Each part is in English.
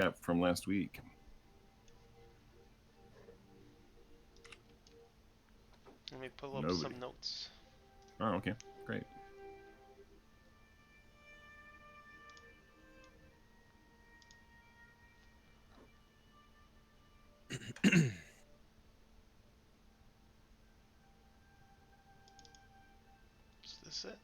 from last week. Let me pull up Nobody. some notes. Oh, okay, great. Is this it?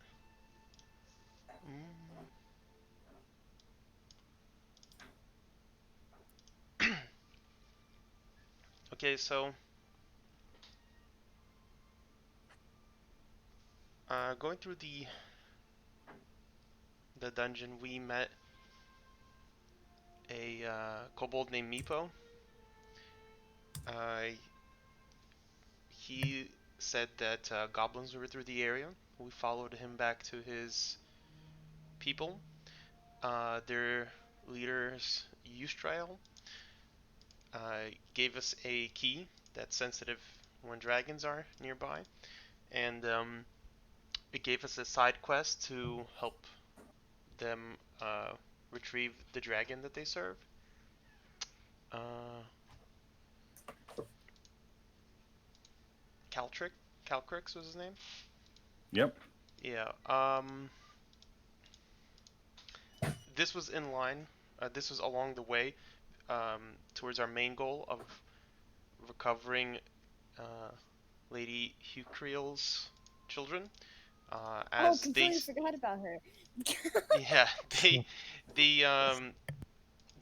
Okay, so going through the dungeon, we met a kobold named Meepo. He said that goblins were through the area. We followed him back to his people. Their leaders, Eustrail, gave us a key that's sensitive when dragons are nearby, and it gave us a side quest to help them retrieve the dragon that they serve. Calcrix was his name. Yep. Yeah. This was in line. This was along the way towards our main goal of recovering Lady Hucriel's children. As completely forgot about her. Yeah, the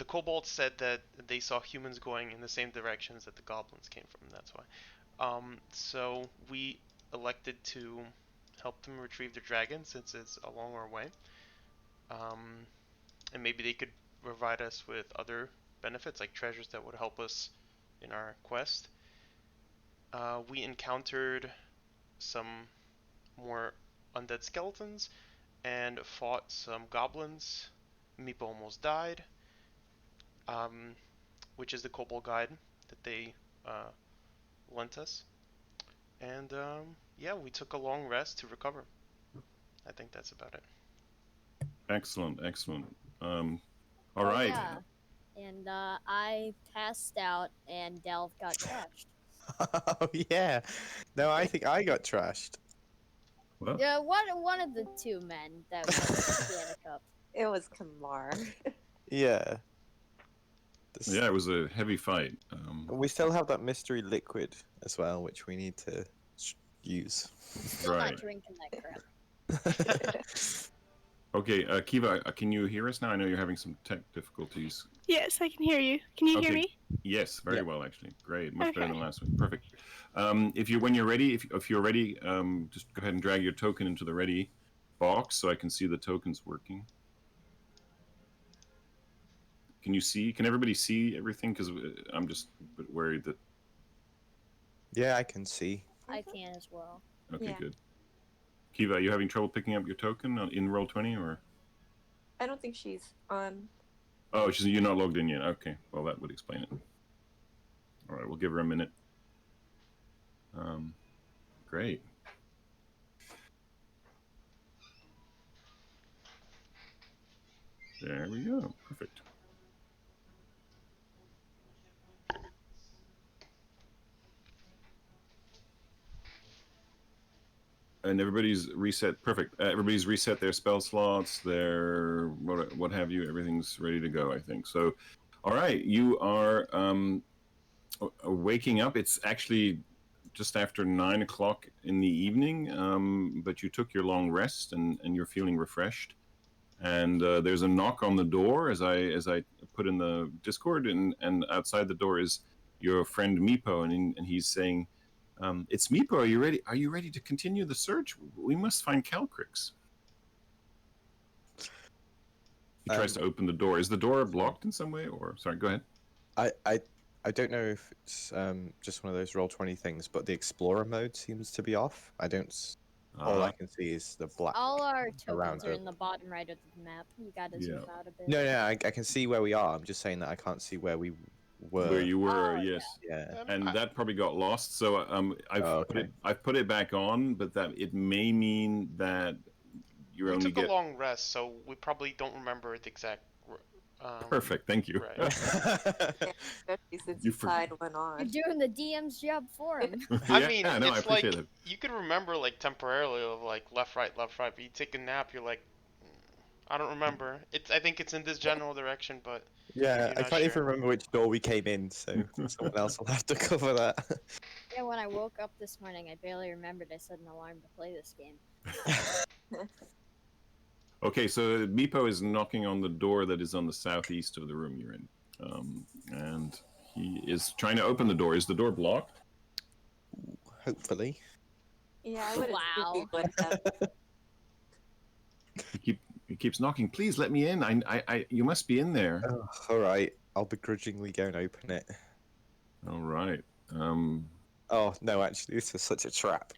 kobolds said that they saw humans going in the same directions that the goblins came from. That's why. So we elected to help them retrieve the dragon since it's along our way. And maybe they could provide us with other benefits like treasures that would help us in our quest. We encountered some more undead skeletons and fought some goblins. Meepo almost died, which is the kobold guide that they lent us. And yeah, we took a long rest to recover. I think that's about it. Excellent, excellent. All right. Yeah. And I passed out, and Delve got trashed. Oh yeah. No, I think I got trashed. Well, Yeah, one of the two men that was in a cup. It was Kamar. Yeah. yeah, it was a heavy fight. We still have that mystery liquid as well, which we need to use. Still Right. not drinking that crap. Okay, Kiva, can you hear us now? I know you're having some tech difficulties. Yes, I can hear you. Can you hear Okay. me? Yes, very well, actually. Great, much better Okay. than last week. Perfect. When you're ready, if you're ready, just go ahead and drag your token into the ready box so I can see the tokens working. Can you see? Can everybody see everything? Because I'm just a bit worried that. Yeah, I can see. I can as well. Okay, Yeah. good. Kiva, are you having trouble picking up your token in Roll20 or? I don't think she's on. Oh, you're not logged in yet. Okay, well that would explain it. All right, we'll give her a minute. Great. There we go. Perfect. And everybody's reset. Perfect. Everybody's reset their spell slots, their what have you. Everything's ready to go, I think. So, all right, you are waking up. It's actually just after 9 o'clock in the evening, but you took your long rest and you're feeling refreshed. And there's a knock on the door as I put in the Discord, and outside the door is your friend Meepo, and he's saying, "It's Meepo. Are you ready? Are you ready to continue the search? We must find Calcrix." He tries to open the door. Is the door blocked in some way, or sorry? Go ahead. I don't know if it's just one of those Roll20 things, but the Explorer mode seems to be off. I don't. All I can see is the black. All our around tokens are it. in the bottom right of the map. You gotta zoom out a bit. No, I can see where we are. I'm just saying that I can't see where we were. Where you were, Oh, yes. Yeah. And that probably got lost. So I've put it back on, but that it may mean that you're we only took a long rest, so we probably don't remember the exact Perfect, thank you. Right. Especially since You you for- tied one on. You're doing the DM's job for him. I mean, no, I it's like appreciate it. you could remember like temporarily of like left, right, but you take a nap, you're like, I don't remember. I think it's in this general direction, but Yeah, you're I not can't sure. even remember which door we came in, so someone else will have to cover that. Yeah, when I woke up this morning, I barely remembered I set an alarm to play this game. Okay, so Meepo is knocking on the door that is on the southeast of the room you're in. And he is trying to open the door. Is the door blocked? Hopefully. Yeah, I would assume Wow. we would have. He keeps knocking. Please let me in. You must be in there. Oh, all right, I'll begrudgingly go and open it. All right. Oh no, actually, this is such a trap.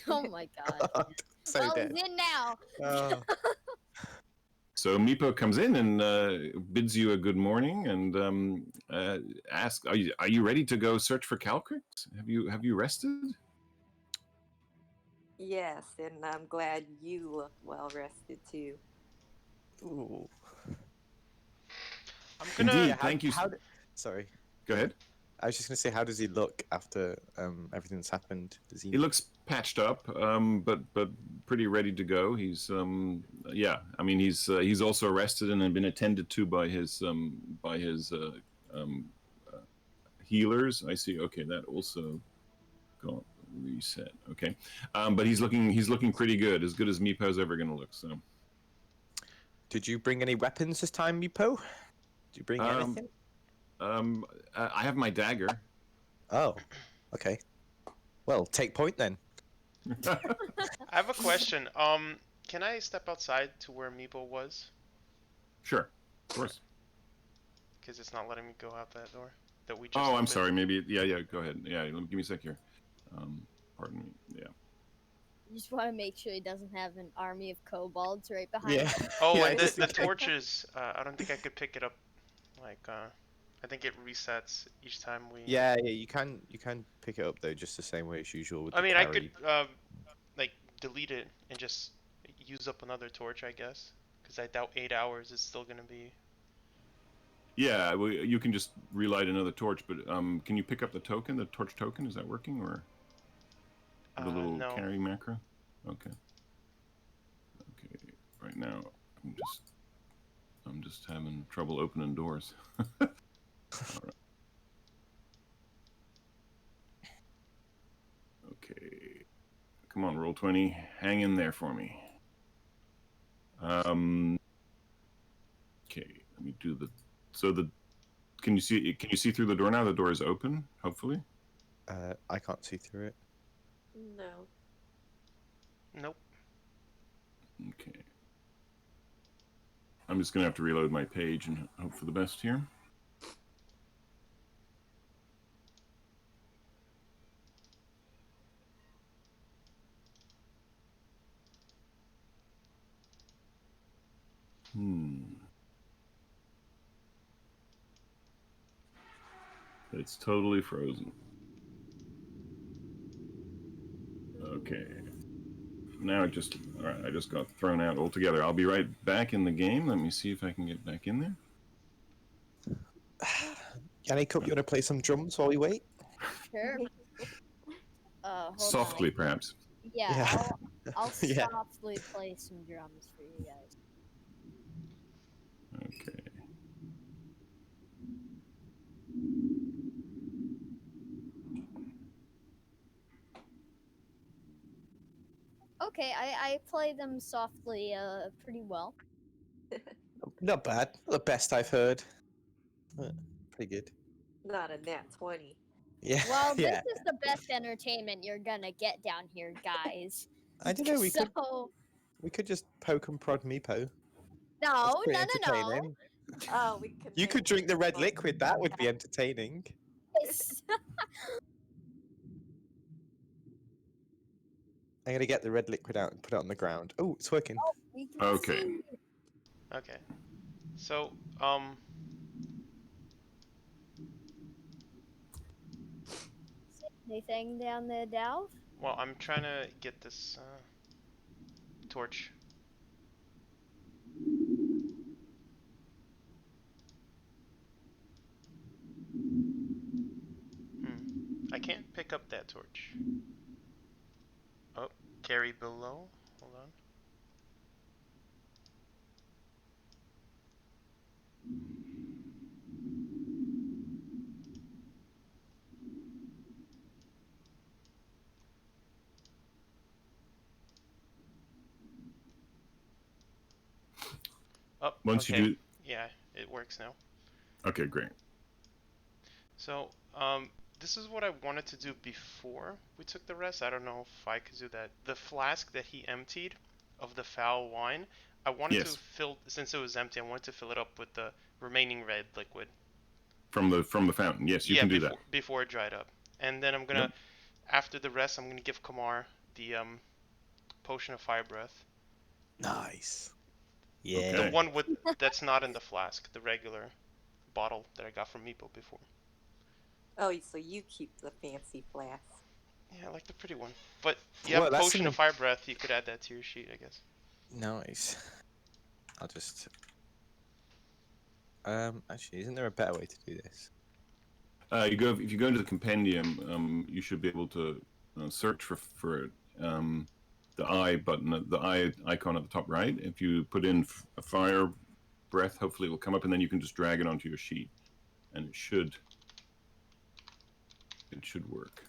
Oh my god. So Well, dead. he's in now. Oh. So Meepo comes in and bids you a good morning and asks, "Are you ready to go search for Calcrix? Have you rested?" Yes, and I'm glad you look well rested too. Ooh. I'm gonna. Indeed. Yeah, Thank you. Sorry. Go ahead. I was just gonna say, how does he look after everything that's happened? Does He looks patched up, but pretty ready to go. He's yeah. I mean, he's also arrested and been attended to by his healers. I see. Okay, that also got reset. Okay, but he's looking pretty good as Meepo's ever gonna look. So. Did you bring any weapons this time, Meepo? Did you bring anything? I have my dagger. Oh, okay. Well, take point then. I have a question. Can I step outside to where Meepo was? Sure, of course. Because it's not letting me go out that door that we just. Oh, I'm opened. sorry. Maybe. Yeah. Go ahead. Yeah. Give me a sec here. Pardon me. Yeah. You just want to make sure he doesn't have an army of kobolds right behind Yeah. him. Oh, Yeah, and just the in case. torches. I don't think I could pick it up. Like, I think it resets each time we. Yeah, you can pick it up though, just the same way as usual. With I the mean, I carry. could like delete it and just use up another torch, I guess. Because I doubt 8 hours is still gonna be. Yeah. Well, you can just relight another torch, but can you pick up the token, the torch token? Is that working or the little No. carry macro? Okay. Okay. Right now, I'm just having trouble opening doors. All right. Okay. Come on, roll 20. Hang in there for me. Okay, let me do the. So the. Can you see through the door now? The door is open. Hopefully. I can't see through it. No. Nope. Okay. I'm just gonna have to reload my page and hope for the best here. It's totally frozen. Okay. Now it just, all right, I just got thrown out altogether. I'll be right back in the game. Let me see if I can get back in there. Yannick, you want to play some drums while we wait? Sure. Hold Softly, on. perhaps. Yeah, Yeah. I'll Yeah. softly play some drums for you guys. Okay. Okay, I play them softly, pretty well. Not bad. Not the best I've heard. But pretty good. Not a nat 20. Yeah. Well, this yeah. is the best entertainment you're gonna get down here, guys. I don't know. We could just poke and prod Meepo. That's No, pretty no. entertaining. Oh, we could. You make could drink the red fun. liquid. That would be entertaining. It's- I'm gonna get the red liquid out and put it on the ground. Oh, it's working. we can Okay. see. Okay. So, Anything down there, Dalv? well, I'm trying to get this torch. pick up that torch. Oh, carry below. Hold on. Oh, Once okay. you do, Yeah, it works now. okay, great. So, this is what I wanted to do before we took the rest. I don't know if I could do that. The flask that he emptied of the foul wine, I wanted to Yes. fill, since it was empty, I wanted to fill it up with the remaining red liquid. From the fountain. Yes, you Yeah, can do that. before it dried up. And then I'm gonna, Yep. after the rest, I'm gonna give Kamar the potion of fire breath. Nice. Okay. The one with that's not in the flask, the regular bottle that I got from Meepo before. Oh, so you keep the fancy flask. Yeah, I like the pretty one. But you have Well, that's potion an- of fire breath. You could add that to your sheet, I guess. Nice. I'll just. Actually, isn't there a better way to do this? If you go into the compendium, you should be able to search for the eye button, the eye icon at the top right. If you put in a fire breath, hopefully it will come up, and then you can just drag it onto your sheet, and it should work.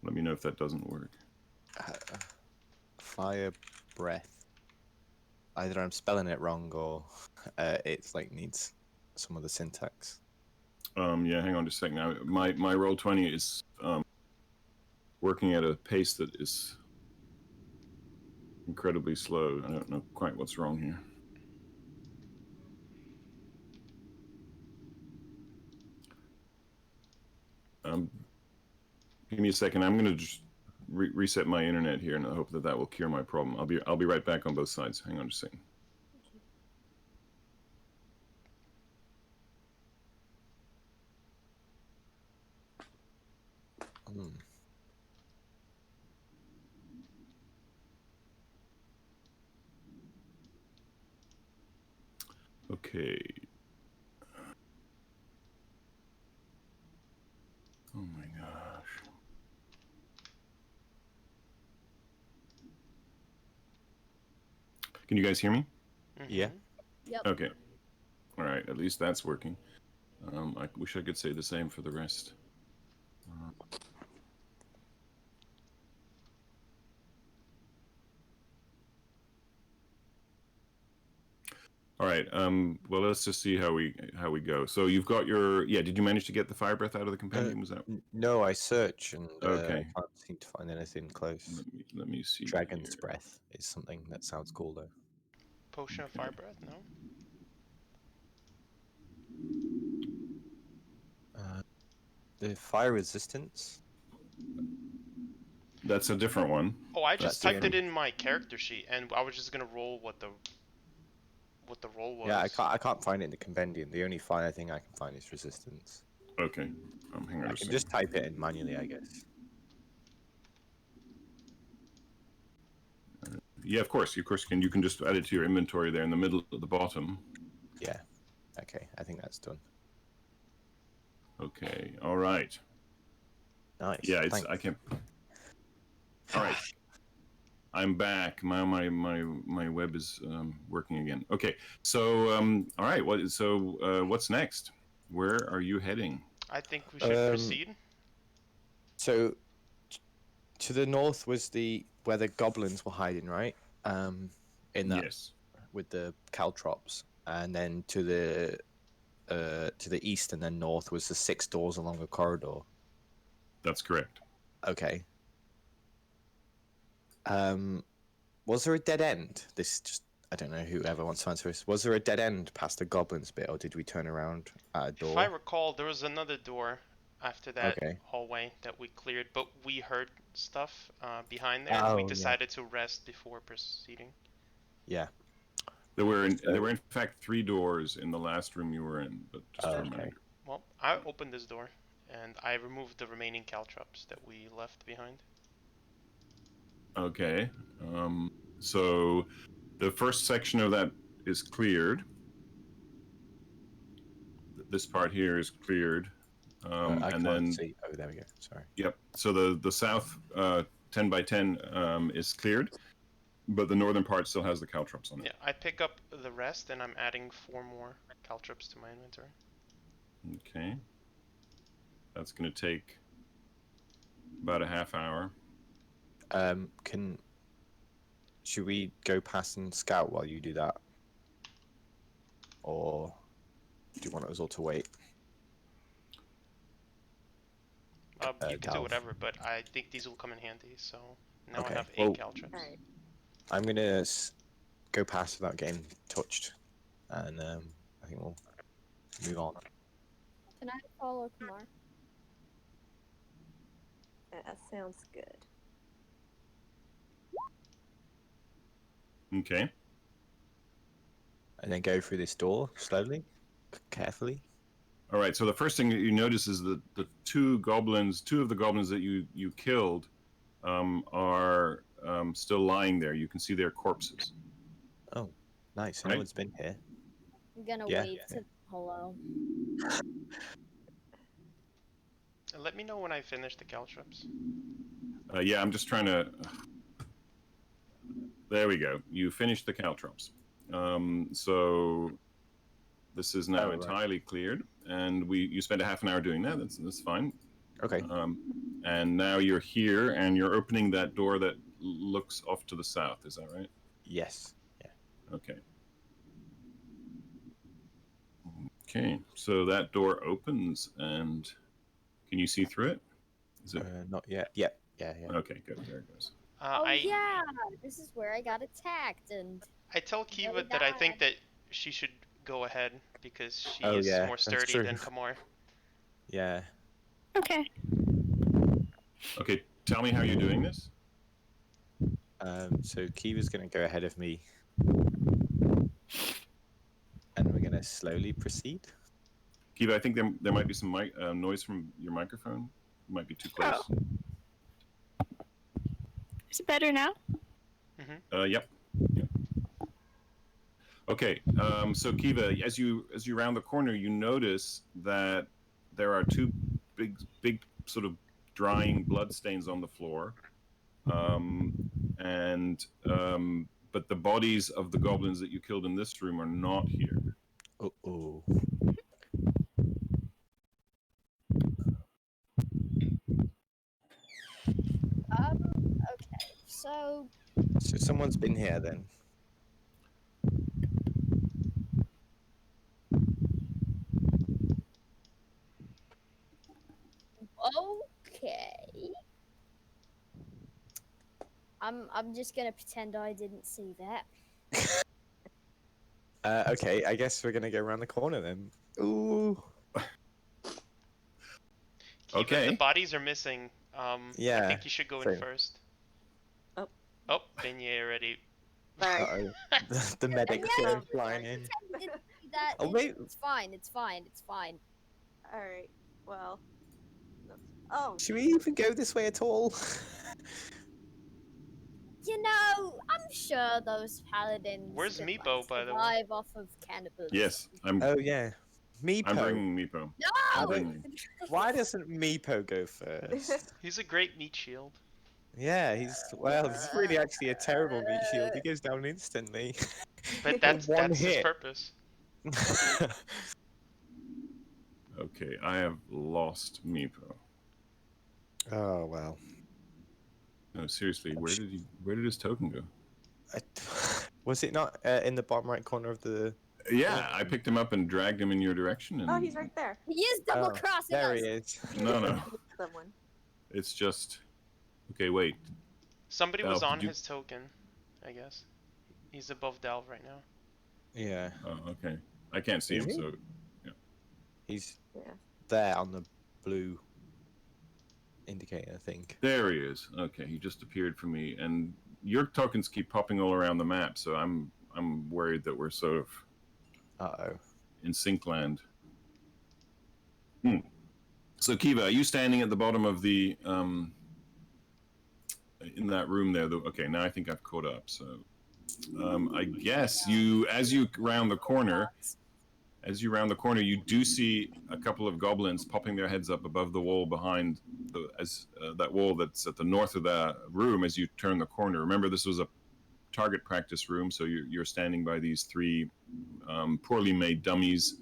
Let me know if that doesn't work. Fire breath. Either I'm spelling it wrong or it's like needs some of the syntax. Yeah, hang on just a second. Now, my Roll20 is working at a pace that is incredibly slow. I don't know quite what's wrong here. Give me a second. I'm going to just reset my internet here, and I hope that will cure my problem. I'll be right back on both sides. Hang on just a second. Okay. Oh my gosh. Can you guys hear me? Yeah. Yep. Okay. All right. At least that's working. I wish I could say the same for the rest. All right. Well, let's just see how we go. So you've got your Did you manage to get the fire breath out of the compendium? Was that No, I search and okay? I can't seem to find anything close. Let me see. Dragon's here. breath is something that sounds cool though. Potion of fire breath? No. The fire resistance. That's a different one. Oh, I just That's typed it in my character sheet, and I was just gonna roll what the roll was. Yeah, I can't find it in the compendium. The only fire thing I can find is resistance. Okay. Hang on I a can second. just type it in manually, I guess. Yeah, of course. You can just add it to your inventory there in the middle at the bottom. Yeah. Okay, I think that's done. Okay. All right. Nice. Yeah, Thanks. I can't. All right. I'm back. My web is working again. Okay. So all right. What's next? Where are you heading? I think we should proceed. So, to the north was where the goblins were hiding, right? In that Yes. with the caltrops, and then to the east and then north was the 6 doors along a corridor. That's correct. Okay. Was there a dead end? I don't know whoever wants to answer this. Was there a dead end past the goblins bit, or did we turn around at a door? If I recall, there was another door after that Okay. hallway that we cleared, but we heard stuff behind there, and Oh, we yeah. decided to rest before proceeding. Yeah. There were in fact 3 doors in the last room you were in, but just a reminder. Well, I opened this door, and I removed the remaining caltrops that we left behind. Okay. So the first section of that is cleared. This part here is cleared. I and can't then see. Oh, there we go. Sorry. yep. So the south 10 by 10 is cleared, but the northern part still has the caltrops on it. Yeah, I pick up the rest, and I'm adding 4 more caltrops to my inventory. Okay. That's going to take about a half hour. Should we go past and scout while you do that, or do you want us all to wait? You can do Dalv. whatever, but I think these will come in handy. So now Okay, I have 8 well- caltrops. Alright. I'm gonna go past without getting touched, and I think we'll move on. Can I follow Kumar? That sounds good. Okay. And then go through this door slowly, carefully. All right. So the first thing that you notice is that the two of the goblins that you killed, are still lying there. You can see their corpses. Oh, nice. Right. No one's been here. I'm gonna Yeah. wave to hello. Let me know when I finish the caltrops. Yeah, I'm just trying to. There we go. You finished the caltrops. So this is now Oh, right. entirely cleared, and you spent a half an hour doing that. That's fine. Okay. And now you're here, and you're opening that door that looks off to the south. Is that right? Yes. Yeah. Okay. Okay. So that door opens, and can you see through it? Is it? Not yet. Yep. Yeah. Yeah. Okay. Good. There it goes. Oh I yeah, this is where I got attacked, and I tell Kiva Really that I think bad. that she should go ahead because she Oh, is yeah, more that's sturdy true. than Kamor. Yeah. Okay. Okay. Tell me how you're doing this. So Kiva's gonna go ahead of me, and we're gonna slowly proceed. Kiva, I think there might be some noise from your microphone. It might be too close. Oh. Is it better now? Yep. Okay. So Kiva, as you round the corner, you notice that there are two big sort of drying blood stains on the floor, but the bodies of the goblins that you killed in this room are not here. Oh. okay. So So someone's been here then. okay. I'm just gonna pretend I didn't see that. Okay. I guess we're gonna go around the corner then. Ooh. Kiva, Okay. the bodies are missing. I Yeah, think you should go in same. first. Oh. Oh, Beignet already. Sorry. Uh-oh. The medics Yeah, are flying in. Pretend you didn't see that. Oh, wait. It's fine. It's fine. It's fine. Alright. Well. Oh. Should we even go this way at all? You know, I'm sure those paladins. Where's could, Meepo, by the way? survive off of cannibalism. Yes, I'm Oh yeah. Meepo. bringing Meepo. No. bringing. Why doesn't Meepo go first? He's a great meat shield. Yeah, he's really actually a terrible meat shield. He goes down instantly. But that's One his hit. purpose. Okay, I have lost Meepo. Oh well. No, seriously, where did his token go? Was it not in the bottom right corner of the? Yeah, I picked him up and dragged him in your direction. And Oh, he's right there. He is double Oh, crossing there us. he is. No. Someone. It's just. Okay, wait. Somebody was Dalv, on did you- his token, I guess. He's above Dalv right now. Yeah, Oh, okay. I can't see Is him, he? so he's Yeah. there on the blue indicator, I think. there he is. Okay, he just appeared for me, and your tokens keep popping all around the map, so I'm worried that we're sort of Uh-oh. in sync land. So Kiva, are you standing at the bottom of the in that room there? Okay, now I think I've caught up. So I guess as you round the corner, as you round the corner, you do see a couple of goblins popping their heads up above the wall behind that wall that's at the north of the room as you turn the corner. Remember, this was a target practice room, so you're standing by these three poorly made dummies,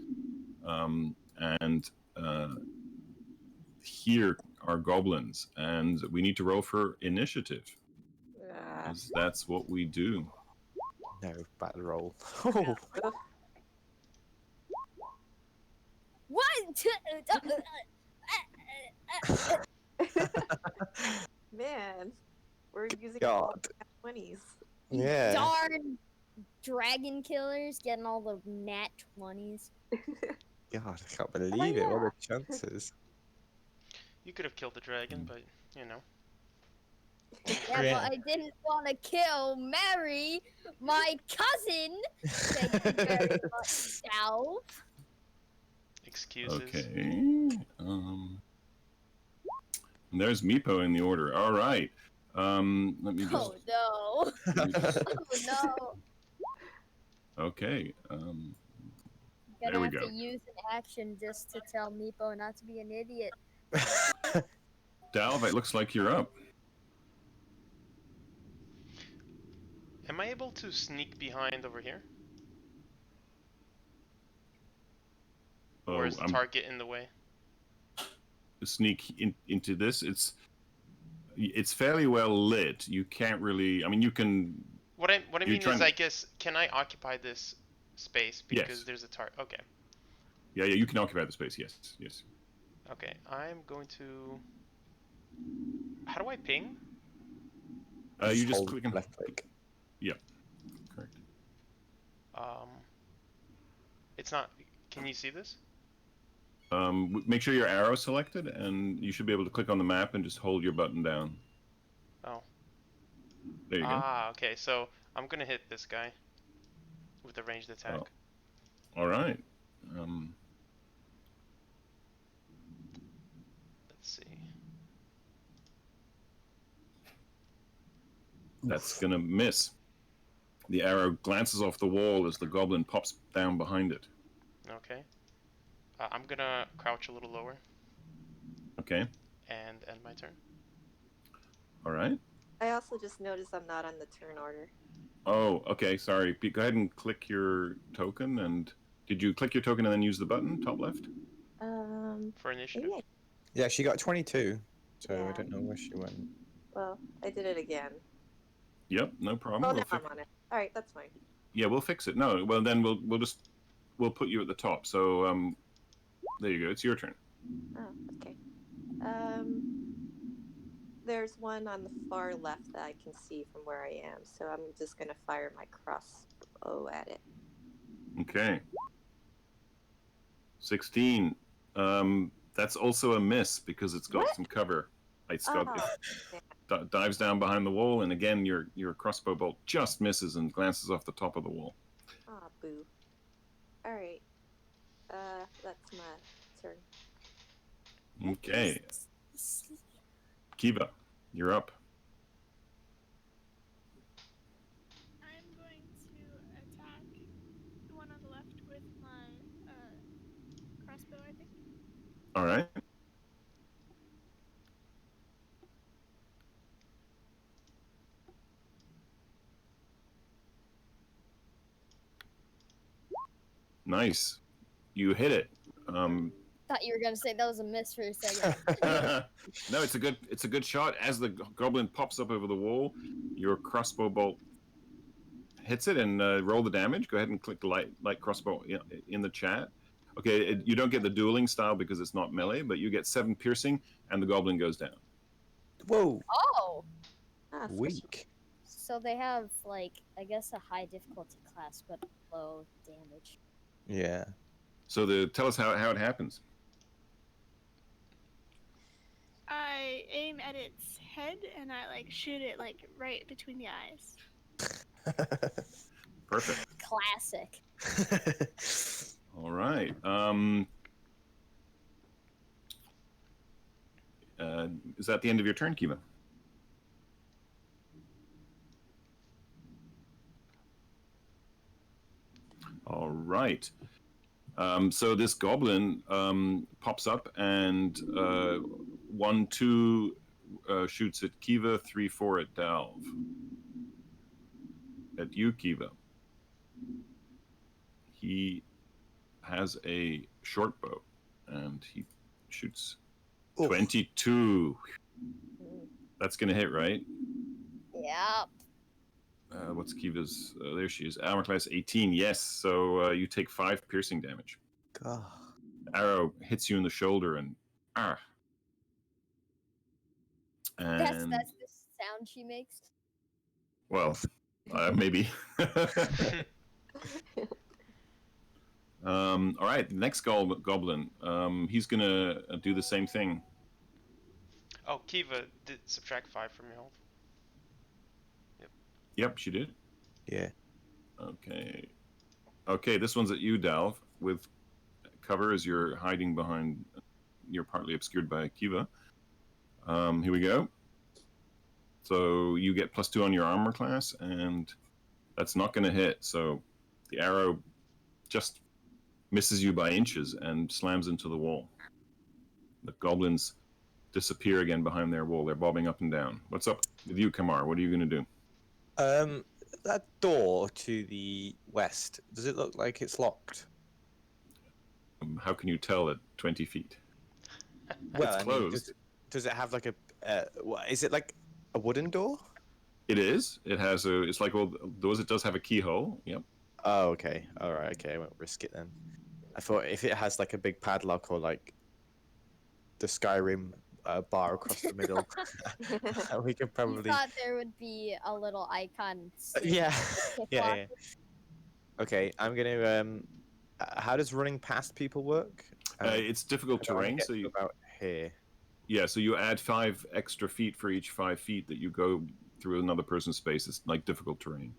and here are goblins, and we need to roll for initiative, because that's what we do. No, battle roll. One, two, Man, we're using God. 20s. Yeah. darn dragon killers getting all the nat 20s. God, I can't believe it. What are the chances? You could have killed the dragon, but you know. Yeah, Yeah. but I didn't want to kill Mary, my cousin. Thank you very much, Dalv. Excuses. Okay. And there's Meepo in the order. All right. Let me just. Oh no. Oh no. Okay. Gonna There we have go. to use an action just to tell Meepo not to be an idiot. Dalv, it looks like you're up. Am I able to sneak behind over here? Or is the target in the way? Sneak into this. It's fairly well lit. You can't really. I mean, you can. What I mean is, to- I guess, can I occupy this space because Yes. there's a target? Okay. Yeah, you can occupy the space. Yes, yes. Okay, I'm going to. How do I ping? You just hold click and left click. Yeah, correct. It's not. Can you see this? Make sure your arrow selected, and you should be able to click on the map and just hold your button down. Oh. There you go. Ah, okay. So I'm gonna hit this guy with a ranged attack. Oh. All right. Let's see. That's gonna miss. The arrow glances off the wall as the goblin pops down behind it. Okay. I'm gonna crouch a little lower Okay. and end my turn. All right. I also just noticed I'm not on the turn order. Oh, okay. Sorry. Go ahead and click your token. And did you click your token and then use the button top left? For initiative. Maybe Yeah, she got 22, so I Yeah. don't know where she went. well, I did it again. Yep. No problem. Oh, We'll now fix- I'm on it. All right, that's fine. Yeah, we'll fix it. No, well then we'll put you at the top. So there you go. It's your turn. Oh, okay. There's one on the far left that I can see from where I am, so I'm just gonna fire my crossbow at it. Okay. 16. That's also a miss because it's got What? some cover. It's Oh, got dives down behind the wall, and again your crossbow bolt just misses and glances off the top of the wall. ah, boo. All right. That's my turn. Okay. Kiva, you're up. I'm going to attack the one on the left with my crossbow, I think. All right. Nice. You hit it. Thought you were gonna say that was a miss for a second. No, it's a good shot. As the goblin pops up over the wall, your crossbow bolt hits it, and roll the damage. Go ahead and click the light crossbow in the chat. Okay, you don't get the dueling style because it's not melee, but you get 7 piercing, and the goblin goes down. Whoa, Oh, Ah, squishy. weak. so they have like I guess a high difficulty class but low damage. Yeah. So tell us how it happens. I aim at its head and I like shoot it like right between the eyes. Perfect. Classic. All right. Is that the end of your turn, Kiva? All right. So this goblin pops up and 1-2 shoots at Kiva, 3-4 at Dalv. At you, Kiva. He has a short bow and he shoots 22. That's gonna hit, right? Yep. What's Kiva's? There she is. Armor class 18. Yes. So you take 5 piercing damage. God. Arrow hits you in the shoulder and That's And the sound she makes. well, maybe. All right, the next goblin. He's gonna do the same thing. Oh, Kiva did subtract 5 from your health. Yep, she did. Yeah. Okay. Okay, this one's at you, Dalv, with cover as you're hiding behind. You're partly obscured by Kiva. Here we go. So you get +2 on your armor class, and that's not going to hit. So the arrow just misses you by inches and slams into the wall. The goblins disappear again behind their wall. They're bobbing up and down. What's up with you, Kamar? What are you going to do? That door to the west, does it look like it's locked? How can you tell at 20 feet? Well, It's closed. Does it have like a? Is it like a wooden door? It is. It has a. It's like all doors. It does have a keyhole. Yep. Oh, okay. All right. Okay, I won't risk it then. I thought if it has like a big padlock or like the Skyrim bar across the middle, we could You probably. thought there would be a little icon. Yeah. stick Yeah, lock. yeah. Okay, I'm gonna. How does running past people work? It's difficult I wanna terrain, get so to you. about here. Yeah, so you add 5 extra feet for each 5 feet that you go through another person's space. It's like difficult terrain.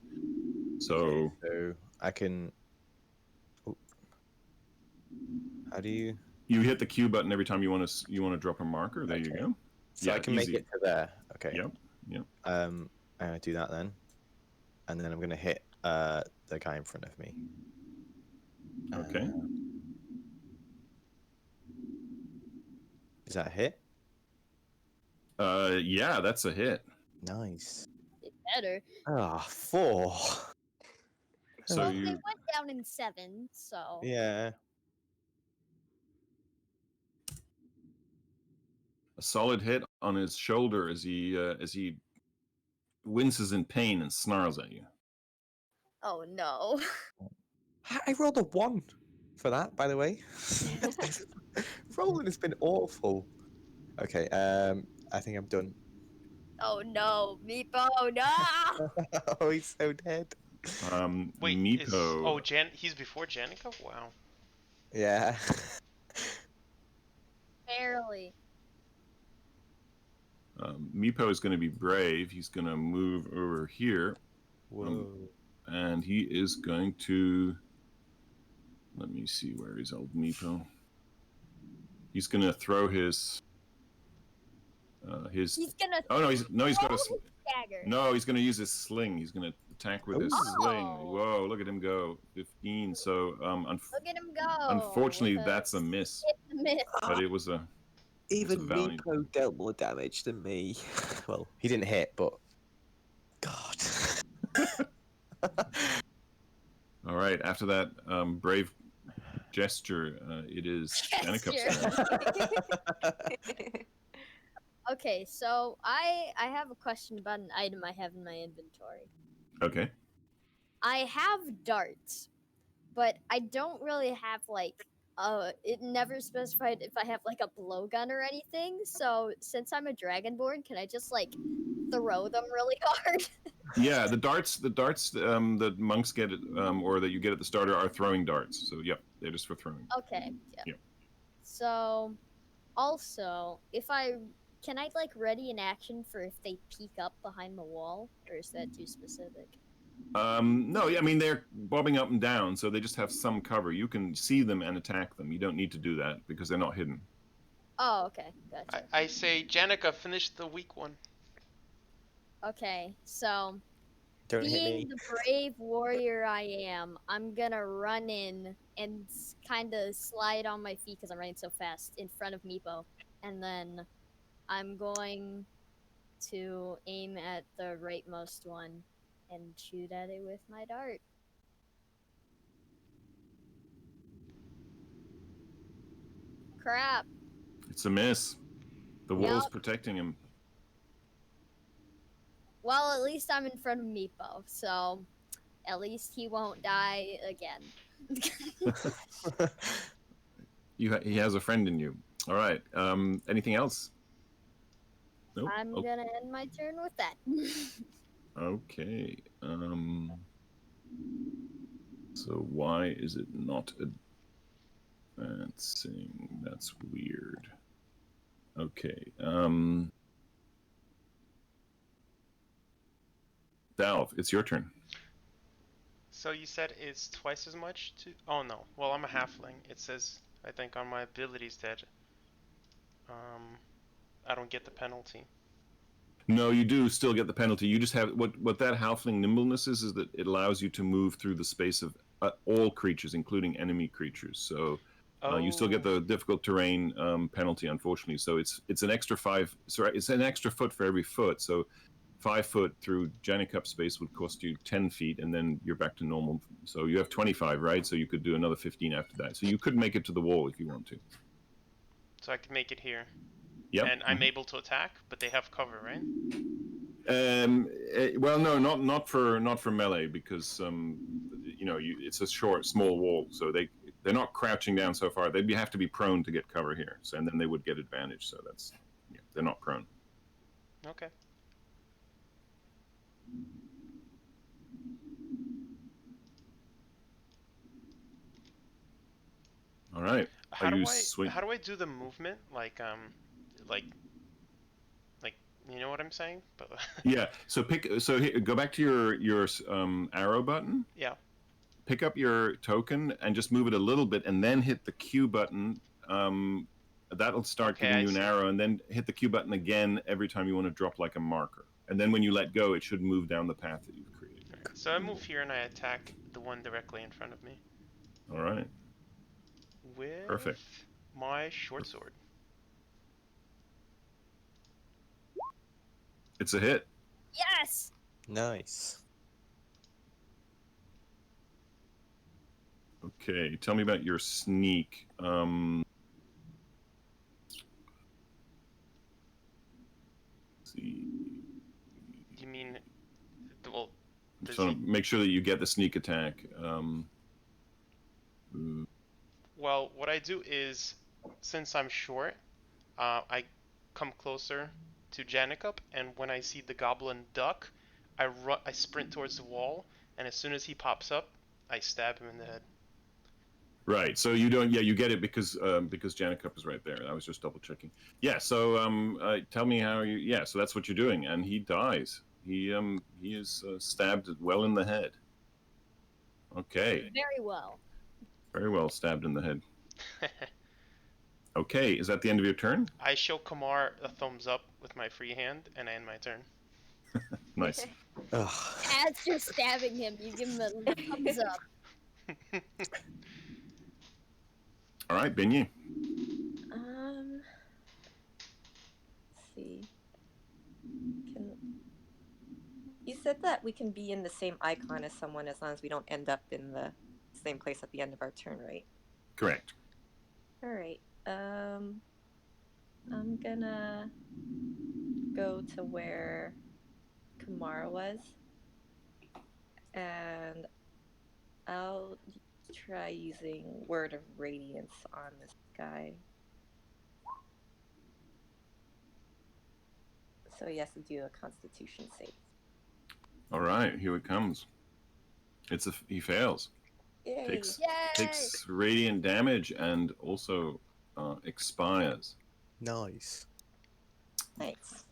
So So I can. Oh. How do you? you hit the Q button every time you want to drop a marker. There you Okay. go. So Yeah, I can easy. make it to there. Okay. Yep. Yep. I'm gonna do that then, and then I'm gonna hit the guy in front of me. Okay. Is that a hit? Yeah, that's a hit. Nice. It better. Ah, 4. So Well, you they went down in 7, so. Yeah. a solid hit on his shoulder as he winces in pain and snarls at you. Oh no. I rolled a 1 for that, by the way. Rolling has been awful. Okay. I think I'm done. Oh no, Meepo, no! Oh, he's so dead. Wait, Meepo. he's before Janica? Wow. Yeah. Barely. Meepo is going to be brave. He's going to move over here, Whoa. and he is going to. Let me see, where is old Meepo? He's going to throw his. He's gonna. Oh no, he's got a. throw his dagger. No, he's going to use his sling. He's going to attack with his Oh. sling. Whoa, look at him go. 15. So Look at him go. unfortunately, with that's a miss. It's a miss. But it was a. Even valiant- Meepo dealt more damage than me. Well, he didn't hit, but. God. All right. After that brave gesture, it is Janicup's turn. Okay, so I have a question about an item I have in my inventory. Okay. I have darts, but I don't really have like it never specified if I have like a blowgun or anything. So since I'm a dragonborn, can I just like throw them really hard? Yeah, the darts that monks get or that you get at the starter are throwing darts. So yep, they're just for throwing. Okay. Yeah. Yep. So also, can I like ready an action for if they peek up behind the wall, or is that too specific? No, I mean they're bobbing up and down, so they just have some cover. You can see them and attack them. You don't need to do that because they're not hidden. Oh, okay, gotcha. I say, Janica, finish the weak one. Okay, so Don't hit Being me. the brave warrior I am, I'm gonna run in and kind of slide on my feet because I'm running so fast in front of Meepo, and then I'm going to aim at the rightmost one and shoot at it with my dart. Crap. It's a miss. The wall's Yup. protecting him. Well, at least I'm in front of Meepo, so at least he won't die again. He has a friend in you. All right. Anything else? Nope. I'm Oh, gonna end my turn with that. okay. So why is it not advancing? That's weird. Okay. Dalv, it's your turn. So you said it's twice as much to... Oh no. Well, I'm a halfling. It says, I think on my abilities that I don't get the penalty. No, you do still get the penalty. You just have what that halfling nimbleness is that it allows you to move through the space of all creatures, including enemy creatures. So you still get the difficult terrain penalty, unfortunately. So it's an extra 5. Sorry, it's an extra foot for every foot. So 5 foot through Janicap space would cost you 10 feet, and then you're back to normal. So you have 25, right? So you could do another 15 after that. So you could make it to the wall if you want to. So I can make it here. Yep. And I'm able to attack, but they have cover, right? Well, no, not for melee because it's a small wall, so they're not crouching down so far. They'd have to be prone to get cover here, so, and then they would get advantage. So they're not prone. Okay. All right. How do I do the movement? Like you know what I'm saying? But yeah. So go back to your arrow button. Yeah. Pick up your token and just move it a little bit, and then hit the Q button. That'll start giving you an arrow, and then hit the Q button again every time you want to drop like a marker. And then when you let go, it should move down the path that you've created. Right. So I move here and I attack the one directly in front of me. All right. With Perfect. my short sword. It's a hit. Yes! Nice. Okay, tell me about your sneak. Let's see. You mean, well, Just want to make sure that you get the sneak attack. Well, what I do is, since I'm short, I come closer to Janicap, and when I see the goblin duck, I sprint towards the wall, and as soon as he pops up, I stab him in the head. Right. So you don't. Yeah, you get it because Janicap is right there. I was just double checking. Yeah. So tell me how you. Yeah. So that's what you're doing, and he dies. He is stabbed well in the head. Okay. Very well. Very well stabbed in the head. Okay. Is that the end of your turn? I show Kamar a thumbs up with my free hand, and I end my turn. Nice. As you're stabbing him, you give him a thumbs up. All right, Bingy. Let's see. You said that we can be in the same icon as someone as long as we don't end up in the same place at the end of our turn, right? Correct. All right. I'm gonna go to where Kamara was, and I'll try using Word of Radiance on this guy. So he has to do a Constitution save. All right, here it comes. He fails. Yay! Takes radiant damage and also expires. Nice. Nice.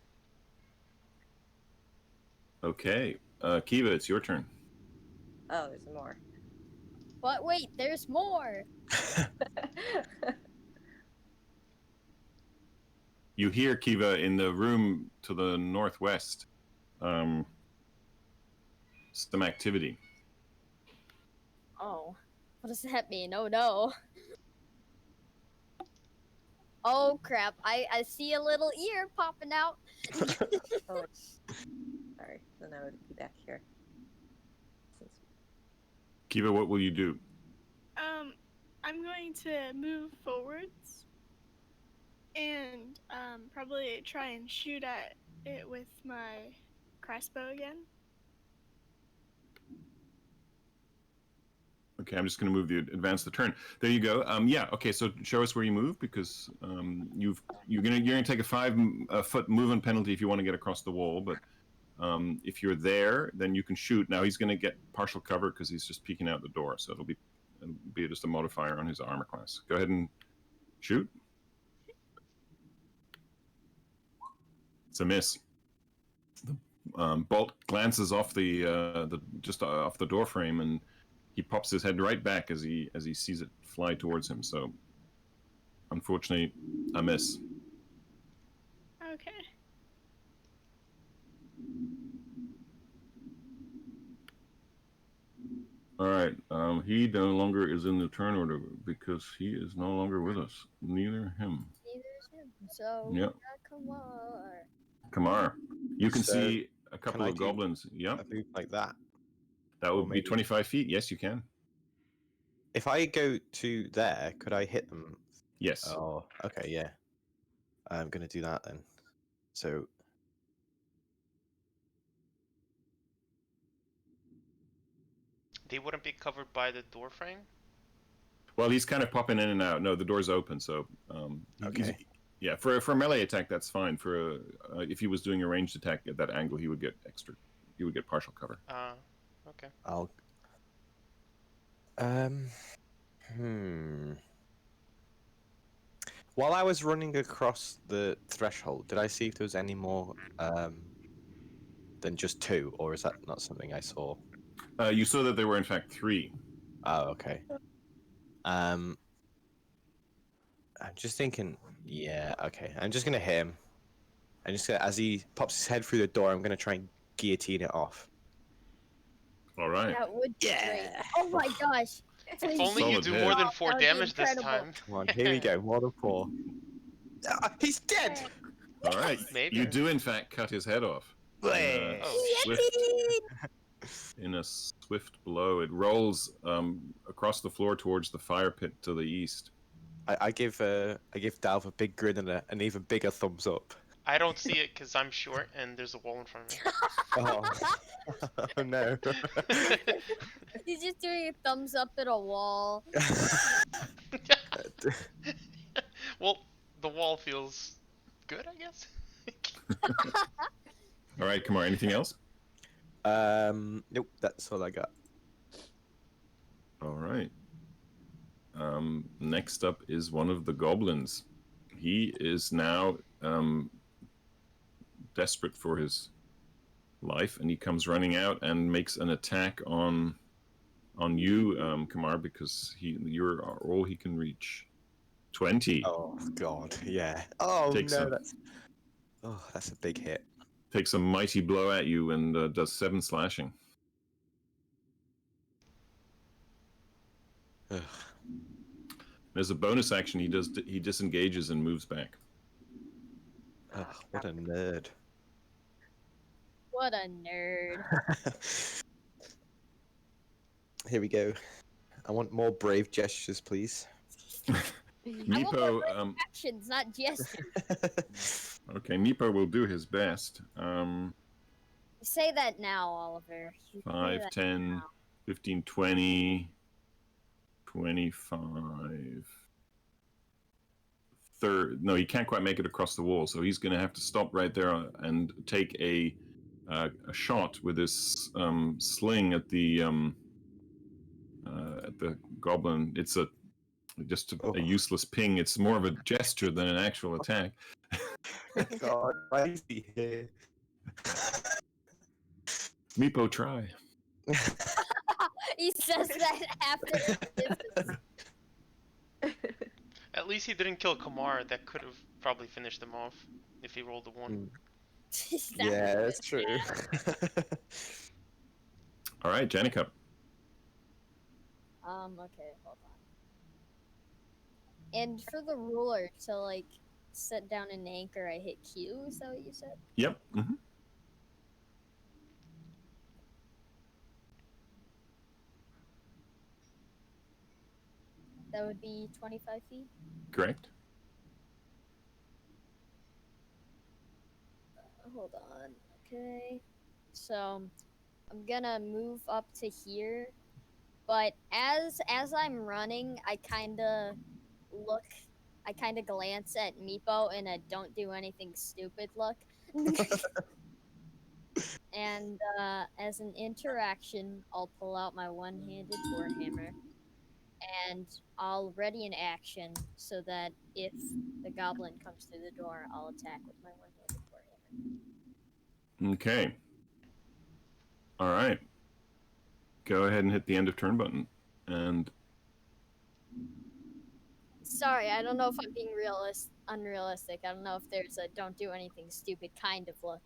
Okay, Kiva, it's your turn. Oh, there's more. But wait, there's more. You hear Kiva in the room to the northwest. some activity. Oh, what does that mean? Oh no. Oh crap! I see a little ear popping out. Oh, sorry. Then I would be back here. Since Kiva, what will you do? I'm going to move forwards and probably try and shoot at it with my crossbow again. Okay, I'm just going to move the advance the turn. There you go. Yeah. Okay. So show us where you move because you're gonna take a 5-foot movement penalty if you want to get across the wall. But if you're there, then you can shoot. Now he's going to get partial cover because he's just peeking out the door. So it'll be just a modifier on his armor class. Go ahead and shoot. It's a miss. The bolt glances off the just off the door frame and. He pops his head right back as he sees it fly towards him. So, unfortunately, a miss. Okay. All right. He no longer is in the turn order because he is no longer with us. Neither him. Neither is him. So Yep. Kamar. Kamar, you can So, see a couple I of do goblins. Yep. A move like that. That or would be maybe- 25 feet. Yes, you can. If I go to there, could I hit them? Yes. Oh, okay, yeah. I'm gonna do that then. So They wouldn't be covered by the door frame? Well, he's kind of popping in and out. No, the door's open, so Okay. Yeah, for a melee attack, that's fine. For if he was doing a ranged attack at that angle, he would get extra. He would get partial cover. Okay. I'll. While I was running across the threshold, did I see if there was any more than just 2, or is that not something I saw? You saw that there were in fact 3. Oh, okay. I'm just thinking. Yeah, okay. I'm just gonna hit him. I'm just gonna, as he pops his head through the door, I'm gonna try and guillotine it off. All right. That would be great. Yeah. Oh my gosh. If Please. only you Solid do hit. more than Oh, 4 that would be damage this incredible. time. Come on, here we go. More than 4. He's dead. All right. Maybe. You do in fact cut his head off. Oh, In a swift blow, it rolls across the floor towards the fire pit to the east. I give Dalv a big grin and an even bigger thumbs up. I don't see it because I'm short and there's a wall in front of me. Oh no. He's just doing a thumbs up at a wall. Well, the wall feels good, I guess. All right, Kamar. Anything else? Nope. That's all I got. All right. Next up is one of the goblins. He is now desperate for his life, and he comes running out and makes an attack on you, Kamar, because you're all he can reach. 20. Oh God, yeah. Oh Takes no, a- that's a big hit. Takes a mighty blow at you and does 7 slashing. Ugh. As a bonus action, he disengages and moves back. Ugh, what a nerd. What a nerd. Here we go. I want more brave gestures, please. Meepo, Actions, not gestures. okay, Meepo will do his best. Say that now, Oliver. You say 5, that 10, now. 15, 20, 25. No, he can't quite make it across the wall, so he's going to have to stop right there and take a shot with his sling at the goblin. It's just a useless ping. It's more of a gesture than an actual attack. God, why is he here? Meepo, try. He says that after the At least he didn't kill Kamar. That could have probably finished him off if he rolled a 1. distance. Yeah, that's true. All right, Janica. Okay, hold on. And for the ruler to like set down an anchor, I hit Q. Is that what you said? Yep. Mm-hmm. That would be 25 feet. Correct. Hold on. Okay. So I'm gonna move up to here, but as I'm running, I kind of glance at Meepo in a "don't do anything stupid" look. And as an interaction, I'll pull out my one-handed warhammer, and I'll ready an action so that if the goblin comes through the door, I'll attack with my one-handed warhammer. Okay. All right. Go ahead and hit the end of turn button. And sorry, I don't know if I'm being unrealistic. I don't know if there's a "don't do anything stupid" kind of look.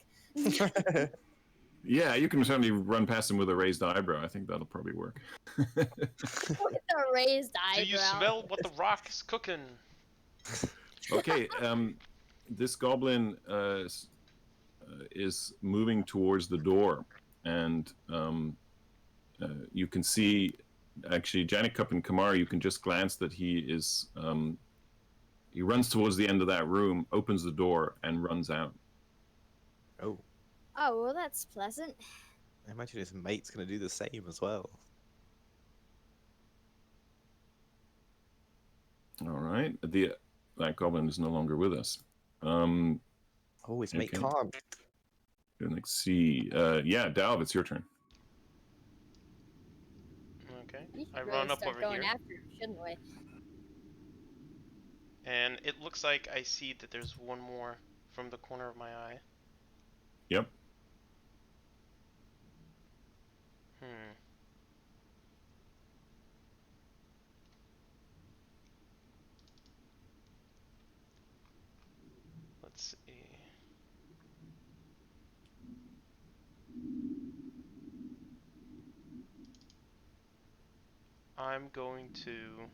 yeah, you can certainly run past him with a raised eyebrow. I think that'll probably work. With a raised eyebrow. Do you smell what the rock is cooking? Okay, this goblin is moving towards the door, and you can see, actually, Janik and Kamar, you can just glance that he is, he runs towards the end of that room, opens the door, and runs out. Oh. Oh, well, that's pleasant. I imagine his mate's going to do the same as well. All right, that goblin is no longer with us. Oh, his mate Okay. can't. Let's see. Yeah, Dalv, it's your turn. Okay. We should I really run up start over going here. after him, shouldn't we? And it looks like I see that there's one more from the corner of my eye. Yep. Let's see. I'm going to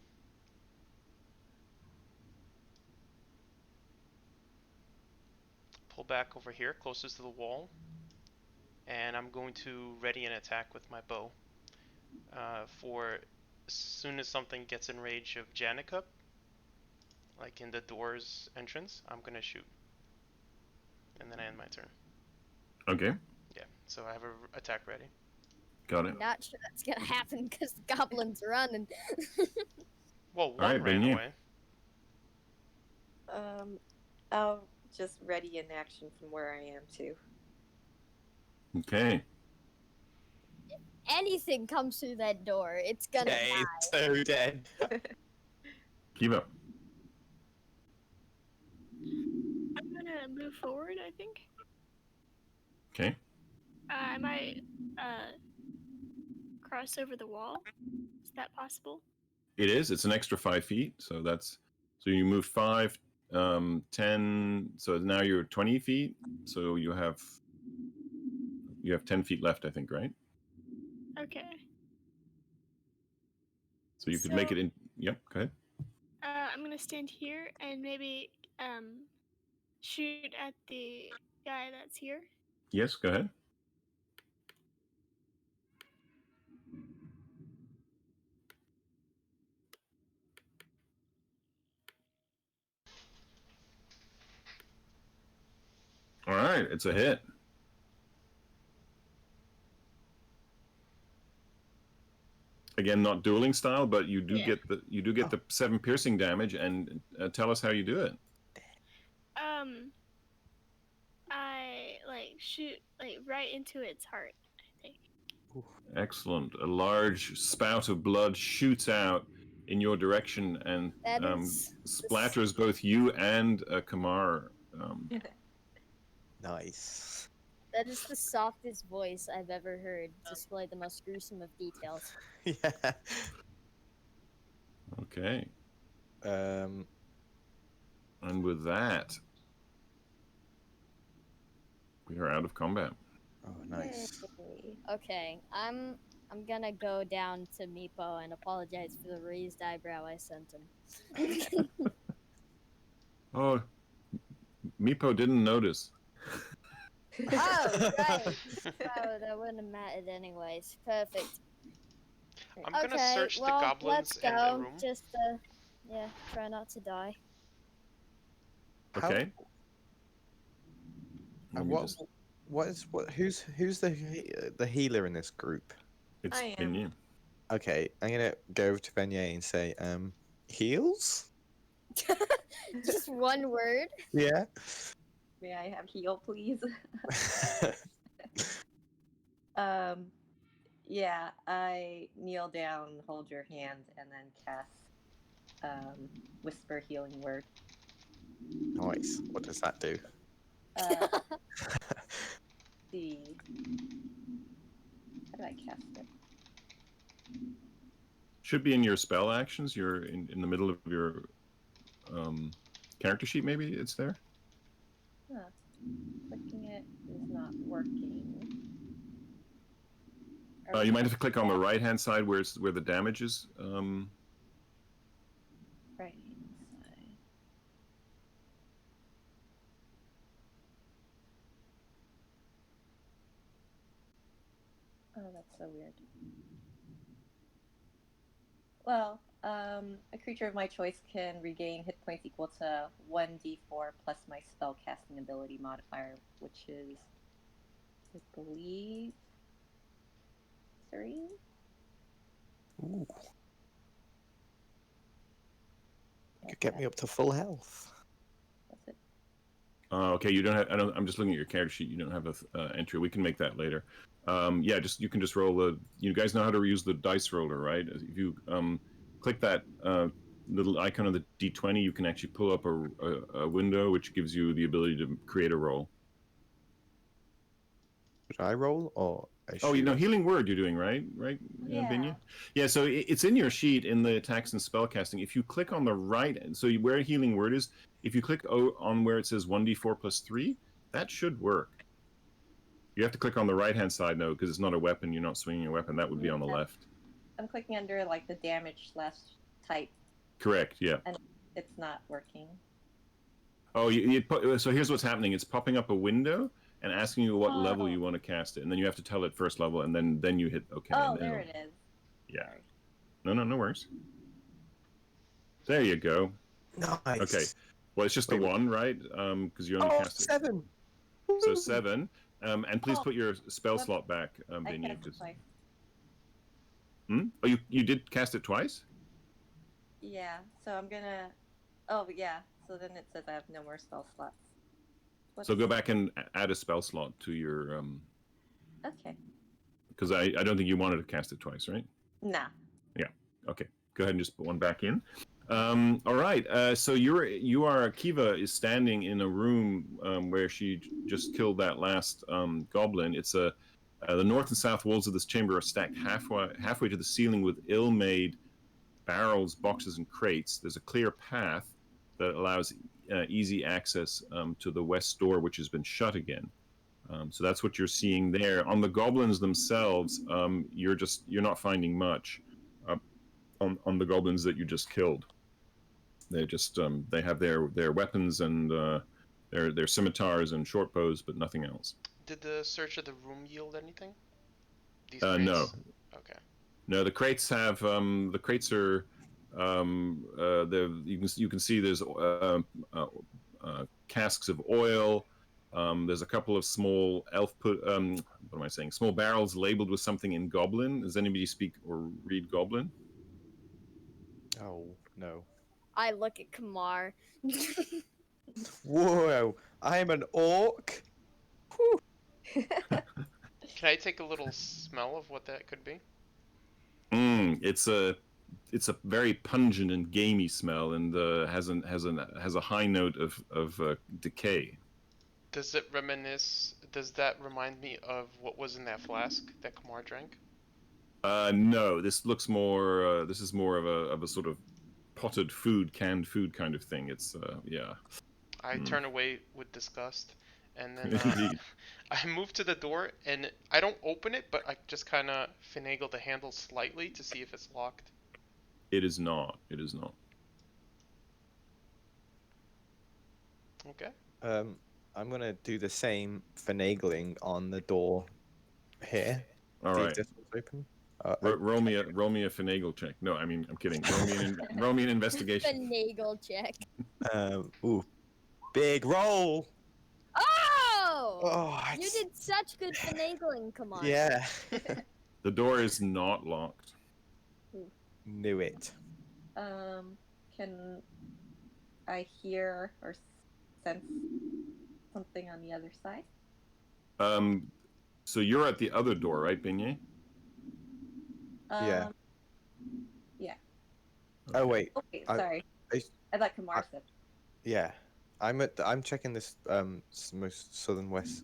pull back over here, closest to the wall, and I'm going to ready an attack with my bow. For as soon as something gets in range of Janica, like in the door's entrance, I'm gonna shoot. And then I end my turn. Okay. Yeah, so I have an attack ready. Got it. Not sure that's gonna happen because the goblin's running. Well, one Alright, ran Benny. away. I'll just ready an action from where I am too. Okay. Anything comes through that door, it's gonna Yeah, die. he's so dead. Keep up. I'm gonna move forward, I think. Okay. I might cross over the wall. Is that possible? It is. It's an extra 5 feet. So you moved 5, 10. So now you're 20 feet. So you have 10 feet left, I think, right? Okay. So you could make it in. Yep. Go ahead. I'm gonna stand here and maybe shoot at the guy that's here. Yes. Go ahead. All right. It's a hit. Again, not dueling style, but you do get the 7 piercing damage. And tell us how you do it. I shoot right into its heart, I think. Excellent. A large spout of blood shoots out in your direction and splatters both you and Kamar. Nice. That is the softest voice I've ever heard display the most gruesome of details. Yeah. Okay. Um. And with that, we are out of combat. Oh, nice. Okay, I'm I'm gonna go down to Meepo and apologize for the raised eyebrow I sent him. Oh, Meepo didn't notice. Oh, right. Oh, that wouldn't have mattered anyways. Perfect. I'm gonna Okay, search the well, goblins let's in a go. room. Just, yeah, try not to die. Okay. Let me What? just. Who's the healer in this group? It's I am. Binyan. Okay, I'm gonna go over to Beignet and say, heals? Just one word. Yeah. May I have heal, please? Yeah, I kneel down, hold your hand, and then cast Whisper Healing Word. Nice. What does that do? See. How do I cast it? Should be in your spell actions. You're in the middle of your character sheet, maybe it's there. Huh. Clicking it is not working. You might have to click on the right-hand side where the damage is. Right side. Oh, that's so weird. Well, a creature of my choice can regain hit points equal to 1d4 plus my spell casting ability modifier, which is, I believe, 3? Ooh. You could get me up to full health. That's it. Okay, you don't have. I'm just looking at your character sheet. You don't have a entry. We can make that later. Yeah, you can just roll the. You guys know how to use the dice roller, right? If you click that little icon of the D20, you can actually pull up a window which gives you the ability to create a roll. Should I roll or? Oh, healing word you're doing, right? Right, Yeah. Binya? Yeah, so it's in your sheet in the attacks and spellcasting. If you click on the right, so where healing word is, if you click on where it says 1d4 plus 3, that should work. You have to click on the right-hand side, though, because it's not a weapon. You're not swinging a weapon. That would be on the left. I'm clicking under, like, the damage / type. Correct, yeah. And it's not working. Oh, so here's what's happening. It's popping up a window and asking you what level you want to cast it. And then you have to tell it first level, and then you hit OK. Oh, and then there it is. Yeah. Sorry. No worries. There you go. Nice. Okay. Well, it's just the one, right? Because you only cast it. 7. So 7. And please put your spell slot back, I Binya. cast it twice. Oh, you did cast it twice? Yeah, so I'm gonna... Oh, yeah, so then it says I have no more spell slots. So go back and add a spell slot to your... Okay. Because I don't think you wanted to cast it twice, right? Nah. Yeah. Okay. Go ahead and just put one back in. All right. So Kiva is standing in a room where she just killed that last goblin. It's the north and south walls of this chamber are stacked halfway to the ceiling with ill-made barrels, boxes, and crates. There's a clear path that allows easy access to the west door, which has been shut again. So that's what you're seeing there. On the goblins themselves, you're not finding much on the goblins that you just killed. They just they have their weapons and their scimitars and short bows, but nothing else. Did the search of the room yield anything? These No. Okay. No, the crates are you can see there's casks of oil. There's a couple of small small barrels labeled with something in Goblin. Does anybody speak or read Goblin? Oh, no. I look at Kamar. Whoa, I'm an orc? Can I take a little smell of what that could be? It's a very pungent and gamey smell, and has a high note of decay. Does that remind me of what was in that flask that Kamar drank? No, this looks more. This is more of a sort of canned food kind of thing. It's yeah. I turn away with disgust And then Indeed. I move to the door, and I don't open it, but I just kind of finagle the handle slightly to see if it's locked. It is not. It is not. Okay. I'm gonna do the same finagling on the door here. All See if right. this one's open. Roll me a finagle check. No, I mean I'm kidding. Roll me an investigation. Finagle check. Ooh, big roll. Oh! Oh, You it's- did such good finagling, come on. Yeah. The door is not locked. Knew it. Can I hear or sense something on the other side? So you're at the other door, right, Beignet? Yeah. Yeah. Oh wait. Okay, I- sorry. I- I thought Kamar said. Yeah. I'm checking this most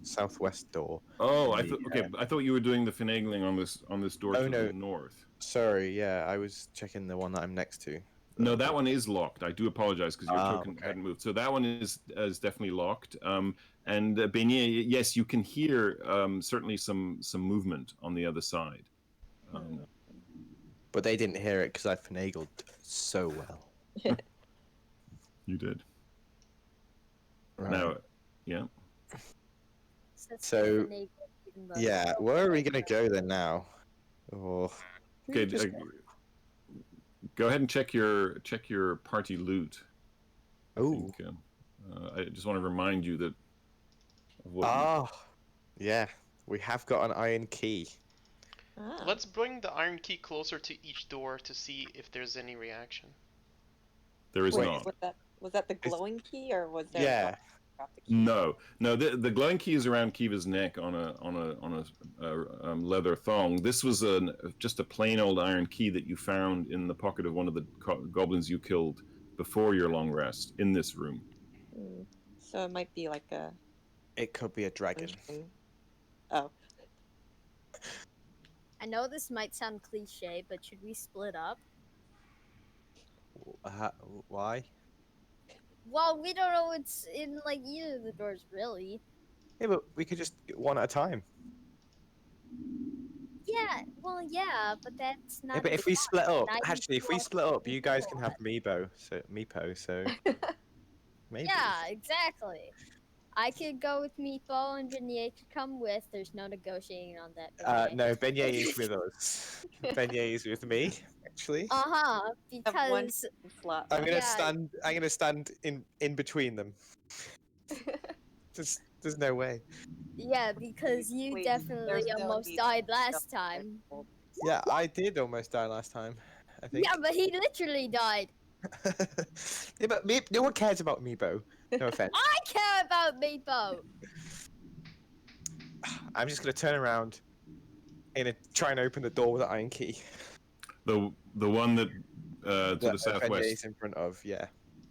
southwest door. Oh, I The, thought okay. I thought you were doing the finagling on this door Oh, to no. the north. Sorry, yeah, I was checking the one that I'm next to. No, that one is locked. I do apologize because your Ah, token okay. hadn't moved. So that one is definitely locked. And Beignet, yes, you can hear certainly some movement on the other side. But they didn't hear it because I finagled so well. You did. Right. Now, yeah. So, Finagle, even though Yeah, it's where are we okay. gonna go then now? Oh, Okay. just- Go ahead and check your party loot. I oh, think, I just want to remind you that. Of what yeah, we have got an iron key. Ah. Let's bring the iron key closer to each door to see if there's any reaction. there is Wait, not. Was that the glowing key or was there? Yeah. The key? No. The glowing key is around Kiva's neck on a leather thong. This was just a plain old iron key that you found in the pocket of one of the goblins you killed before your long rest in this room. So it might be like a. It could be a dragon. Oh. I know this might sound cliche, but should we split up? Why? Well, we don't know what's in like either of the doors, really. Yeah, but we could just get one at a time. Yeah, well, yeah, but that's not. Yeah, but if we enough. split up, Now you actually, if we all split up, you guys can more. have Meepo, so maybe. Yeah, exactly. I could go with Meepo and Beignet could come with. There's no negotiating on that. Beignet. No, Beignet is with us. Beignet is with me, actually. Uh-huh, Have one because slot. I'm gonna yeah. stand. I'm gonna stand in between them. There's no way. yeah, because you Wait, there's there's no almost need died to last double check. time. Yeah, I did almost die last time. I think. Yeah, but he literally died. Yeah, but no one cares about Meepo. No offense. I care about Meepo. I'm just gonna turn around and try and open the door with the iron key. The one that to the That southwest. is in front of, yeah.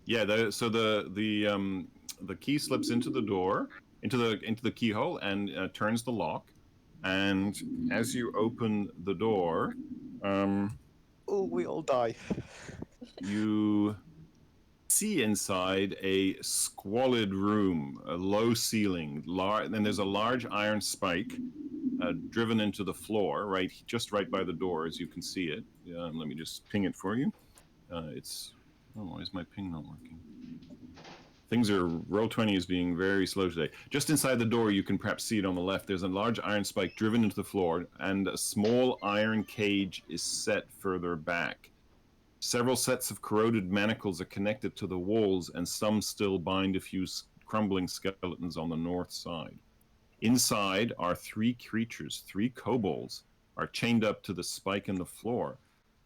Yeah. So the key slips into the door, into the keyhole, and turns the lock. And as you open the door, Oh, we all die. you see inside a squalid room, a low ceiling, and there's a large iron spike driven into the floor, just right by the door, as you can see it. Let me just ping it for you. Why is my ping not working? Things are, Roll20 is being very slow today. Just inside the door, you can perhaps see it on the left. There's a large iron spike driven into the floor, and a small iron cage is set further back. Several sets of corroded manacles are connected to the walls, and some still bind a few crumbling skeletons on the north side. Inside are three creatures, three kobolds, are chained up to the spike in the floor,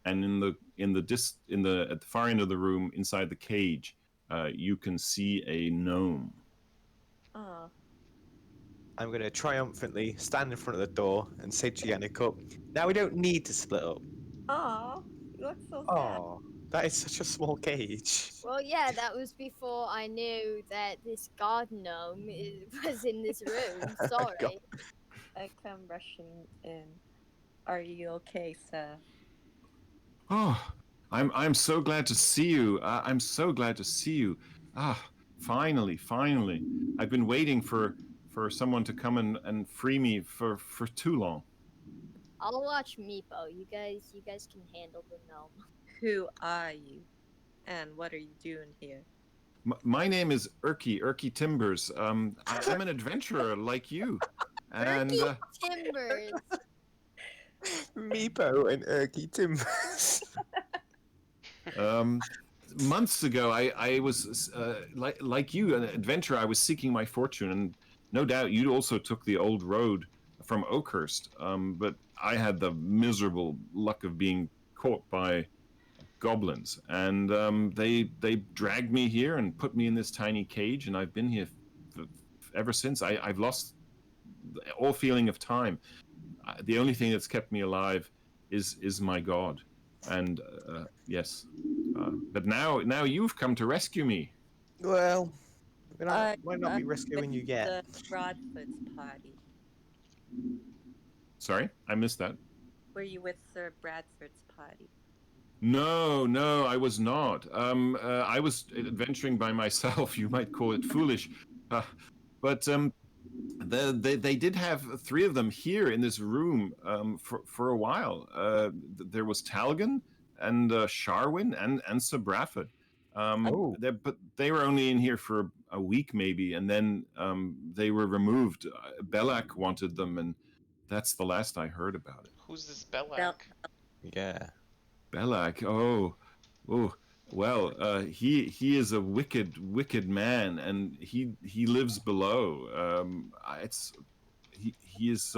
and at the far end of the room, inside the cage, you can see a gnome. Oh. I'm gonna triumphantly stand in front of the door and say to Yannick, now we don't need to split up. Aw, you look so sad. Oh, that is such a small cage. Well, yeah, that was before I knew that this god gnome was in this room. Sorry. God. I come rushing in. Are you okay, sir? Oh, I'm so glad to see you. I'm so glad to see you. Finally. I've been waiting for for someone to come and free me for too long. I'll watch Meepo. You guys can handle the gnome. Who are you? And what are you doing here? My name is Erky Timbers. I'm an adventurer like you. And Timbers. Meepo and Erky Timbers. months ago, I was like you, an adventurer. I was seeking my fortune, and no doubt you also took the old road from Oakhurst. But I had the miserable luck of being caught by goblins, and they dragged me here and put me in this tiny cage, and I've been here ever since. I've lost all feeling of time. The only thing that's kept me alive is my god, and yes. But now you've come to rescue me. Well, why not be rescuing you yet? The Broadfoot's party. Sorry, I missed that. Were you with Sir Bradford's party? No, I was not. I was adventuring by myself. You might call it foolish, but they did have three of them here in this room for a while. There was Talgan and Sharwin and Sir Bradford. But they were only in here for a week maybe, and then they were removed. Belak wanted them, and that's the last I heard about it. Who's this Belak? Yeah. Belak, oh, well, he is a wicked man, and he lives below. He is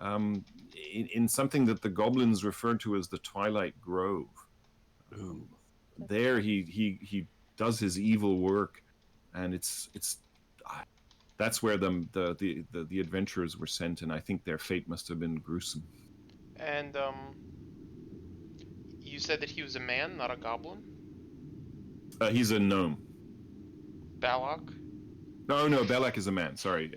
in something that the goblins refer to as the Twilight Grove. There he does his evil work, and it's that's where the adventurers were sent, and I think their fate must have been gruesome. And you said that he was a man, not a goblin? He's a gnome. Balak? No, Belak is a man. Sorry,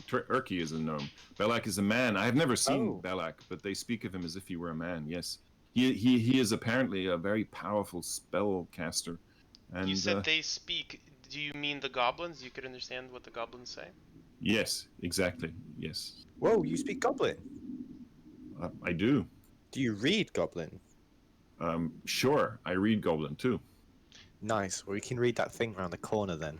Erky is a gnome. Belak is a man. I have never seen Belak, but they speak of him as if he were a man. Yes, he is apparently a very powerful spellcaster. And you said they speak. Do you mean the goblins? You could understand what the goblins say? Yes, exactly. Yes. Whoa, you speak Goblin? I do. Do you read Goblin? Sure, I read Goblin too. Nice. Well, we can read that thing around the corner then.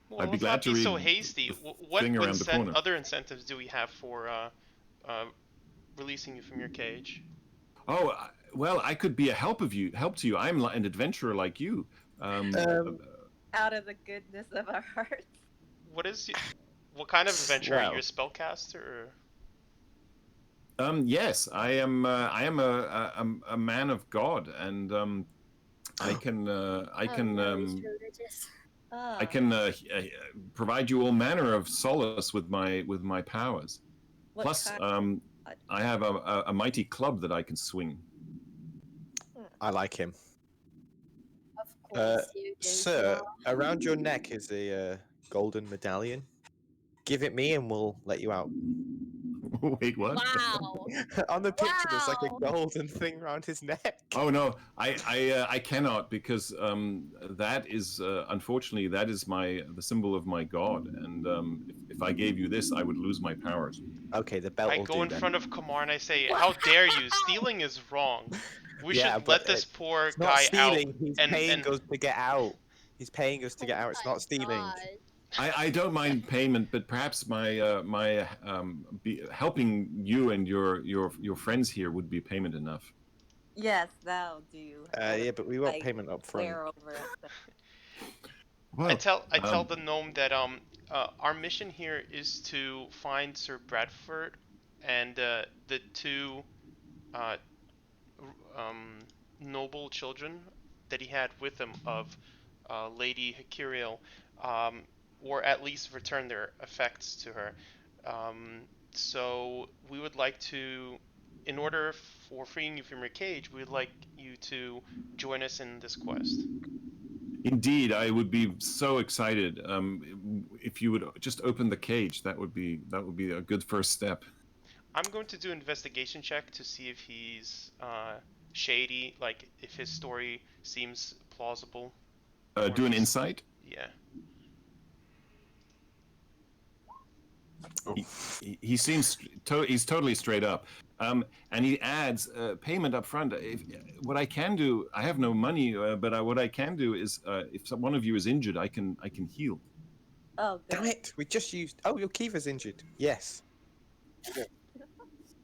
Well, I'd be let's glad not to be read so hasty. What thing around the corner. other incentives do we have for releasing you from your cage? Oh, well, I could be a help to you. I'm an adventurer like you. Out of the goodness of our hearts. What kind of adventurer? Are you a spellcaster? Or? Yes, I am a man of God, and I can provide you all manner of solace with my powers. Plus, I have a mighty club that I can swing. I like him. Of course you do. Sir, around your neck is a golden medallion. Give it me and we'll let you out. Wait, what? Wow. On the picture, there's like a golden thing around his neck. Oh no, I cannot, because that is unfortunately that is the symbol of my god, and if I gave you this, I would lose my powers. Okay, the belt. I go in front of Kamar and I say, "How dare you? Stealing is wrong. We should let this poor guy out." He's paying us to get out. He's paying us to get out. It's not stealing. God. I don't mind payment, but perhaps my helping you and your friends here would be payment enough. Yes, that'll do. Yeah, but we want payment up front. Well, I tell the gnome that our mission here is to find Sir Bradford and the two noble children that he had with him of Lady Hikiriel, or at least return their effects to her. So we would like to, in order for freeing you from your cage, we'd like you to join us in this quest. Indeed, I would be so excited if you would just open the cage. That would be a good first step. I'm going to do an investigation check to see if he's shady, like if his story seems plausible. Do an insight. Yeah. He seems he's totally straight up, and he adds payment up front. What I can do, I have no money, but what I can do is if one of you is injured, I can heal. Oh, good. Damn it! We just used. Oh, your Kiva's injured. Yes.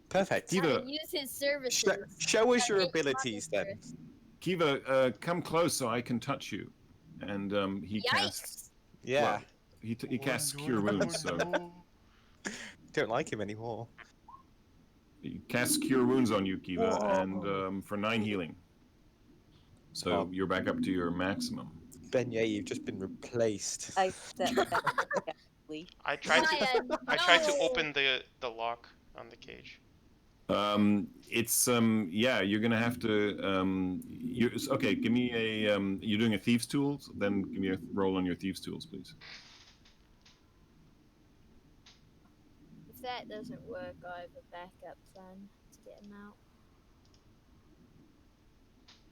Perfect. Kiva, Use his services. Show us your Get your abilities money then. Kiva, come close so I can touch you. And he casts. Yeah. Well, he casts Cure Wounds, so Don't like him anymore. he casts Cure Wounds on you, Kiva, Whoa. and for 9 healing. So Oh. you're back up to your maximum. Ben, yeah, you've just been replaced. I step back carefully. I tried to Ryan, I tried to no. open the lock on the cage. It's yeah, you're gonna have to okay. Give me a you're doing a thieves tools. Then give me a roll on your thieves tools, please. If that doesn't work, I have a backup plan to get him out.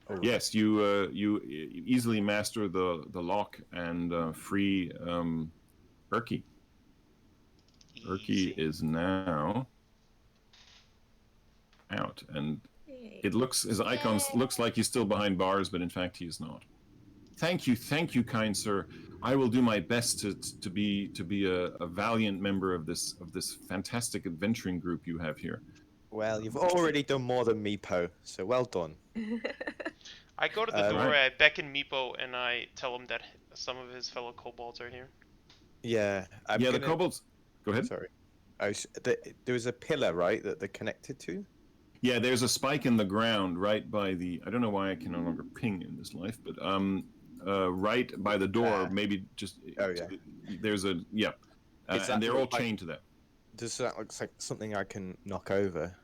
Oh. Yes, you easily master the lock and free Urki. Urki Easy. is now out, and it looks his icon looks like he's still behind bars, but in fact he is not. Thank you, kind sir. I will do my best to be a valiant member of this fantastic adventuring group you have here. Well, you've already done more than me, Poe, so well done. I go to the door, Right. I beckon Meepo, and I tell him that some of his fellow kobolds are here. Yeah. I'm yeah, gonna... the kobolds. Go ahead. Sorry. There was a pillar, right, that they're connected to? Yeah, there's a spike in the ground right by the. I don't know why I can no longer ping in this life, but right by the door, maybe just. Oh yeah. There's a and they're all chained to that. Does that look like something I can knock over?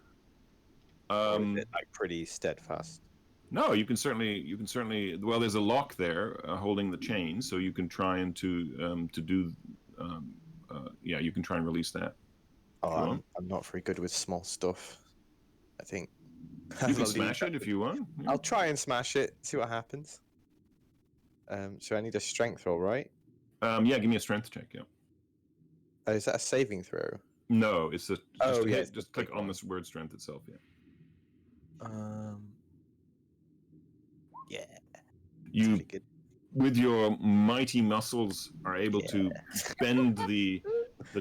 Or is it like pretty steadfast? No, you can certainly. Well, there's a lock there holding the chain, so you can try and to do. Yeah, you can try and release that. Oh, I'm not very good with small stuff. I think. You can smash it if you want. Yeah. I'll try and smash it. See what happens. So I need a strength roll, right? Yeah, give me a strength check. Yeah. Is that a saving throw? No, it's a. Just click big on one. this word strength itself. Yeah. Yeah. You, pretty good. with your mighty muscles, are able to bend the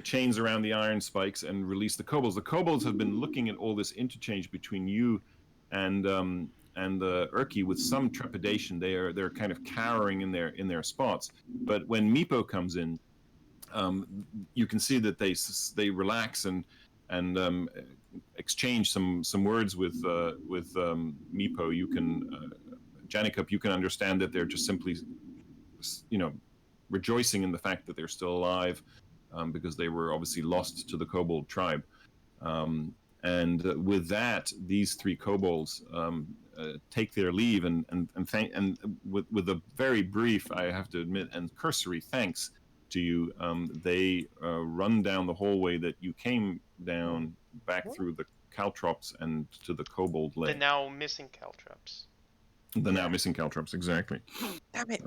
chains around the iron spikes and release the kobolds. The kobolds have been looking at all this interchange between you and the Urki with some trepidation. They're kind of cowering in their spots. But when Meepo comes in, you can see that they relax and exchange some words with Meepo. You can Janikup, you can understand that they're just simply, rejoicing in the fact that they're still alive, because they were obviously lost to the kobold tribe. And with that, these 3 kobolds take their leave and with a very brief, I have to admit, and cursory thanks to you, they run down the hallway that you came down back through the caltrops and to the kobold lake. The now missing caltrops. The now missing caltrops, exactly. Damn it!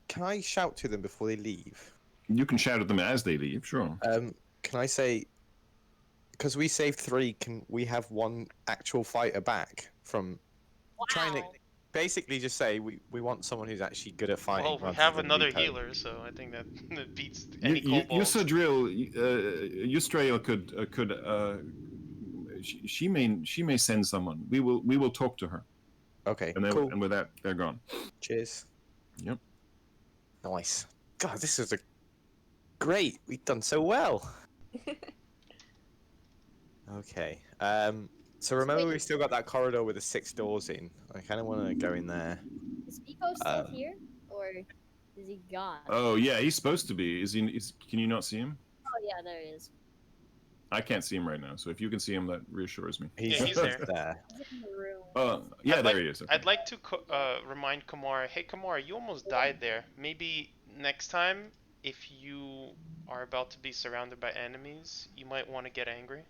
Can I shout to them before they leave? You can shout at them as they leave, sure. Can I say, because we saved 3, can we have 1 actual fighter back from trying to basically just say we want someone who's actually good at fighting? Well, we have another healer, so I think that beats any kobold. Yustrael could she may send someone. We will talk to her. Okay, and then, cool. And with that, they're gone. Cheers. Yep. Nice. God, this is great. We've done so well. Okay. So remember, we've still got that corridor with the 6 doors in. I kind of want to go in there. Is Meepo still here, or is he gone? Oh yeah, he's supposed to be. Is he? Can you not see him? Oh yeah, there he is. I can't see him right now, so if you can see him, that reassures me. He's there. He's in the room. Yeah, there he is. Okay. I'd like to remind Kamara, hey Kamara, you almost died there. Maybe next time, if you are about to be surrounded by enemies, you might want to get angry.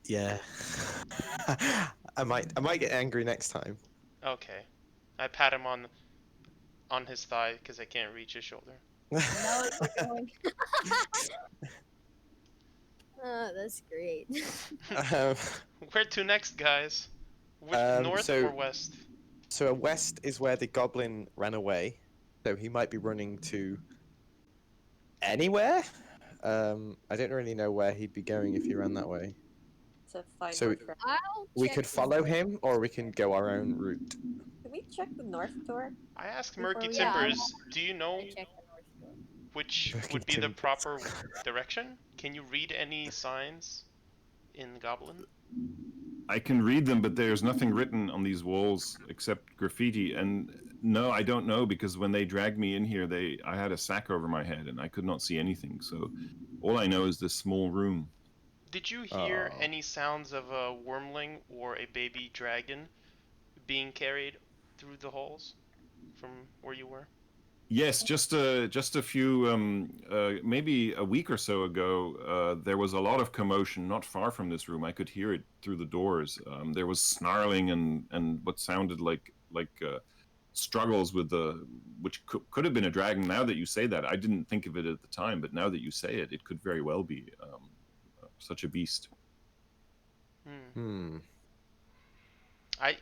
Yeah. I might get angry next time. Okay. I pat him on his thigh because I can't reach his shoulder. No, you're going. Oh, that's great. Um, Where to next, guys? Which, north so or west? so west is where the goblin ran away. So he might be running to anywhere. I don't really know where he'd be going if he ran that way. To find So more trash. I'll we check could the follow north. him, or we can go our own route. Can we check the north door? I asked Before Murky we- Yeah, I Timbers, do you know I check the north door. which Murky would be the Timbers. proper direction? Can you read any signs in Goblin? I can read them, but there's nothing written on these walls except graffiti. And no, I don't know, because when they dragged me in here, I had a sack over my head and I could not see anything. So all I know is this small room. Did you hear Oh. any sounds of a wormling or a baby dragon being carried through the halls from where you were? Yes, just a few, maybe a week or so ago, there was a lot of commotion not far from this room. I could hear it through the doors. There was snarling and what sounded like struggles with which could have been a dragon. Now that you say that, I didn't think of it at the time, but now that you say it, it could very well be such a beast. I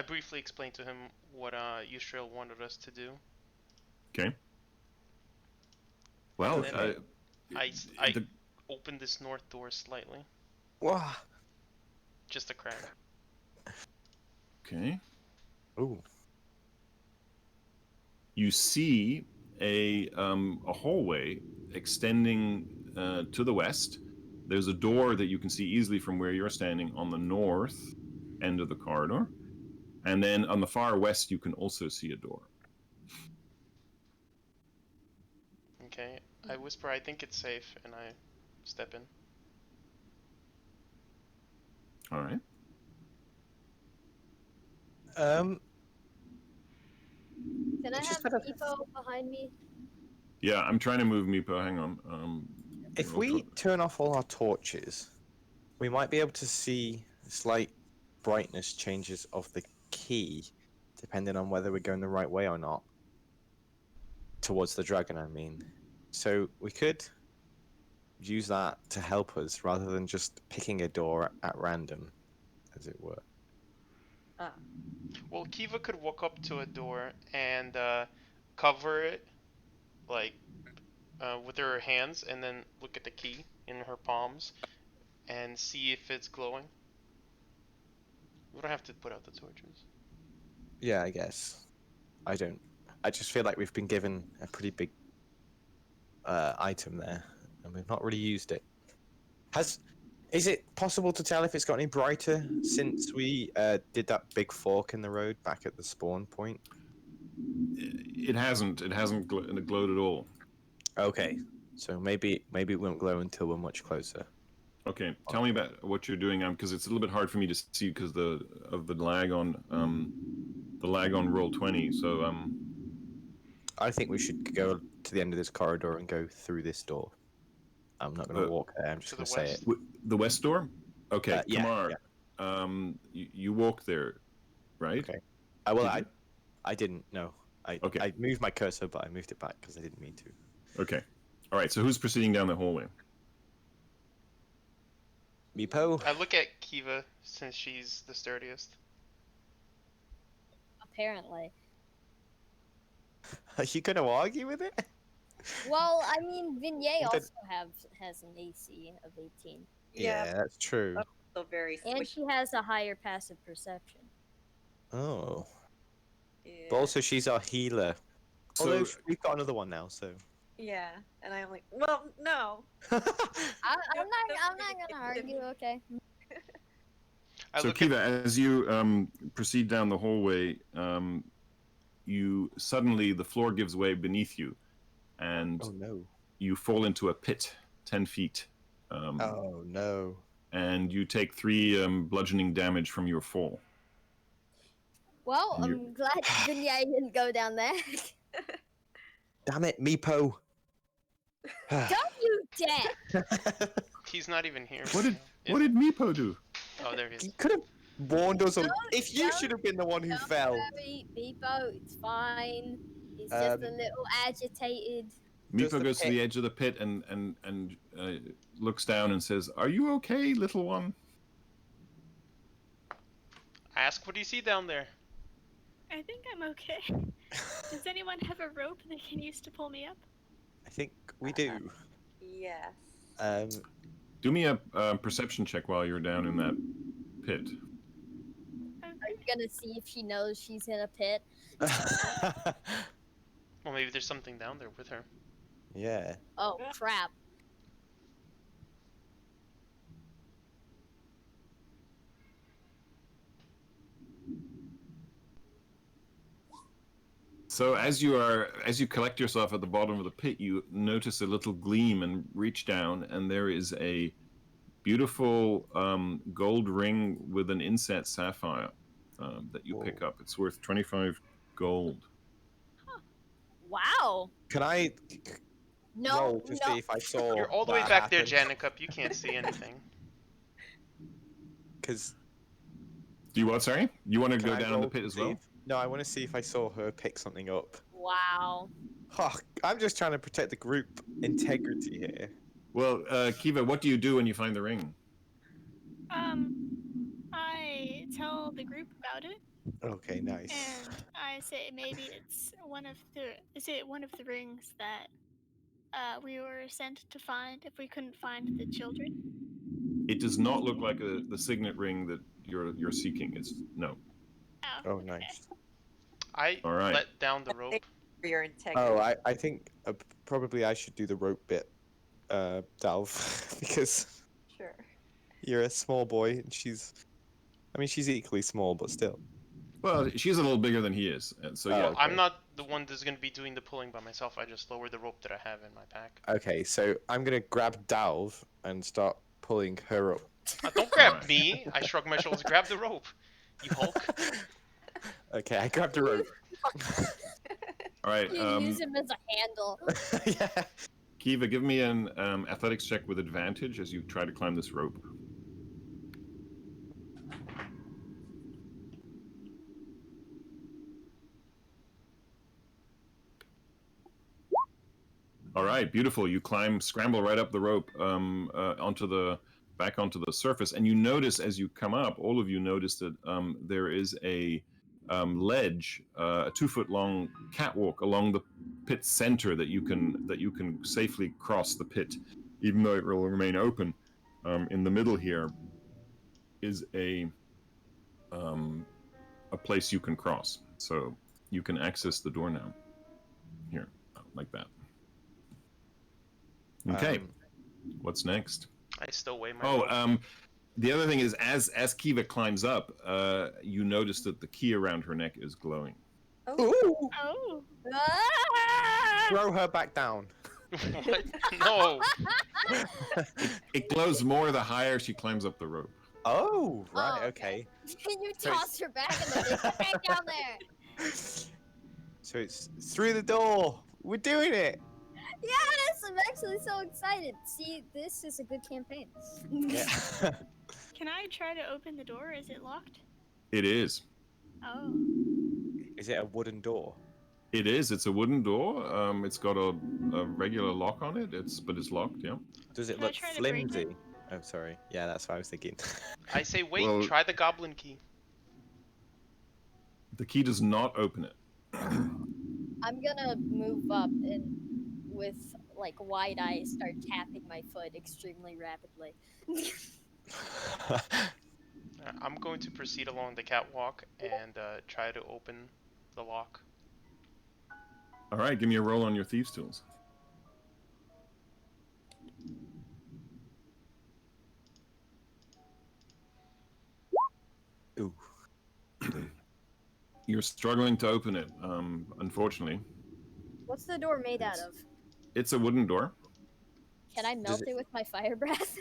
briefly explained to him what Yusrael wanted us to do. Okay. Well, And I the- opened this north door slightly, Wow. just a crack. okay. Ooh. You see a hallway extending to the west. There's a door that you can see easily from where you're standing on the north end of the corridor, and then on the far west you can also see a door. Okay, I whisper, I think it's safe, and I step in. All right. Can I Just have had a- Depot behind me? Yeah, I'm trying to move Meepo. Hang on. If real we quick. turn off all our torches, we might be able to see slight brightness changes of the key, depending on whether we're going the right way or not. Towards the dragon, I mean. So we could use that to help us rather than just picking a door at random, as it were. Well, Kiva could walk up to a door and cover it, like, with her hands, and then look at the key in her palms and see if it's glowing. We don't have to put out the torches. Yeah, I guess. I don't. I just feel like we've been given a pretty big item there, and we've not really used it. Is it possible to tell if it's got any brighter since we did that big fork in the road back at the spawn point? It hasn't. It hasn't glowed at all. Okay, so maybe it won't glow until we're much closer. Okay, tell me about what you're doing, because it's a little bit hard for me to see because of the lag on Roll20. So I think we should go to the end of this corridor and go through this door. I'm not going to walk there. I'm just To going the to say west? it. the west door. Okay, Yeah, Kamar. yeah. You walk there, right? Okay. Well, Did you? I didn't know. Okay. I moved my cursor, but I moved it back because I didn't mean to. Okay. All right. So who's proceeding down the hallway? Meepo. I look at Kiva since she's the sturdiest. Apparently. Are you going to argue with it? Well, I mean, Vignette Well, then- also has an AC of 18. Yeah, that's true. So very And squishy. she has a higher passive perception. Oh. Yeah. But also, she's our healer. Although So we've got another one now, so. Yeah, and I'm like, well, no. I'm Nope, not gonna argue, okay? I so look Kiva, as you proceed down the hallway, you suddenly the floor gives way beneath you, and Oh no. you fall into a pit 10 feet. Oh no. And you take 3 bludgeoning damage from your fall. Well, You- I'm glad Vignette didn't go down there. Damn it, Meepo. Don't you dare! He's not even here. What did Yeah. what did Meepo do? Oh, there he You is. could have warned us. If you don't- should have been the one who Don't fell. worry, Beepo, it's fine. He's just a Um, little agitated. Meepo goes to the edge of the pit and looks down and says, "Are you okay, little one?" Ask what do you see down there. I think I'm okay. Does anyone have a rope they can use to pull me up? I think we do. Yes. Do me a perception check while you're down in that pit. Are you gonna see if she knows she's in a pit? Well, maybe there's something down there with her. Yeah. Oh crap! So as you collect yourself at the bottom of the pit, you notice a little gleam and reach down, and there is a beautiful gold ring with an inset sapphire that you pick up. It's worth 25 gold. Wow. Can I No, roll to see if I saw? You're all the way that back there, happen? Janica. You can't see anything. Because Do you what? Sorry, you want to can go I down in the roll pit to as see well? if- No, I want to see if I saw her pick something up. Wow. Oh, I'm just trying to protect the group integrity here. Well, Kiva, what do you do when you find the ring? I tell the group about it, Okay, nice. and I say maybe it's one of the rings that we were sent to find if we couldn't find the children. It does not look like the signet ring that you're seeking. It's no. Oh, okay. nice. I All right. let down the rope. For your integrity. Oh, I think probably I should do the rope bit, Dalv, because Sure. you're a small boy and she's equally small, but still. Well, she's a little bigger than he is, and so yeah. okay. I'm not the one that's going to be doing the pulling by myself. I just lower the rope that I have in my pack. Okay, so I'm gonna grab Dalv and start pulling her up. Don't grab Alright. me. I shrug my shoulders. Grab the rope. You Hulk. Okay, I grabbed the rope. All right, You use him as a handle. Yeah. Kiva, give me an athletics check with advantage as you try to climb this rope. All right, beautiful. You scramble right up the rope back onto the surface, and you notice as you come up, all of you notice that there is a ledge, a 2-foot-long catwalk along the pit center that you can safely cross the pit, even though it will remain open. In the middle here is a place you can cross, so you can access the door now. Here, like that. Okay, what's next? I still weigh my Oh, rope. the other thing is, as Kiva climbs up, you notice that the key around her neck is glowing. Ooh! Oh. Ah! Throw her back down. What? No. It glows more the higher she climbs up the rope. Oh, right, Oh, okay. Can you So toss her back and then get back down there? So it's through the door. We're doing it. Yes, I'm actually so excited. See, this is a good campaign. Yeah. Can I try to open the door? Is it locked? It is. Oh. Is it a wooden door? It is. It's a wooden door. It's got a regular lock on it. But it's locked. Yeah. Does it Can I look try to break it? flimsy? Oh, sorry. Yeah, that's what I was thinking. I say wait. Well- Try the goblin key. The key does not open it. I'm gonna move up and with like wide eyes start tapping my foot extremely rapidly. I'm going to proceed along the catwalk and try to open the lock. All right, give me a roll on your thieves' tools. Ooh. You're struggling to open it, unfortunately. What's the door made out of? It's a wooden door. Can I melt it- it with my fire breath?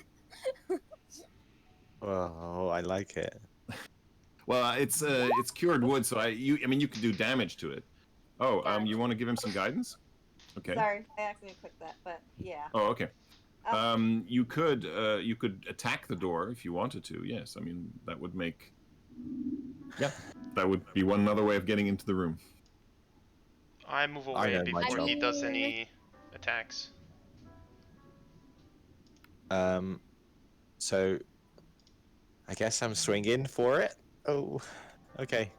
Oh, I like it. Well, it's cured wood, so I mean you could do damage to it. Oh, Gotcha. you want to give him some guidance? Okay. Sorry, I accidentally clicked that, but yeah. Oh, okay. Um, You could attack the door if you wanted to. Yes, I mean that would make. Yeah, that would be one other way of getting into the room. I move I away know my before he job. does any attacks. So I guess I'm swinging for it. Oh, okay.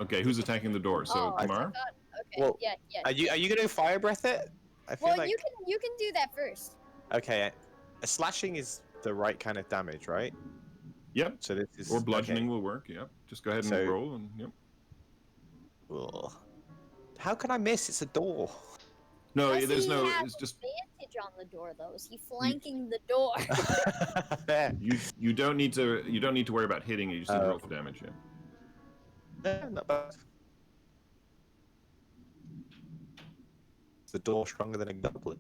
Okay, who's attacking the door? So Oh, I Kamar. thought. Okay. Well, yeah. Are you gonna fire breath it? I feel Well, like you can do that first. okay. A slashing is the right kind of damage, right? Yep. So this is Or bludgeoning okay. will work. Yep. Just go ahead and So- roll, and yep. Ugh. How can I miss? It's a door. No, Does there's he no. have It's just advantage on the door though? Is he flanking the door? you don't need to worry about hitting. You just need to roll for damage. Yeah. Not bad. Is the door stronger than a goblin?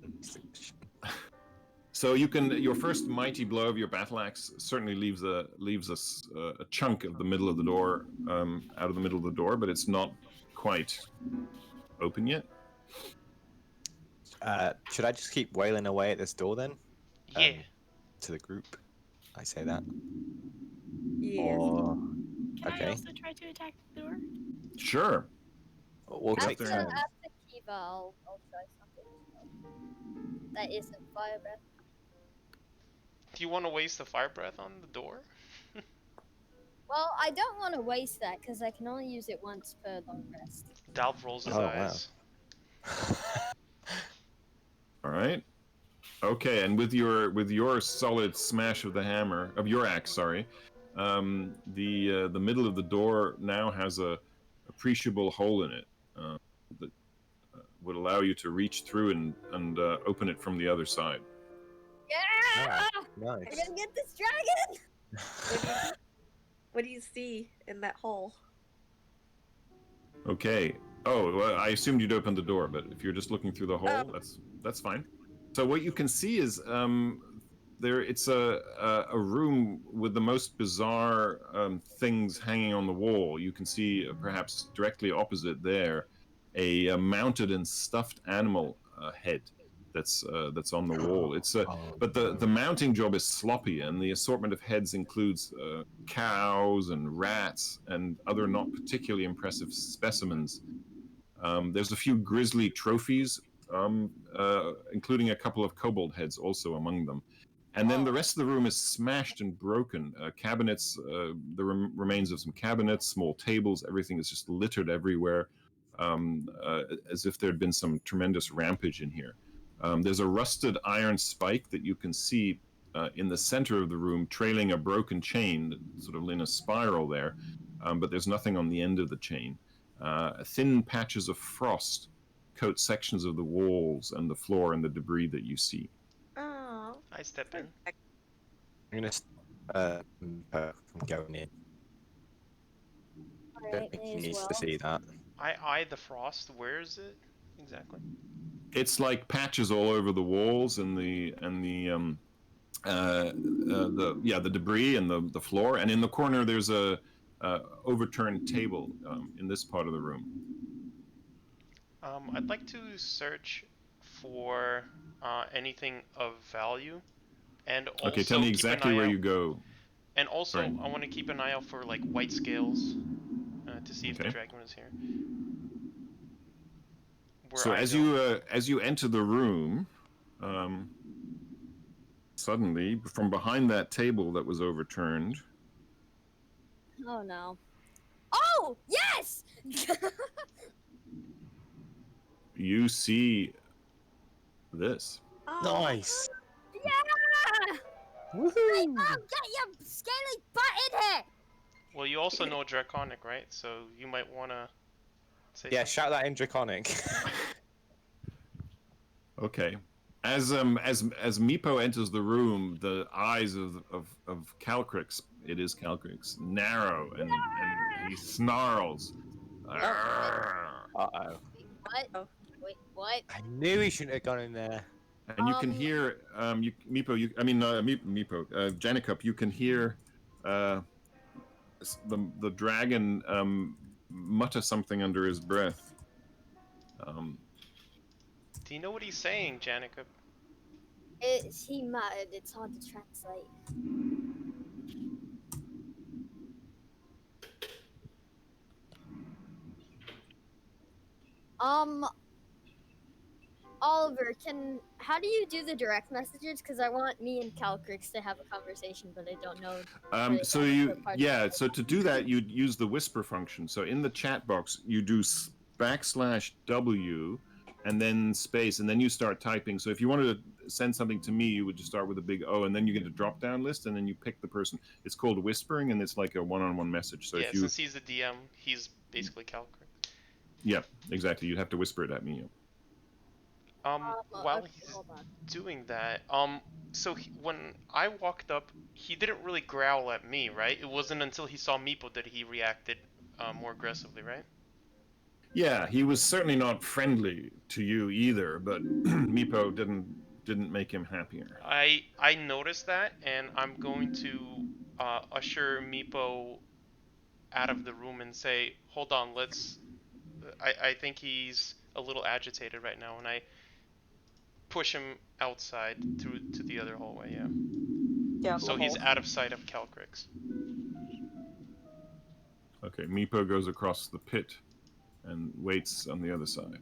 So you can your first mighty blow of your battle axe certainly leaves a chunk of the middle of the door out of the middle of the door, but it's not quite open yet. Should I just keep wailing away at this door then? Yeah. To the group, I say that. Yes. Or Can I okay. also try to attack the door? Sure. We'll take there. turns. After Kiva, I'll try something. That isn't fire breath. Do you want to waste the fire breath on the door? Well, I don't want to waste that because I can only use it once per long rest. Dalv rolls his Oh, wow. eyes. All right. Okay, and with your solid smash of the hammer of your axe, sorry, the middle of the door now has a appreciable hole in it that would allow you to reach through and open it from the other side. Yeah! Nice. We're gonna get this dragon! What do you see in that hole? Okay. Oh, well, I assumed you'd open the door, but if you're just looking through the hole, Oh. that's fine. So what you can see is it's a room with the most bizarre things hanging on the wall. You can see perhaps directly opposite there a mounted and stuffed animal head that's on the wall. But the mounting job is sloppy, and the assortment of heads includes cows and rats and other not particularly impressive specimens. There's a few grisly trophies, including a couple of kobold heads also among them. And then the rest of the room is smashed and broken. Cabinets, the remains of some cabinets, small tables, everything is just littered everywhere, as if there had been some tremendous rampage in here. There's a rusted iron spike that you can see in the center of the room, trailing a broken chain, sort of in a spiral there, but there's nothing on the end of the chain. Thin patches of frost coat sections of the walls and the floor and the debris that you see. Oh. I step in. I'm gonna from going in. Don't Alright, think may he as needs well. to see that. I eye the frost. Where is it exactly? It's like patches all over the walls and the debris and the floor, and in the corner there's a overturned table in this part of the room. I'd like to search for anything of value, and also Okay, tell me keep exactly an eye where out. you go. And also, Right. I want to keep an eye out for like white scales to see if the Okay. dragon was here. So as you enter the room, suddenly from behind that table that was overturned, Oh no. Oh! Yes! you see this. Oh. Nice. Yeah! Woohoo! Oh, get your scaly butt in here! Well, you also know Draconic, right? So you might want to say Yeah, something. shout that in Draconic. Okay. As Meepo enters the room, the eyes of Calcrix, it is Calcrix, narrow and he snarls. Uh-oh. What? Oh. Wait, what? I knew he shouldn't have gone in there. And you can hear Janickup, you can hear the dragon mutter something under his breath. Do you know what he's saying, Janica? He muttered, it's hard to translate. Oliver, how do you do the direct messages? Because I want me and Calcrix to have a conversation, but I don't know. Really So how you, the part- yeah, so to do that, you'd use the whisper function. So in the chat box, you do \W and then space, and then you start typing. So if you wanted to send something to me, you would just start with a big O, and then you get a drop down list, and then you pick the person. It's called whispering, and it's like a one-on-one message. So Yeah, if you, since he's the DM, he's basically Calcrick. yeah, exactly, you'd have to whisper it at me. While okay, he's hold on. doing that, so when I walked up, he didn't really growl at me, right? It wasn't until he saw Meepo that he reacted more aggressively, right? Yeah, he was certainly not friendly to you either, but Meepo didn't make him happier. I noticed that, and I'm going to usher Meepo out of the room and say, "Hold on, let's." I think he's a little agitated right now, and I push him outside through to the other hallway. Yeah. Down So the he's hall. out of sight of Calcrix. Okay, Meepo goes across the pit and waits on the other side.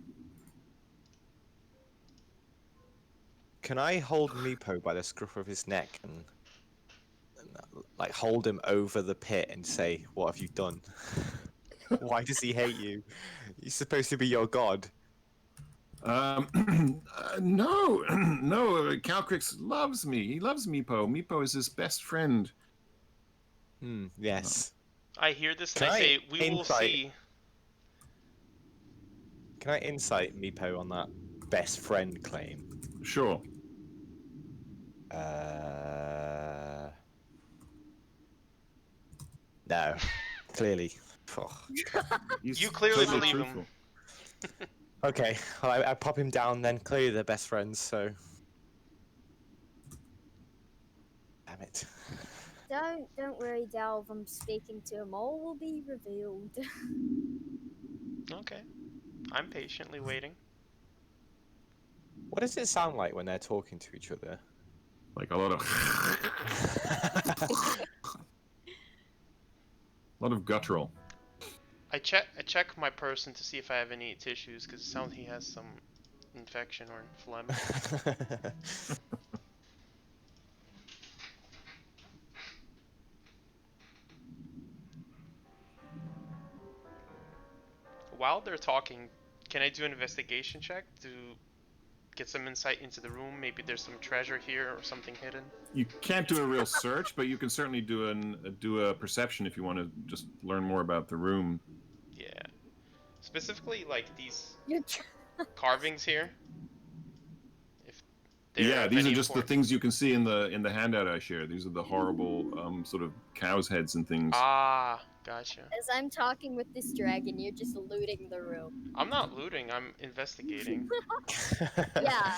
Can I hold Meepo by the scruff of his neck and like hold him over the pit and say, "What have you done? Why does he hate you? He's supposed to be your god." No, no, Calcrix loves me. He loves Meepo. Meepo is his best friend. Yes. I hear this and Can I I say, "We will insight- see." Can I insight Meepo on that best friend claim? Sure. No. Clearly. Oh. He's You clearly totally believe truthful. him. Okay, well, I pop him down then. Clearly they're best friends, so. Damn it. Don't worry, Delve. I'm speaking to him. All will be revealed. Okay. I'm patiently waiting. What does it sound like when they're talking to each other? Like a lot of a lot of guttural. I check my person to see if I have any tissues because it sounds he has some infection or phlegm. While they're talking, can I do an investigation check to get some insight into the room? Maybe there's some treasure here or something hidden. You can't do a real search, but you can certainly do a perception if you want to just learn more about the room. Yeah. Specifically, like these You're carvings here. If they're Yeah, of these are any just the importance. things you can see in the handout I share. These are the horrible sort of cows' heads and things. Ah, gotcha. As I'm talking with this dragon, you're just looting the room. I'm not looting. I'm investigating. Yeah.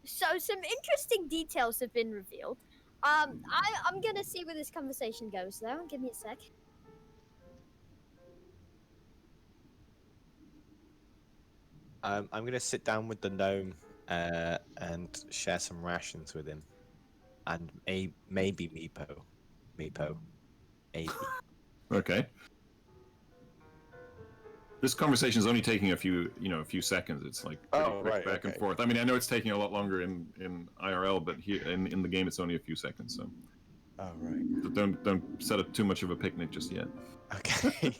So some interesting details have been revealed. I'm gonna see where this conversation goes though. Give me a sec. I'm gonna sit down with the gnome and share some rations with him, and maybe Meepo, maybe. Okay. This conversation is only taking a few seconds. It's like pretty quick right, back and okay. forth. I mean, I know it's taking a lot longer in IRL, but here in the game, it's only a few seconds. So Oh right. don't set up too much of a picnic just yet. Okay.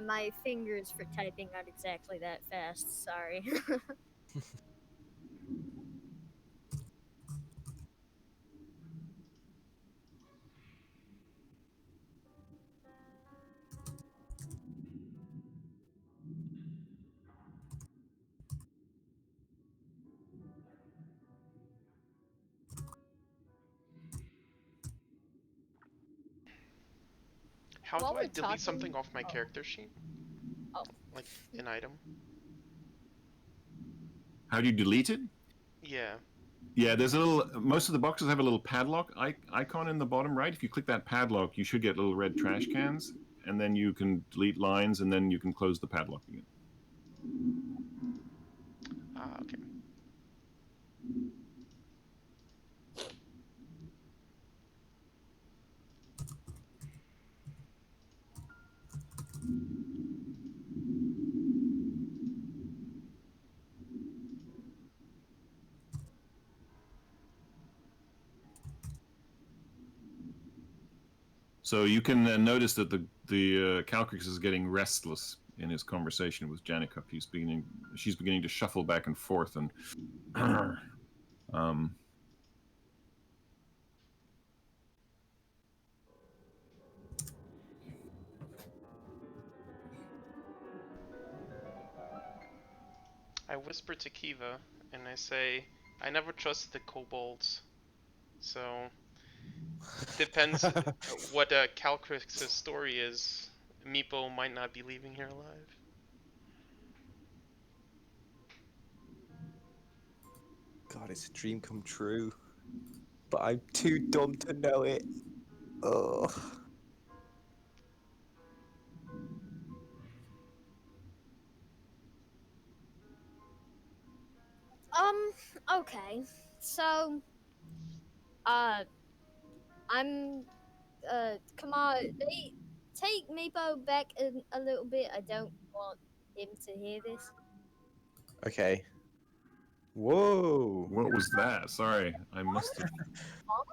My fingers for typing aren't exactly that fast. Sorry. How While do I we're delete something talking- off my character sheet? Oh. Like an item? How do you delete it? Yeah. Yeah, there's a little. Most of the boxes have a little padlock icon in the bottom right. If you click that padlock, you should get little red trash cans, and then you can delete lines, and then you can close the padlock again. Okay. So you can notice that the Calcrix is getting restless in his conversation with Janica. She's beginning to shuffle back and forth, and I whisper to Kiva and I say, I never trusted the kobolds, so it depends what Calcrix's story is. Meepo might not be leaving here alive. God, it's a dream come true. But I'm too dumb to know it. Ugh. Okay. So, I'm, come on, take Meepo back a little bit. I don't want him to hear this. Okay. Whoa. what was that? Sorry, I must have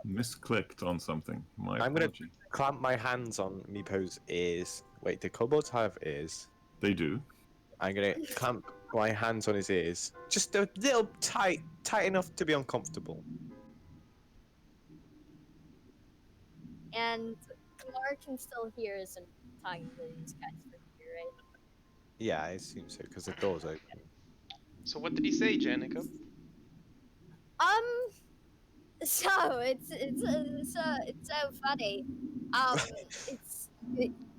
misclicked on something. My I'm gonna apology. clamp my hands on Meepo's ears. Wait, do kobolds have ears? They do. I'm gonna clamp my hands on his ears. Just a little tight enough to be uncomfortable. And Kamar can still hear us and talking to these guys for here, right? Yeah, I assume so, because the door's open. So what did he say, Janica? So it's so funny.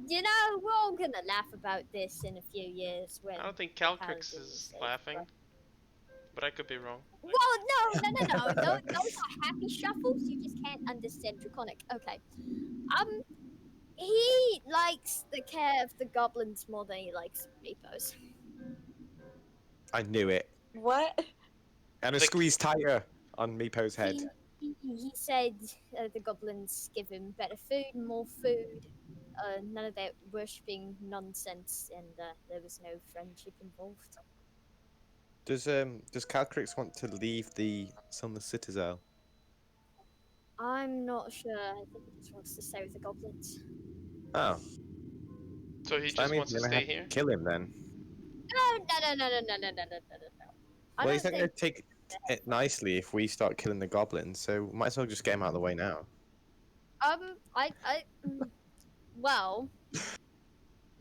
You know, we're all gonna laugh about this in a few years when. I don't think Paladin Calcrix is safe, laughing, but I could be wrong. Well, no. Those are happy shuffles. You just can't understand Draconic. Okay. He likes the care of the goblins more than he likes Meepos. I knew it. What? And a The- squeeze tighter on Meepo's head. He said the goblins give him better food, more food, none of that worshipping nonsense, and there was no friendship involved. Does Calcrix want to leave the Sunless Citadel? I'm not sure. I think he just wants to stay with the goblins. Oh, So he so that just means wants to we're gonna stay have here? to kill him then. No. I Well, he's don't not gonna think take it nicely if we start killing the goblins. So might as well just get him out of the way now. Well,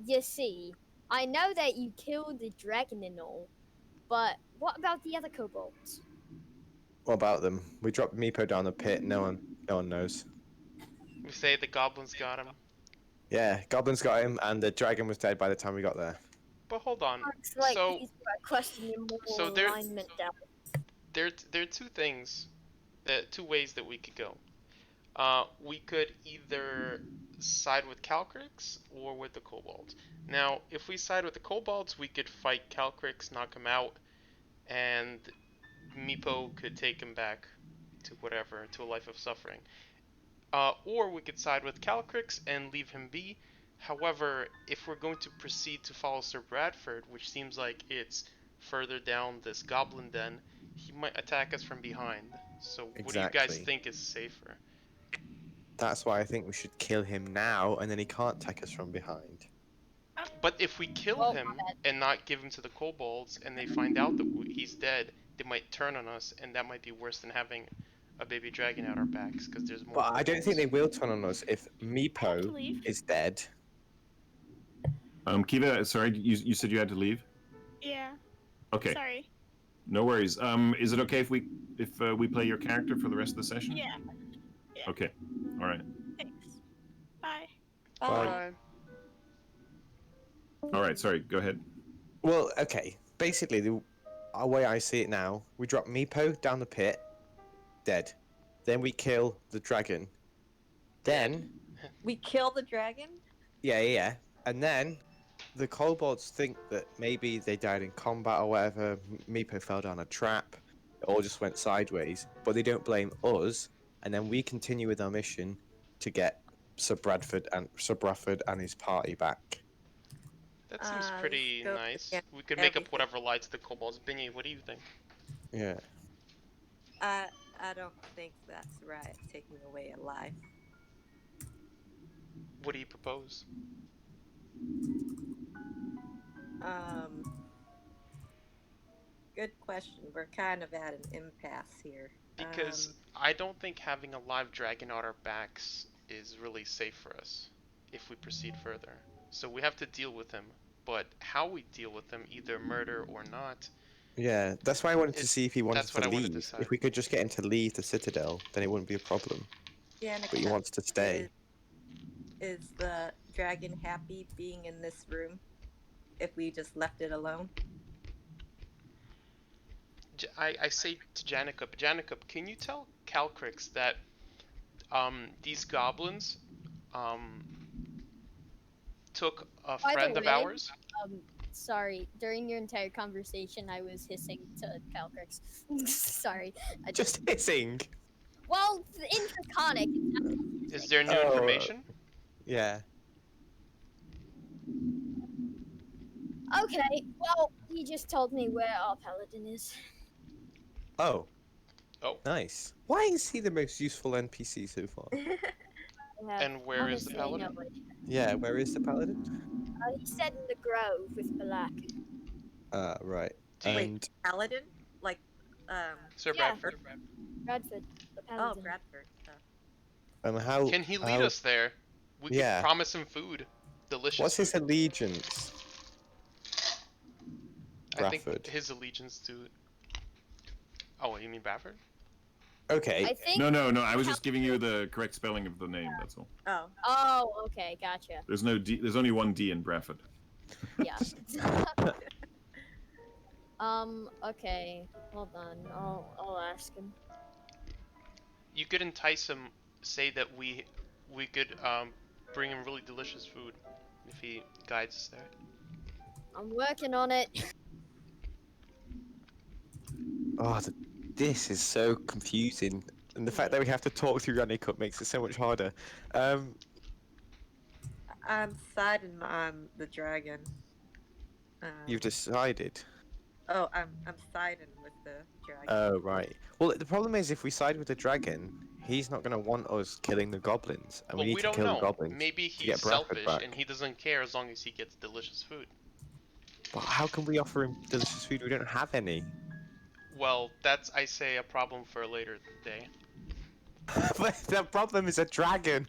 you see, I know that you killed the dragon and all, but what about the other kobolds? What about them? We dropped Meepo down the pit. No one knows. We say the goblins got him. Yeah, goblins got him, and the dragon was dead by the time we got there. But hold on. Looks like So he's got questioning moral so there- alignment down. there are two things, two ways that we could go. We could either side with Calcrix or with the kobolds. Now, if we side with the kobolds, we could fight Calcrix, knock him out, and Meepo could take him back to whatever, to a life of suffering. Or we could side with Calcrix and leave him be. However, if we're going to proceed to follow Sir Bradford, which seems like it's further down this goblin den, he might attack us from behind. So what do you guys Exactly. think is safer? That's why I think we should kill him now, and then he can't take us from behind. But if we kill Well, him and not give him to the kobolds, and they find out that he's dead, they might turn on us, and that might be worse than having a baby dragon at our backs, because there's more. But I don't think they will turn on us if I have to Meepo leave. is dead. Kiva, sorry, you said you had to leave. Yeah. Okay, Sorry. no worries. Is it okay if we play your character for the rest of the session? Yeah. Okay. All right. Thanks. Bye. Bye. All right. Sorry. Go ahead. Well, okay. Basically, the way I see it now, we drop Meepo down the pit, dead. Then we kill the dragon. Then, We kill the dragon? yeah. And then the kobolds think that maybe they died in combat or whatever. Meepo fell down a trap. It all just went sideways. But they don't blame us. And then we continue with our mission to get Sir Bradford and his party back. That seems pretty go nice. against We could make up everything. whatever lie to the kobolds. Binny, what do you think? Yeah. I don't think that's right, taking away a life. What do you propose? Good question. We're kind of at an impasse here. Because I don't think having a live dragon on our backs is really safe for us if we proceed further. So we have to deal with him. But how we deal with him, either murder or not, Yeah, that's why I wanted to see if he wanted that's what to I wanted to leave. decide. If we could just get him to leave the Citadel, then it wouldn't be a problem. Yeah, But he wants to stay. Is the dragon happy being in this room if we just left it alone? I say to Janicub, can you tell Calcrix that these goblins took a By the friend of way, ours? Sorry, during your entire conversation, I was hissing to Calcrix. Sorry. Just hissing. Well, in Draconic. Is there new Oh. information? Yeah. Okay, well, he just told me where our paladin is. Oh. Oh. Nice. Why is he the most useful NPC so far? I have And where is the honestly paladin? no idea. Yeah, where is the paladin? He said in the grove with Balak. Right. Do you- And Paladin? Like, Sir Yeah. Bradford? Bradford, the oh, paladin. Bradford. how? Can he lead how- us there? We Yeah. could promise him food. Delicious What's his food. allegiance? I think Bradford. his allegiance to... Oh, you mean Bradford? Okay. I think. No. I was just giving you the correct spelling of the name. That's all. Oh, Oh, okay, gotcha. There's no D. There's only one D in Bradford. Yeah. Okay. Hold on. I'll ask him. You could entice him, say that we could bring him really delicious food if he guides us there. I'm working on it. Oh, this is so confusing, and the fact that we have to talk through Rannicup makes it so much harder. I'm siding on the dragon. You've decided. Oh, I'm siding with the dragon. Oh, right. Well, the problem is if we side with the dragon, he's not going to want us killing the goblins, and But we need we to don't kill know. the goblins. Maybe to get he's Bradford selfish back. and he doesn't care as long as he gets delicious food. But how can we offer him delicious food? We don't have any. Well, that's, I say, a problem for a later day. But the problem is a dragon.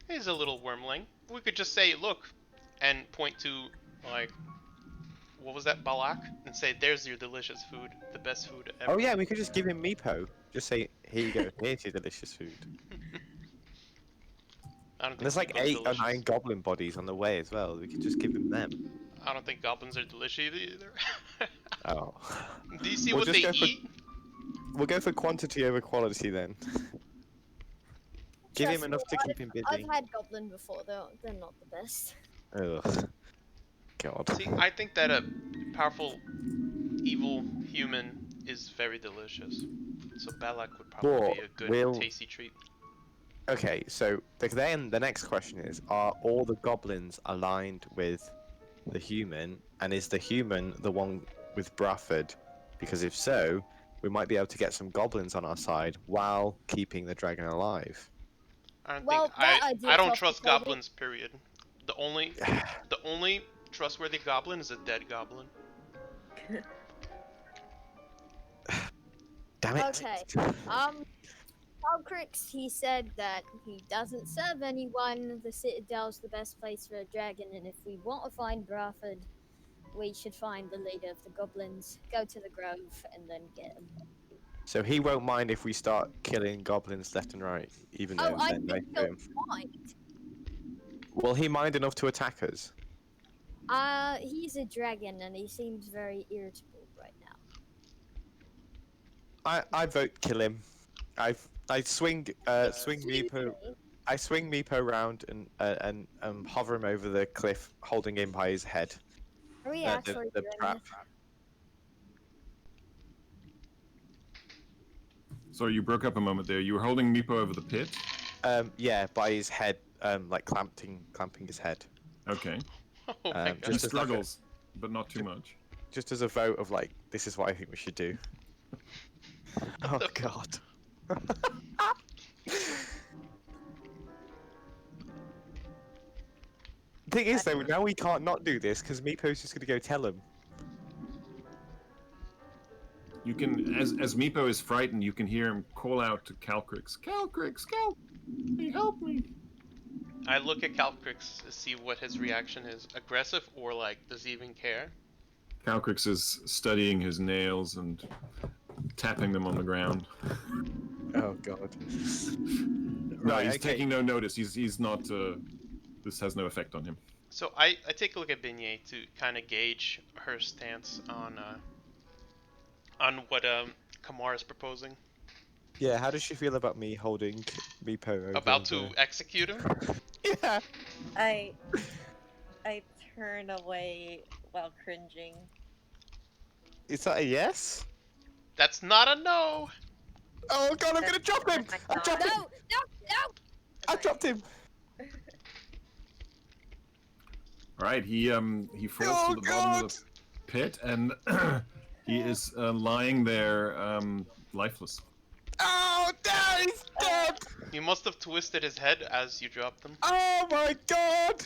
He's a little wormling. We could just say, look, and point to, like, what was that, Balak? And say, there's your delicious food, the best food ever. Oh yeah, we could just give him Meepo. Just say, here you go, here's your delicious food. I don't And think there's like people are 8 or delicious. 9 goblin bodies on the way as well. We could just give him them. I don't think goblins are delicious either. Oh. Do you see We'll what just they go for- eat? We'll go for quantity over quality then. Give him Trust enough me, to keep him busy. I've had goblin before. They're not the best. Ugh. God. See, I think that a powerful, evil human is very delicious. So Balak would probably be a good, will- tasty treat. Okay, so then the next question is, are all the goblins aligned with the human? And is the human the one with Bradford? Because if so, we might be able to get some goblins on our side while keeping the dragon alive. I don't Well, think that I idea don't tough trust because goblins. Period. The only trustworthy goblin is a dead goblin. Damn it. Okay. Falcrix, he said that he doesn't serve anyone. The Citadel's the best place for a dragon, and if we want to find Bradford, we should find the leader of the goblins, go to the grove, and then get him. So he won't mind if we start killing goblins left and right, even though I they're nice think to he'll him. mind. Will he mind enough to attack us? He's a dragon and he seems very irritable right now. I vote kill him. I swing Meepo. I swing Meepo around and hover him over the cliff, holding him by his head. Are we The actually doing trap. this? Sorry, you broke up a moment there. You were holding Meepo over the pit. Yeah, by his head, like clamping his head. Okay. Oh my god. He Just as like a- struggles, but not too much. Just as a vote of like, this is what I think we should do. Oh god. Thing is though, now we can't not do this because Meepo's just gonna go tell him. You can, as Meepo is frightened, you can hear him call out to Calcrix. Calcrix, help me! I look at Calcrix to see what his reaction is. Aggressive or like, does he even care? Calcrix is studying his nails and tapping them on the ground. Oh god. No, Right, he's okay. taking no notice. He's not. This has no effect on him. So I take a look at Beignet to kind of gauge her stance on what Kamar is proposing. Yeah, how does she feel about me holding Meepo over About to the- execute him? Yeah. I turn away while cringing. Is that a yes? That's not a no! Oh god, I'm gonna drop him! I dropped him! No! I dropped him! All right, he falls Oh, to the bottom of the pit, and he is lying there, lifeless. Oh, no, he's dead! You must have twisted his head as you dropped him. Oh my god!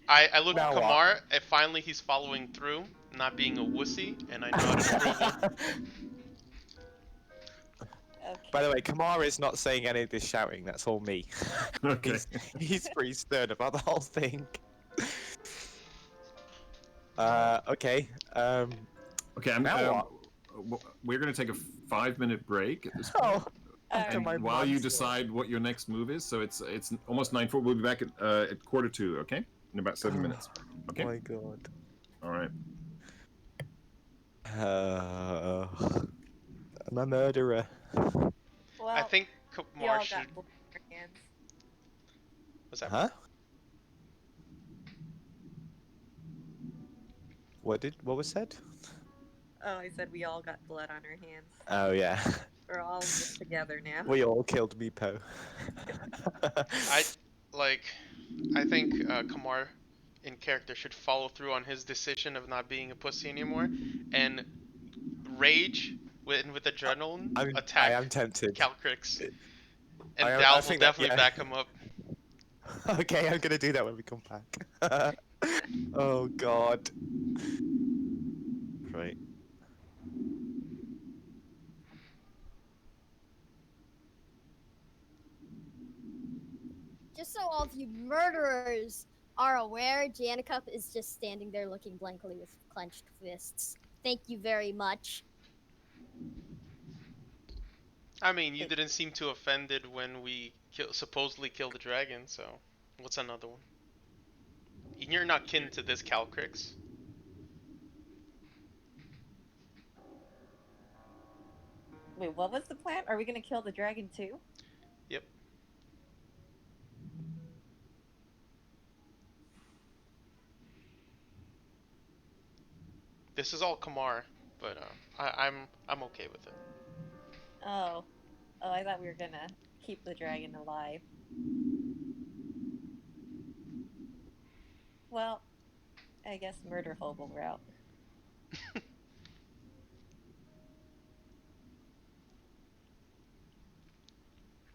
I look Now at what? Kamar, and finally he's following through, not being a wussy, and I nod approval. Okay. By the way, Kamara is not saying any of this shouting, that's all me. Okay. He's pretty stern about the whole thing. Okay. Okay, Now we're going to take a 5-minute break at this point. Oh, After And my while you monster. decide what your next move is, so it's almost 9:04. We'll be back at 1:45. Okay, in about 7 minutes. Okay. my god. All right. I'm a murderer. Well, I think you Kamar all should... got blood on your hands. What's that? Huh? What was said? Oh, I said we all got blood on our hands. Oh yeah. We're all in this together now. We all killed Meepo. I think Kamar in character should follow through on his decision of not being a pussy anymore and rage with adrenaline I attack am tempted. Calcrix. I And am- I Dal will think that- definitely yeah. back him up. Okay, I'm gonna do that when we come back. Oh god. Right. Just so all of you murderers are aware, Janica is just standing there looking blankly with clenched fists. Thank you very much. I mean, you didn't seem too offended when we supposedly killed the dragon, so what's another one? You're not kin to this Calcrix. Wait, what was the plan? Are we gonna kill the dragon too? Yep. This is all Kamar, but I'm okay with it. Oh. Oh, I thought we were gonna keep the dragon alive. Well, I guess murder hobo route.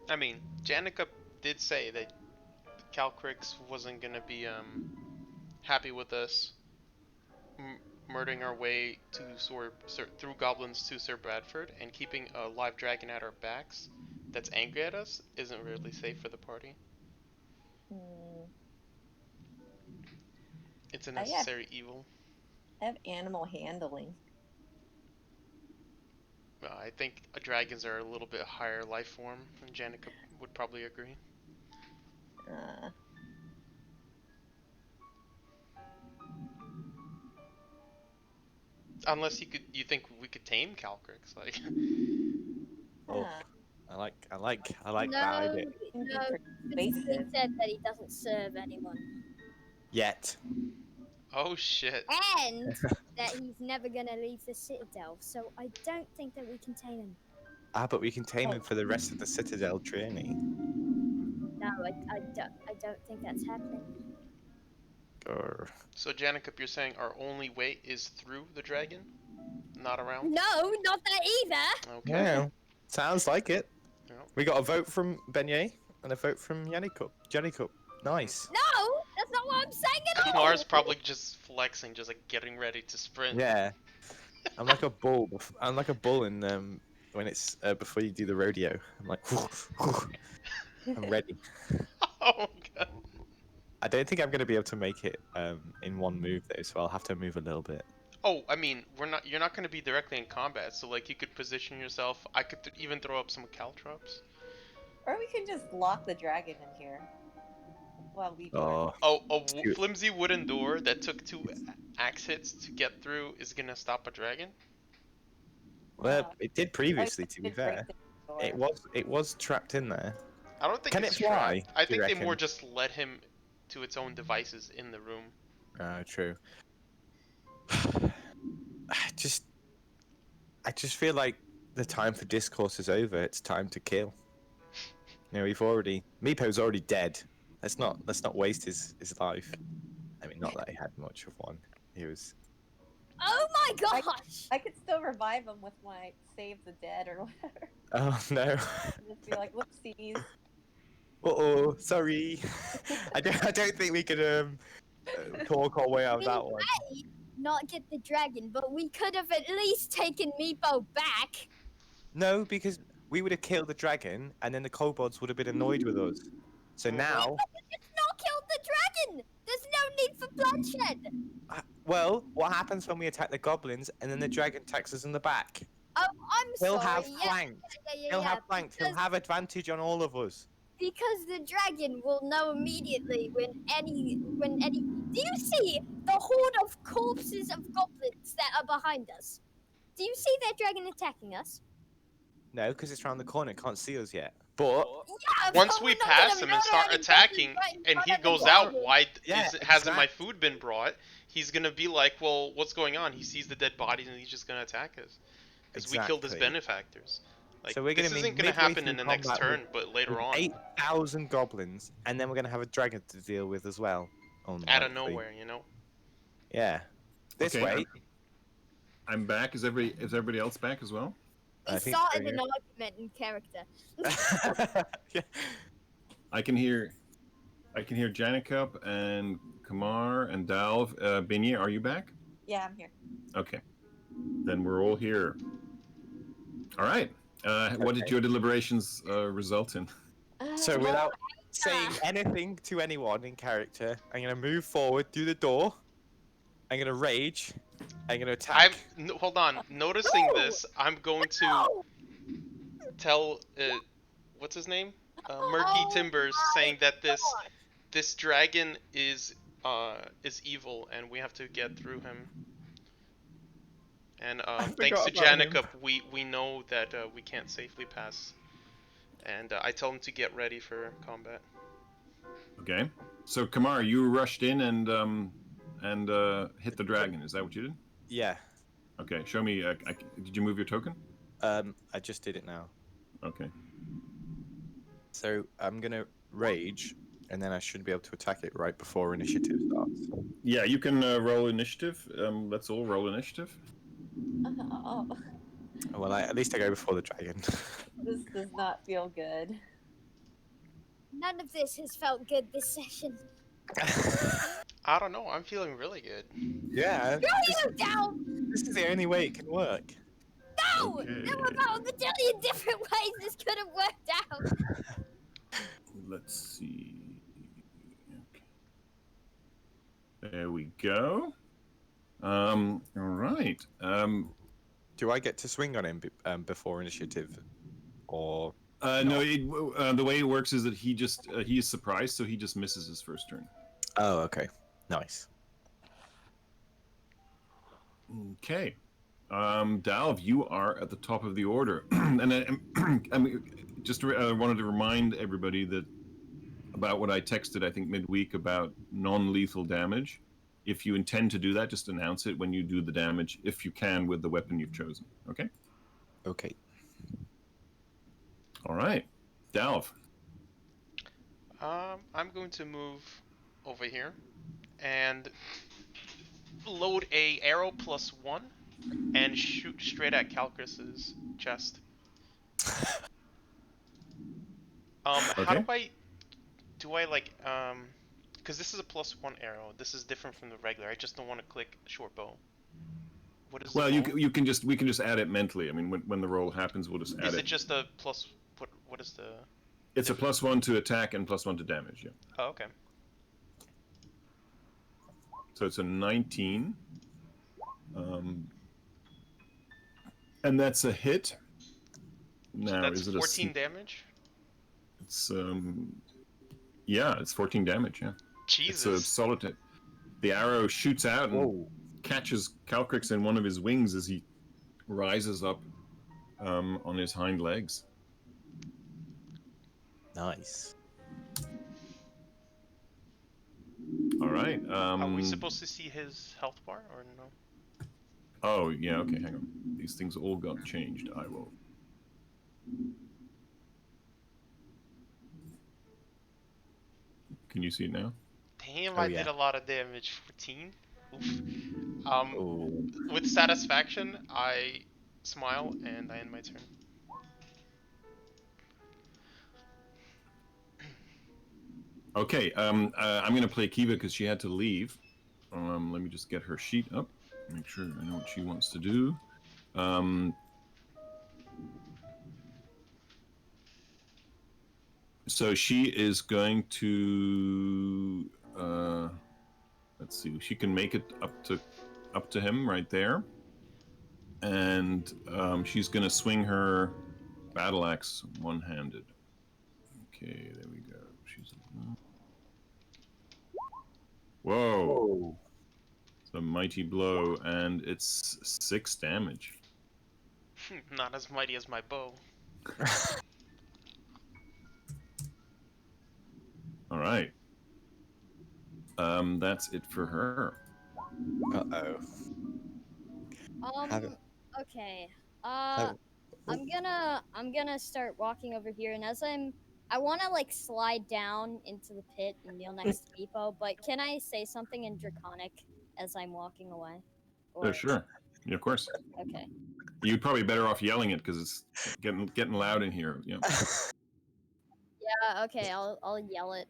I mean, Janica did say that Calcrix wasn't gonna be happy with us murdering our way to through goblins to Sir Bradford, and keeping a live dragon at our backs that's angry at us isn't really safe for the party. Hmm. It's a yeah. necessary evil. I have animal handling. I think dragons are a little bit higher life form, and Janica would probably agree. Unless you think we could tame Calcrix, like. Oh, Huh. I like that No, idea. Can be no. He persuasive. said that he doesn't serve anyone, Yet. Oh shit. and that he's never gonna leave the Citadel. So I don't think that we can tame him. Ah, but we can tame Oh. him for the rest of the Citadel journey. No, I don't think that's happening. Grr. So Jacob, you're saying our only way is through the dragon, not around? No, not that either. Okay. Yeah, sounds like it. Yeah. We got a vote from Beignet and a vote from Jacob. Nice. No, that's not what I'm saying at all. Kamar's probably just flexing, just like getting ready to sprint. Yeah. I'm like a bull. I'm like a bull in when it's before you do the rodeo. I'm like, I'm ready. Oh god. I don't think I'm gonna be able to make it in one move though, so I'll have to move a little bit. Oh, I mean, you're not going to be directly in combat, so like you could position yourself. I could even throw up some caltrops. Or we can just lock the dragon in here. While we Oh, Oh, Cute. flimsy wooden door that took 2 axe hits to get through is going to stop a dragon? well, it did previously. To be Did break fair, the door. it was trapped in there. I don't think Can it's it fly, trapped. I do you think they more reckon? just let him to its own devices in the room. True. I just feel like the time for discourse is over. It's time to kill. You know, Meepo's already dead. Let's not waste his life. I mean, not that he had much of one. He was. Oh my gosh! I could still revive him with my save the dead or whatever. Oh no. Just be like, whoopsies. Oh, sorry. I don't think we could talk our way out of that one. may not get the dragon, but we could have at least taken Meepo back. No, because we would have killed the dragon, and then the kobolds would have been annoyed with us. So now, It's not killed the dragon. There's no need for bloodshed. well, what happens when we attack the goblins, and then the dragon attacks us in the back? Oh, I'm He'll sorry. have yeah, flanked. yeah, He'll yeah, have flanked. He'll because- have advantage on all of us. Because the dragon will know immediately when any. Do you see the horde of corpses of goblins that are behind us? Do you see that dragon attacking us? No, because it's around the corner. It can't see us yet. But Yeah, Once but we we're not pass gonna him and murder start any attacking, goblins right in and front he of the goes out, dragon. why Yeah, hasn't my exactly. food been brought? He's gonna be like, well, what's going on? He sees the dead bodies and he's just gonna attack us. Because we killed his Exactly. benefactors. Like, So we're gonna this be isn't gonna midway happen through in the next combat turn, but later on. 8,000 goblins, and then we're gonna have a dragon to deal with as well. Out of Unlikely. nowhere, you know? Yeah. This Okay, way. I'm back. Is everybody else back as well? I We think started so, an argument in character. yeah. I can hear Janikop and Kamar and Dalv. Binya, are you back? Yeah, I'm here. Okay. Then we're all here. All right. What did Okay. your deliberations result in? So without saying anything to anyone in character, I'm gonna move forward through the door. I'm gonna rage. I'm gonna attack. Hold on. Noticing No! this, I'm going to No! tell, what's his name? Murky Oh Timbers, my saying that God. this dragon is evil, and we have to get through him. And thanks to forgot about him. Janikop, we know that we can't safely pass. And I tell him to get ready for combat. Okay. So Kamar, you rushed in and hit the dragon. Is that what you did? Yeah. Okay. Show me. Did you move your token? I just did it now. Okay. So I'm gonna rage, and then I should be able to attack it right before initiative starts. Yeah, you can roll initiative. Let's all roll initiative. Oh, Well, at least I go before the dragon. this does not feel good. None of this has felt good this session. I don't know. I'm feeling really good. Yeah. Throw you down! This is the only way it can work. No! Okay. There were about a bajillion different ways this could have worked out. Let's see. Okay. There we go. All right. Do I get to swing on him before initiative, or No, the way it works is that he is surprised, so he just misses his first turn. Oh, okay, nice. Okay. Dalv, you are at the top of the order. And I mean, just wanted to remind everybody that about what I texted, I think, midweek about non-lethal damage. If you intend to do that, just announce it when you do the damage, if you can, with the weapon you've chosen. Okay? Okay. All right. Dalv. I'm going to move over here and load a arrow +1 and shoot straight at Calcris's chest. How Okay. do I like because this is a +1 arrow. This is different from the regular. I just don't want to click short bow. What is the Well, roll? you can just we can just add it mentally. I mean, when the roll happens, we'll just add Is it. it just a plus? What is the? It's a +1 to attack and +1 to damage. Yeah. Oh, okay. So it's a 19. And that's a hit. So Now, that's is it 14 damage. It's yeah, it's 14 damage. Yeah, it's a Jesus. solid hit. The arrow shoots out and Whoa. catches Calcrix in one of his wings as he rises up on his hind legs. Nice. All right. Are we supposed to see his health bar or no? Oh yeah. Okay. Hang on. These things all got changed. I will. Can you see it now? Damn, Oh, I yeah. did a lot of damage. 14. Oof. Oh. With satisfaction, I smile and I end my turn. Okay. I'm gonna play Kiva because she had to leave. Let me just get her sheet up. Make sure I know what she wants to do. So she is going to let's see. She can make it up to him right there, and she's going to swing her battle axe one-handed. Okay, there we go. She's whoa! Whoa. It's a mighty blow, and it's 6 damage. Not as mighty as my bow. All right. That's it for her. Uh-oh. Have it- Okay. have- I'm gonna start walking over here, and as I want to like slide down into the pit and kneel next to Meepo, but can I say something in Draconic as I'm walking away? Sure. Yeah, of course. Okay. You're probably better off yelling it because it's getting loud in here. Yeah. Yeah. Okay. I'll yell it.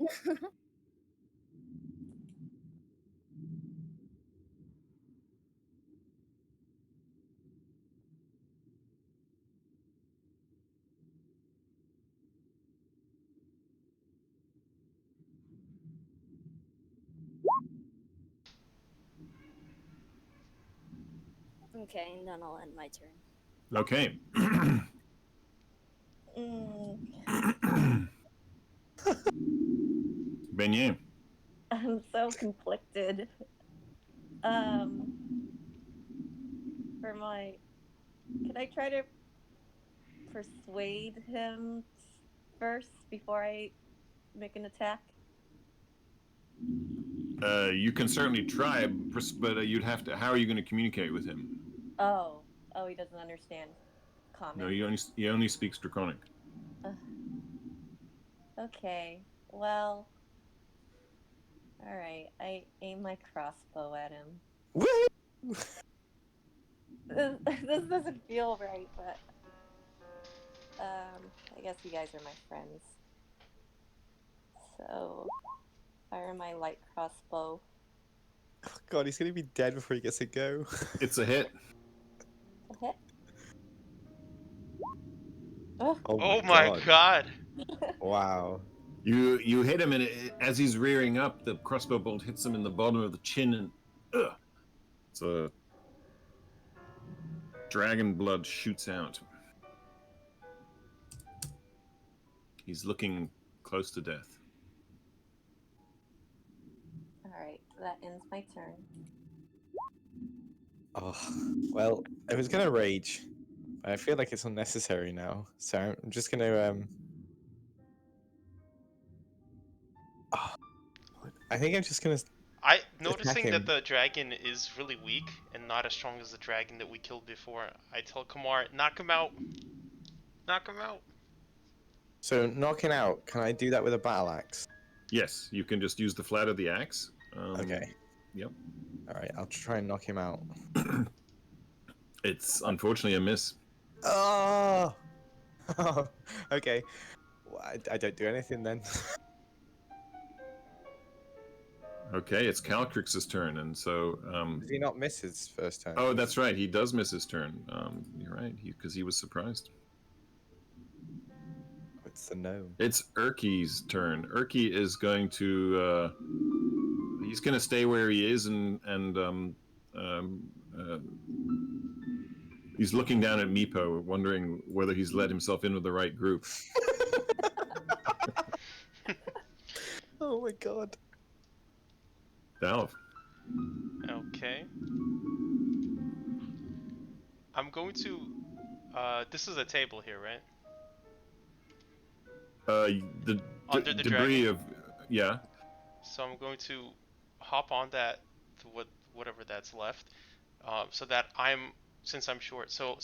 Okay, and then I'll end my turn. Okay. Beignet. I'm so conflicted. For my, can I try to persuade him first before I make an attack? You can certainly try, but you'd have to. How are you going to communicate with him? Oh, he doesn't understand common. No, he only speaks Draconic. Okay, well, all right. I aim my crossbow at him. Woo! This doesn't feel right, but I guess you guys are my friends. So, fire my light crossbow. Oh god, he's gonna be dead before he gets to go. It's a hit. A hit. Oh, Oh my god. Wow. You hit him, and as he's rearing up, the crossbow bolt hits him in the bottom of the chin, and it's a dragon blood shoots out. He's looking close to death. all right. That ends my turn. Oh, well, I was gonna rage. I feel like it's unnecessary now, so I'm just gonna oh, I think I'm just gonna I attack noticing that him. the dragon is really weak and not as strong as the dragon that we killed before. I tell Kamar, knock him out. Knock him out. So knocking out, can I do that with a battle axe? Yes, you can just use the flat of the axe. Okay. Yep. All right, I'll try and knock him out. It's unfortunately a miss. Oh. Okay. Well, I don't do anything then. Okay, it's Calcrix's turn, and so. Did he not miss his first turn? Oh, that's right. He does miss his turn. You're right, because he was surprised. It's the gnome. It's Urki's turn. Urki is going to. He's going to stay where he is, and he's looking down at Meepo, wondering whether he's let himself into the right group. Oh my god. Dalv. Okay. I'm going to. This is a table here, right? The Under the debris dragon. of. Yeah. So I'm going to hop on that, to whatever that's left, so that since I'm short, so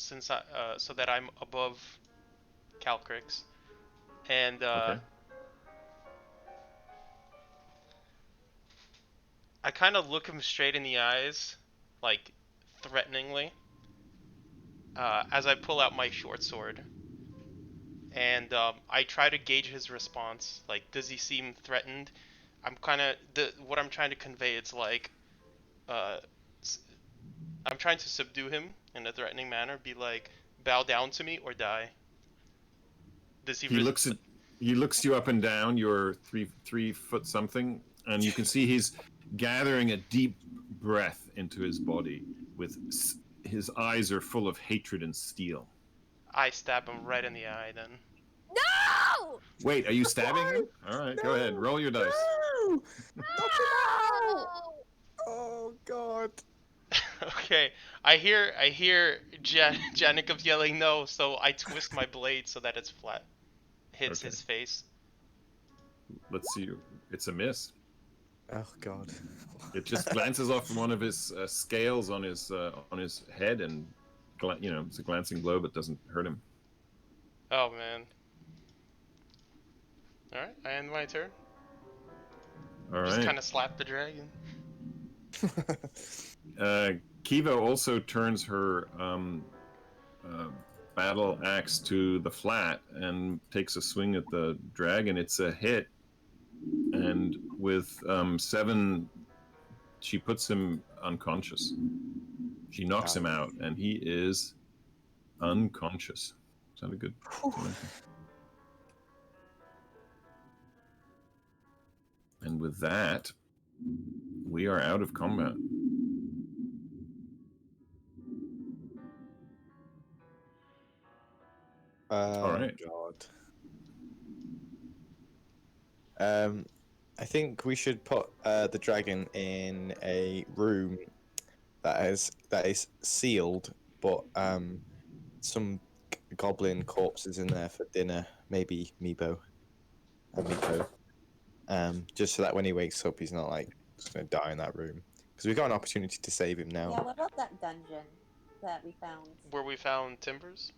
that I'm above Calcrix, and Okay. I kind of look him straight in the eyes, like threateningly, as I pull out my short sword, and I try to gauge his response. Like, does he seem threatened? What I'm trying to convey. It's like, I'm trying to subdue him in a threatening manner. Be like, bow down to me or die. Does he? He looks you up and down. You're 3 foot something, and you can see he's gathering a deep breath into his body. His eyes are full of hatred and steel. I stab him right in the eye. Then. No! Wait, are you stabbing him? All right, go ahead. Roll your dice. No! No! Oh god. Okay, I hear Janikov yelling no, so I twist my blade so that it's flat, hits Okay. his face. Let's see. It's a miss. Oh god. It just glances off from one of his scales on his head, and it's a glancing blow, but doesn't hurt him. Oh man. All right, I end my turn. All Just right. kind of slap the dragon. Kiva also turns her battle axe to the flat and takes a swing at the dragon. It's a hit, and with 7, she puts him unconscious. She knocks him out, and he is unconscious. Sounded good. And with that, we are out of combat. All right. God. I think we should put the dragon in a room that is sealed, but some goblin corpses in there for dinner. Maybe Meepo. Just so that when he wakes up, he's not like just gonna die in that room. Because we've got an opportunity to save him now. Yeah, what about that dungeon that we found? Where we found timbers?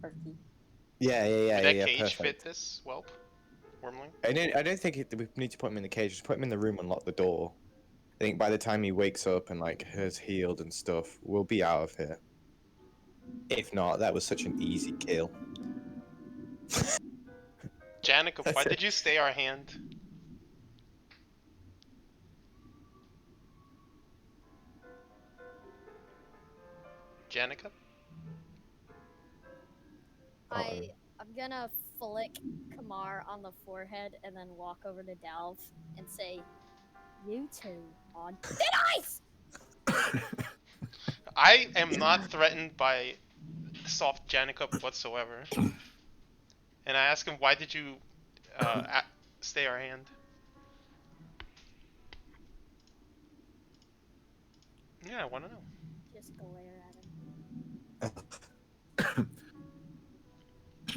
Turkey. Yeah. Would that Yeah, cage perfect. fit this whelp? Wormling? I don't think we need to put him in the cage. Just put him in the room and lock the door. I think by the time he wakes up and like has healed and stuff, we'll be out of here. If not, that was such an easy kill. Janika, why did you stay our hand? Janika? I'm gonna flick Kamar on the forehead and then walk over to Dalv and say, "You two on thin ice!" I am not threatened by soft Janika whatsoever. And I ask him, why did you stay our hand? Yeah, I want to know.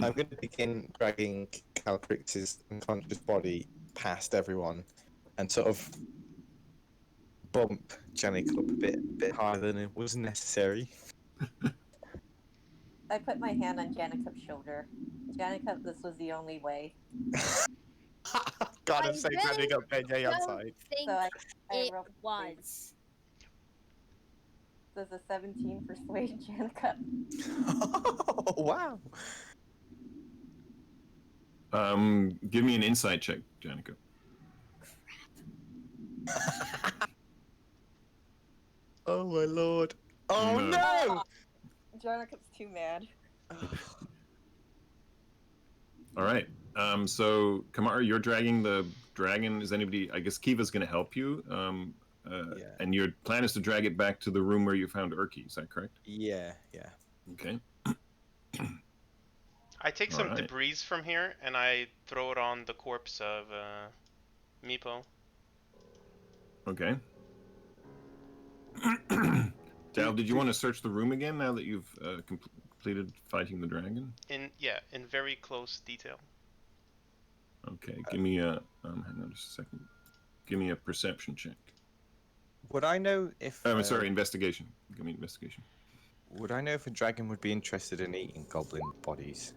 I'm going to begin dragging Calatrix's unconscious body past everyone and sort of bump Janica up a bit higher than it was necessary. I put my hand on Janicup's shoulder. Janica, this was the only way. God, I I'm so glad we really got Beignet don't outside. think So I it rolled was. Does a 17 persuade Janica? Oh, wow. Give me an insight check, Janica. Oh my lord. Oh No. no! Janicup's too mad. All right. So Kamar, you're dragging the dragon. Is anybody? I guess Kiva's going to help you. Yeah. And your plan is to drag it back to the room where you found Urki. Is that correct? Yeah. Okay. I take some Alright. debris from here and I throw it on the corpse of Meepo. Okay. Dal, did you want to search the room again now that you've completed fighting the dragon? In very close detail. Okay. Give me a. Hang on just a second. Give me a perception check. Would I know if? Sorry, investigation. Give me investigation. Would I know if a dragon would be interested in eating goblin bodies?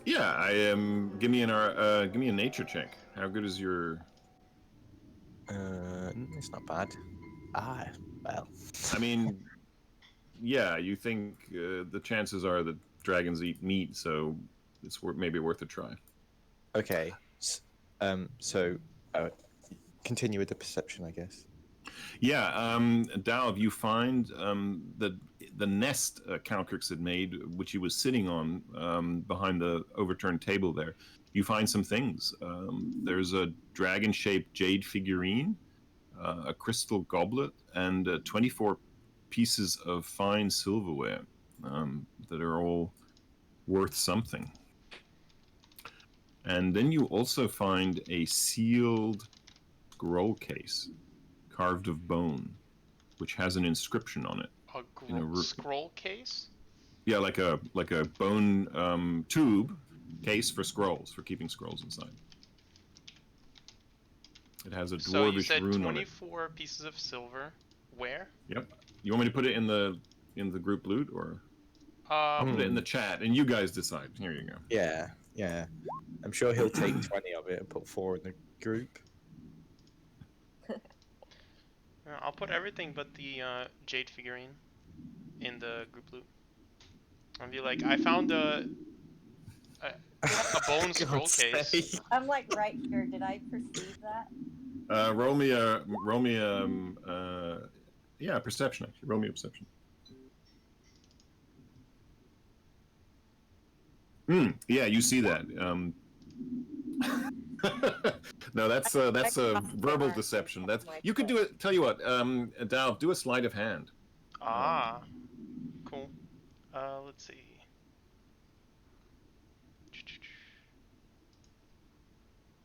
Yeah, I give me a nature check. How good is your? It's not bad. Well. I mean, yeah, you think the chances are that dragons eat meat, so it's maybe worth a try. Okay. So continue with the perception, I guess. Yeah, Dalv, you find the nest Calcrix had made, which he was sitting on behind the overturned table there. You find some things. There's a dragon-shaped jade figurine, a crystal goblet, and 24 pieces of fine silverware that are all worth something. And then you also find a sealed scroll case carved of bone, which has an inscription on it. A scroll case? Yeah, like a bone tube case for scrolls, for keeping scrolls inside. It has a dwarvish so you said rune on it. 24 pieces of silver. Where? Yep. You want me to put it in the group loot, or I'll put it in the chat, and you guys decide. Here you go. Yeah. I'm sure he'll take 20 of it and put 4 in the group. I'll put everything but the jade figurine in the group loot. I'll be like, I found a bone scroll case. I'm like right here. Did I perceive that? Roll me a perception. Actually, roll me a perception. Yeah, you see that. No, that's a verbal deception. That's you could do it. Tell you what, Dal, do a sleight of hand. Cool. Let's see.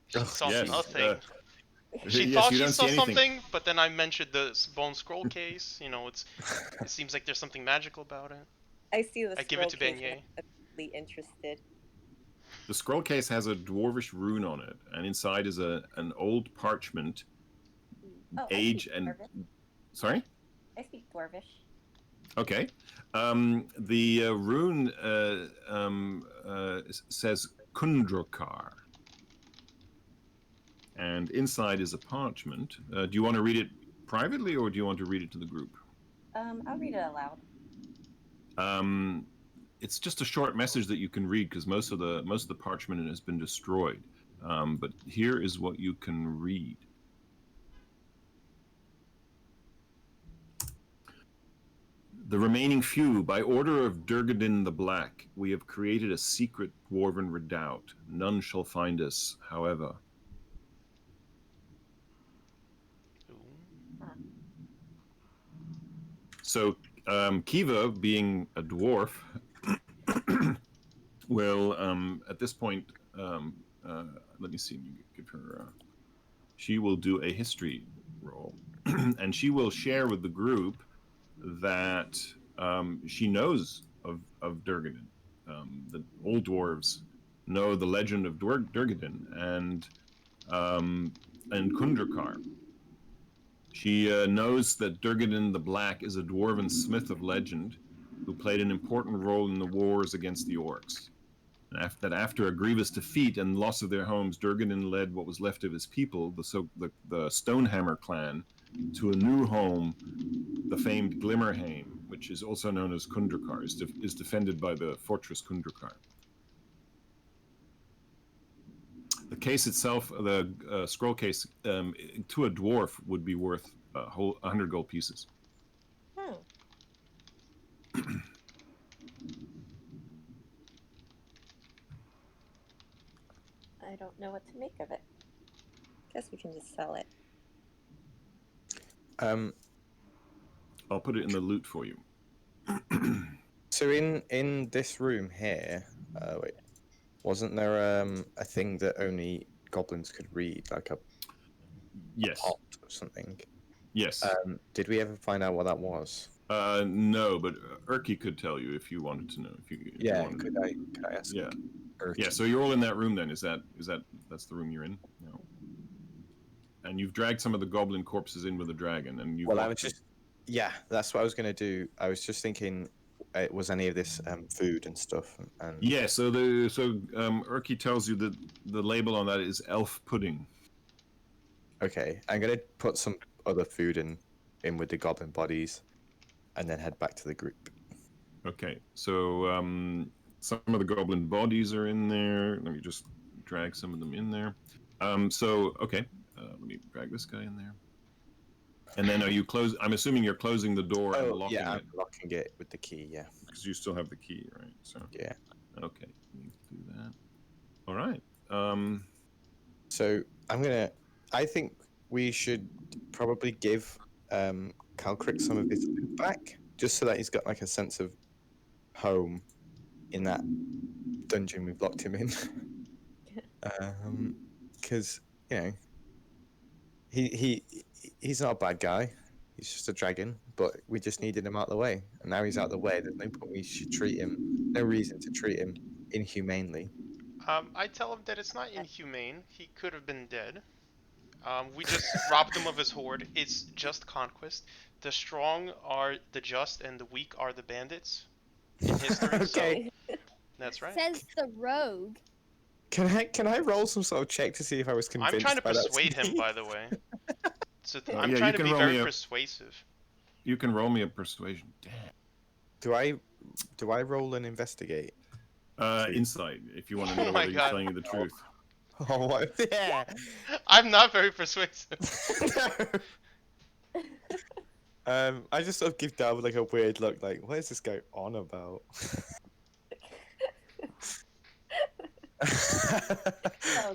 She saw nothing. She thought she saw something, but then I mentioned the bone scroll case. You know, it seems like there's something magical about it. I see the. I give it to Beignet. I'm interested. The scroll case has a dwarvish rune on it, and inside is an old parchment. Age and sorry. I speak Dwarvish. Okay. The rune says Kundrakar. And inside is a parchment. Do you want to read it privately, or do you want to read it to the group? I'll read it aloud. It's just a short message that you can read because most of the parchment has been destroyed. But here is what you can read. The remaining few, by order of Durgadin the Black, we have created a secret dwarven redoubt. None shall find us, however. So, Kiva, being a dwarf, will, at this point, let me see, give her, she will do a history roll, and she will share with the group that she knows of Durgadin. the old dwarves know the legend of Durgadin and Kundrakar. She knows that Durgadin the Black is a dwarven smith of legend who played an important role in the wars against the orcs. And after a grievous defeat and loss of their homes, Durgadin led what was left of his people, the Stonehammer clan, to a new home, the famed Glimmerheim, which is also known as Kundrakar, is defended by the fortress Kundrakar. The case itself, the scroll case, to a dwarf would be worth 100 gold pieces. Hmm. I don't know what to make of it. Guess we can just sell it. I'll put it in the loot for you. So in this room here, wait, wasn't there a thing that only goblins could read, like a Yes. pot or something? Yes. Did we ever find out what that was? No, but Erky could tell you if you wanted to know. If you wanted could I ask? Yeah. Erky? Yeah. So you're all in that room then. Is that's the room you're in? No. And you've dragged some of the goblin corpses in with the dragon, and you. Well, I was just. Yeah, that's what I was gonna do. I was just thinking, was any of this food and stuff? And Yeah. So Erky tells you that the label on that is elf pudding. Okay, I'm gonna put some other food in with the goblin bodies, and then head back to the group. Okay. So some of the goblin bodies are in there. Let me just drag some of them in there. Okay. Let me drag this guy in there. And then are you close? I'm assuming you're closing the door and locking yeah, it. I'm locking it with the key. Yeah. Because you still have the key, right? So Yeah. okay, let me do that. All right. So I think we should probably give Calcrick some of his loot back, just so that he's got like a sense of home in that dungeon we've locked him in. Because he's not a bad guy. He's just a dragon, but we just needed him out of the way, and now he's out of the way. There's no point we should treat him. No reason to treat him inhumanely. I tell him that it's not inhumane. He could have been dead. We just robbed him of his hoard. It's just conquest. The strong are the just, and the weak are the bandits in history. Okay. So that's right. Says the rogue. Can I roll some sort of check to see if I was convinced? I'm trying to by that persuade him, speech? by the way. So Oh, I'm yeah, trying you to can be roll very me a- persuasive. You can roll me a persuasion. Damn. Do I roll and investigate? Insight, if you want to Oh know my whether he's God. telling you the truth. Oh, what? Yeah. I'm not very persuasive. I just sort of give David like a weird look, like, what is this guy on about?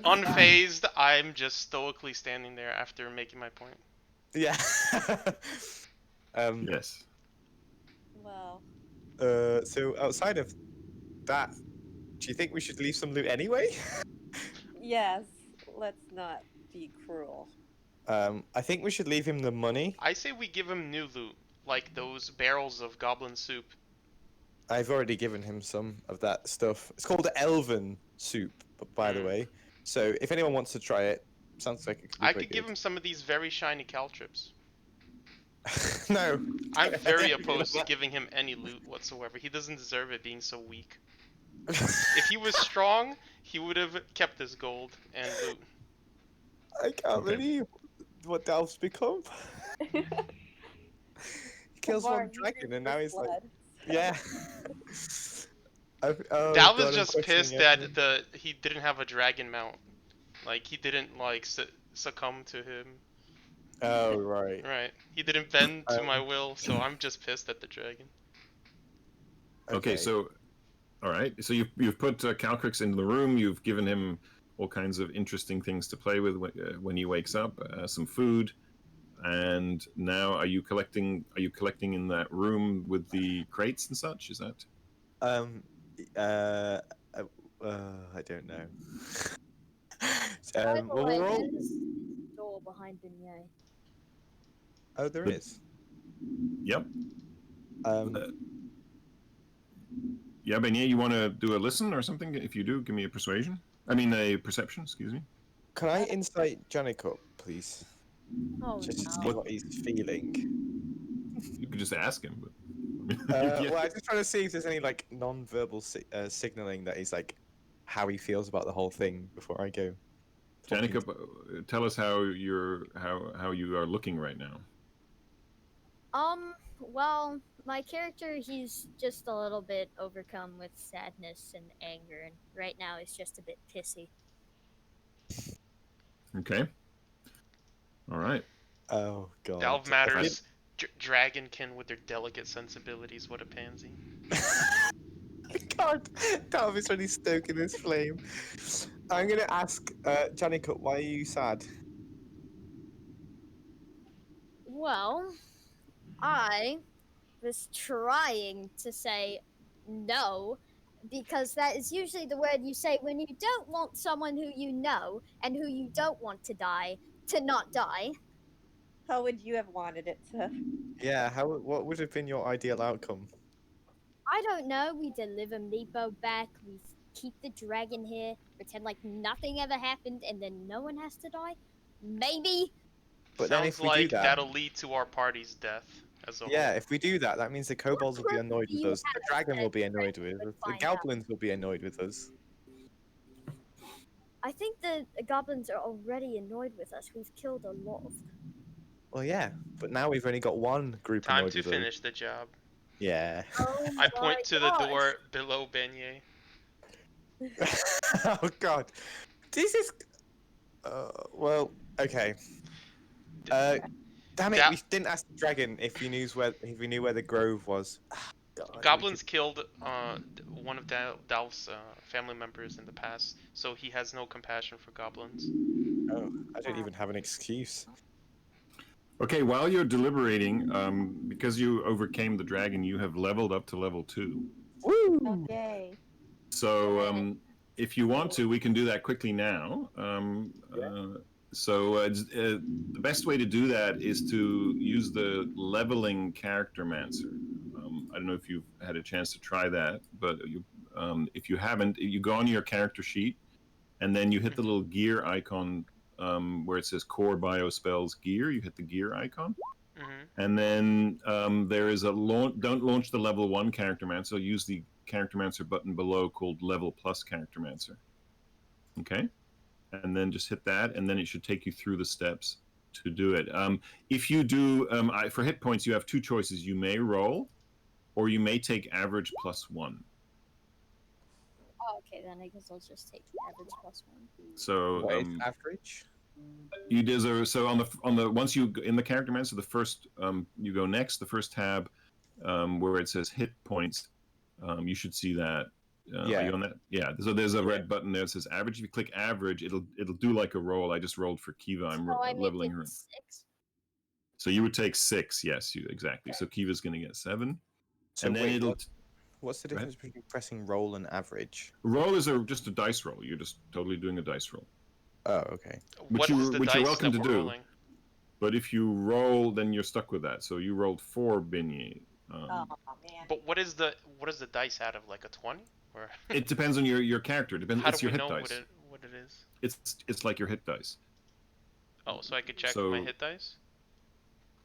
Unfazed, I'm just stoically standing there after making my point. Yeah. Yes. Well, So outside of that, do you think we should leave some loot anyway? yes. Let's not be cruel. I think we should leave him the money. I say we give him new loot, like those barrels of goblin soup. I've already given him some of that stuff. It's called elven soup, by the way. So if anyone wants to try it, sounds like it could be I quite could give him some of these very shiny caltrips. No. I'm very opposed to giving him any loot whatsoever. He doesn't deserve it being so weak. If he was strong, he would have kept his gold and loot. I can't believe what Dalf's become. He kills one dragon and now he's like, yeah. Dal was just pissed that he didn't have a dragon mount. Like, he didn't, like, succumb to him. Oh, right. Right. He didn't bend to my will, so I'm just pissed at the dragon. Okay, so, all right. So you've put Calcrix into the room. You've given him all kinds of interesting things to play with when he wakes up. Some food, and now are you collecting in that room with the crates and such? Is that? I don't know. By the way, we're all... there's a door behind Beignet. Oh, there is. Yep. Yeah, Beignet, you want to do a listen or something? If you do, give me a persuasion. I mean, a perception, excuse me. Can I insight Janik up, please? Oh Just to see no. what he's feeling. You could just ask him. But, Well, I'm just trying to see if there's any like non-verbal signaling that he's like how he feels about the whole thing before I go. Janica, tell us how you are looking right now. Well, my character, he's just a little bit overcome with sadness and anger, and right now he's just a bit pissy. Okay. All right. Oh god. Delve matters. Dragonkin with their delicate sensibilities. What a pansy. God, Delve is really stoking this flame. I'm gonna ask Janika, why are you sad? Well, I was trying to say no, because that is usually the word you say when you don't want someone who you know and who you don't want to die to not die. How would you have wanted it to? Yeah, what would have been your ideal outcome? I don't know. We deliver Meepo back. We keep the dragon here. Pretend like nothing ever happened, and then no one has to die. Maybe. But Sounds then if we like do that, that'll lead to our party's death as a yeah, whole. if we do that, that means the kobolds will be proof annoyed do with you us. The have dragon that will be the annoyed dragon with would us. The find out? goblins will be annoyed with us. I think the goblins are already annoyed with us. We've killed a lot of them. Well, yeah, but now we've only got one group Time annoyed to with us. finish the job. Yeah. Oh I my point to the gosh. door below Beignet. Oh god, this is. Well, okay. Damn it, we didn't ask the dragon if he knew where the grove was. God, Goblins killed one of Dalf's family members in the past, so he has no compassion for goblins. Oh, I don't even have an excuse. Okay, while you're deliberating, because you overcame the dragon, you have leveled up to level 2. Woo! Yay. So, if you want to, we can do that quickly now. The best way to do that is to use the leveling character mancer. I don't know if you've had a chance to try that, but if you haven't, you go on your character sheet, and then you hit the little gear icon where it says Core Bio Spells Gear. You hit the gear icon. And then there is a don't launch the level 1 character mancer. Use the character mancer button below called Level Plus Character Mancer. Okay, and then just hit that, and then it should take you through the steps to do it. If you do, for hit points, you have 2 choices. You may roll, or you may take average +1. Oh, okay, then I guess I'll just take average +1. So What is average? you deserve, so on the once you in the character mancer, the first you go next, the first tab where it says hit points, you should see that. Yeah. Are you on that? Yeah. So there's a red button there that says average. If you click average, it'll do like a roll. I just rolled for Kiva. I'm So I leveling make her. it 6. So you would take 6. Yes, you exactly. So Kiva's going to get 7, So and then wait, it'll what's the Go ahead. difference between pressing roll and average? roll is just a dice roll. You're just totally doing a dice roll. Oh, okay. What is the which you're dice welcome that to we're do. rolling? But if you roll, then you're stuck with that. So you rolled 4, Beignet. Oh man. But what is the dice out of, like a 20? Or It depends on your character. Depends. how It's do your we hit know dice. what it is? It's like your hit dice. Oh, so I could check So- my hit dice?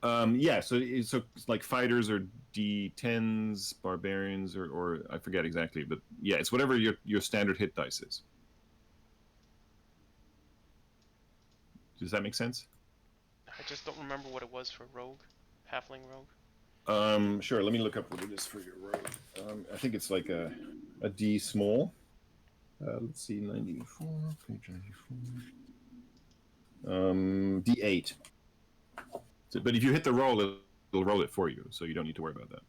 Yeah. So it's like fighters are D10s, barbarians, or I forget exactly, but yeah, it's whatever your standard hit dice is. Does that make sense? I just don't remember what it was for rogue, halfling rogue. Sure. Let me look up what it is for your rogue. I think it's like a D small. Let's see, 94, page 94. D8. So, but if you hit the roll, it'll roll it for you, so you don't need to worry about that.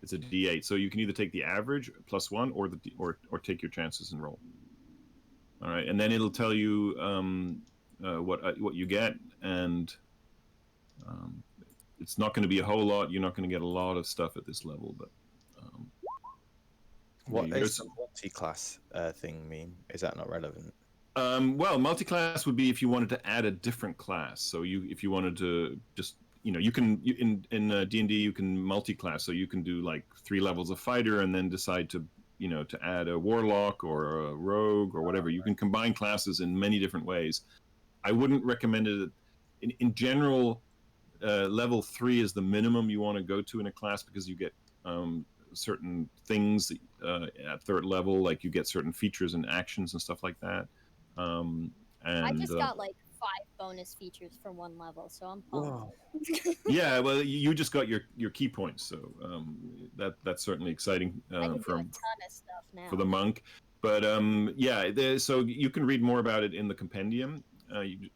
It's a D8, so you can either take the average +1 or take your chances and roll. All right, and then it'll tell you what you get, and it's not going to be a whole lot. You're not going to get a lot of stuff at this level, but What you does go- the multi-class thing mean? Is that not relevant? well, multi-class would be if you wanted to add a different class. So if you wanted to just, in D&D you can multi-class. So you can do like 3 levels of fighter and then decide to, to add a warlock or a rogue or whatever. You can combine classes in many different ways. I wouldn't recommend it. In general, level 3 is the minimum you want to go to in a class, because you get certain things at third level, like you get certain features and actions and stuff like that. I just got like 5 bonus features for 1 level, so I'm pumped. Whoa. Yeah, well, you just got your key points, so that's certainly exciting I can do a for ton of stuff now. the monk. But so you can read more about it in the compendium,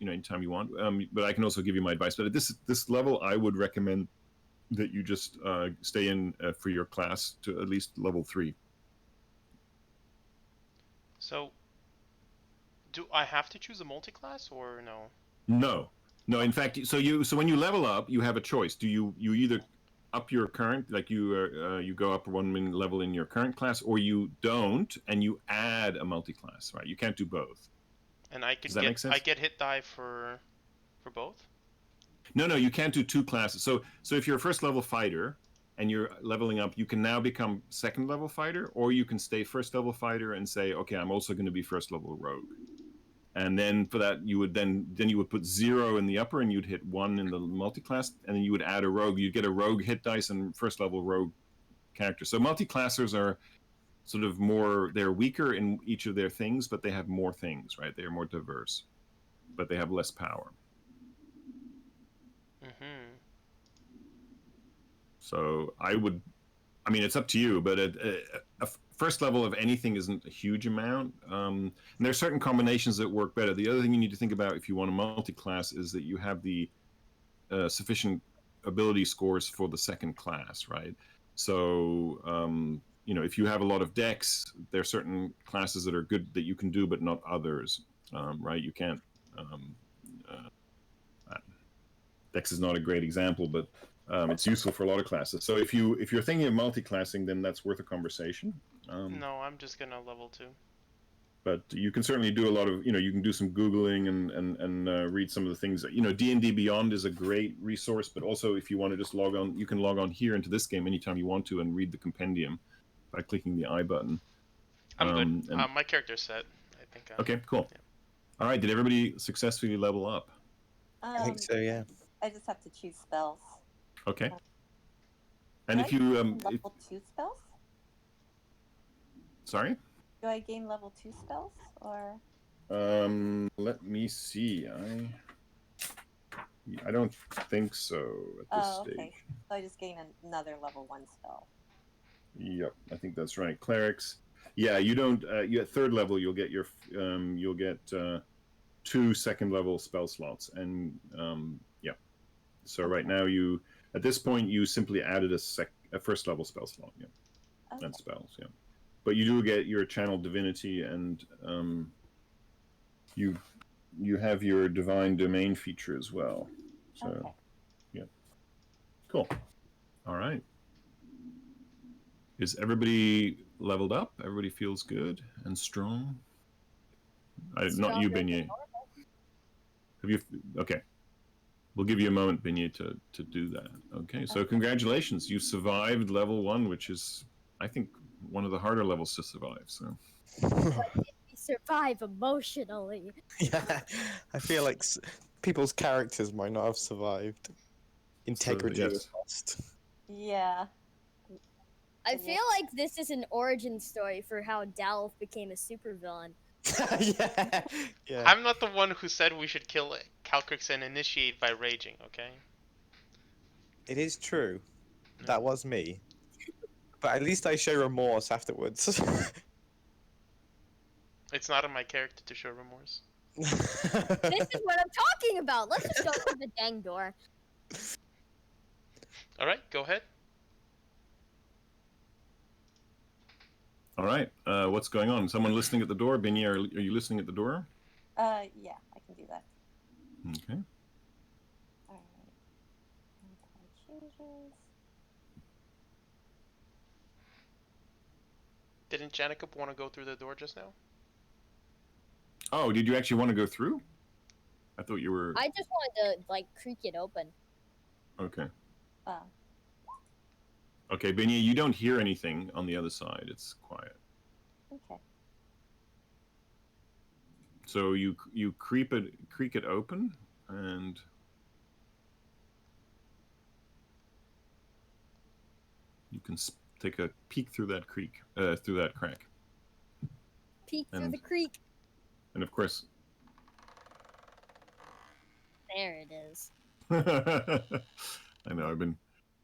anytime you want. But I can also give you my advice. But at this level, I would recommend that you just stay in for your class to at least level 3. So, do I have to choose a multi-class or no? No. In fact, so when you level up, you have a choice. Do you either up your current, like you go up 1 level in your current class, or you don't and you add a multi-class, right? You can't do both. And I Does that make sense? I get hit die for both? No, you can't do 2 classes. So if you're a first level fighter and you're leveling up, you can now become second level fighter, or you can stay first level fighter and say, okay, I'm also going to be first level rogue. And then for that, you would then you would put 0 in the upper, and you'd hit 1 in the multi-class, and then you would add a rogue. You'd get a rogue hit dice and first level rogue character. So multi-classers are sort of they're weaker in each of their things, but they have more things, right? They're more diverse, but they have less power. Mm-hmm. So it's up to you, but a first level of anything isn't a huge amount. And there are certain combinations that work better. The other thing you need to think about if you want a multi-class is that you have the sufficient ability scores for the second class, right? So, if you have a lot of dex, there are certain classes that are good that you can do, but not others, right? You can't... dex is not a great example, but it's useful for a lot of classes. So if you're thinking of multi-classing, then that's worth a conversation. No, I'm just gonna level 2. But you can certainly do a lot of, you can do some Googling and read some of the things. D&D Beyond is a great resource, but also if you want to just log on, you can log on here into this game anytime you want to and read the compendium by clicking the I button. I'm good. My character's set. I think. Okay, cool. Yeah. All right, did everybody successfully level up? I think so, yeah. I just have to choose spells. Okay. And if Do I you gain level 2 spells? Sorry? Do I gain level 2 spells or? Let me see. I don't think so at this stage. Okay. So I just gain another level 1 spell. Yep, I think that's right. Clerics. Yeah, you don't. You at third level, you'll get 2 second level spell slots, and yeah. So right now, at this point you simply added a first level spell slot, yeah, and spells, yeah. But you do get your channel divinity, and you have your divine domain feature as well. So, yeah, cool. All right. Is everybody leveled up? Everybody feels good and strong? Not you, Beignet. Have you? Okay. We'll give you a moment, Beignet, to do that. Okay, so congratulations. You survived level 1, which is, I think, one of the harder levels to survive. So. But did we survive emotionally? Yeah, I feel like people's characters might not have survived. Integrity was lost. Yeah. I feel like this is an origin story for how Dalf became a supervillain. yeah. I'm not the one who said we should kill Calcrix and initiate by raging, okay? It is true. That was me. But at least I show remorse afterwards. It's not in my character to show remorse. This is what I'm talking about. Let's just go through the dang door. Alright, go ahead. All right. What's going on? Someone listening at the door? Beignet, are you listening at the door? Yeah, I can do that. Okay. Alright. Changes. Didn't Jacob want to go through the door just now? Oh, did you actually want to go through? I thought you were... I just wanted to, creak it open. Okay. Oh. Okay, Beignet, you don't hear anything on the other side. It's quiet. So you creak it open, and you can take a peek through that crack. Peek through the creek. And of course, there it is. I know I've been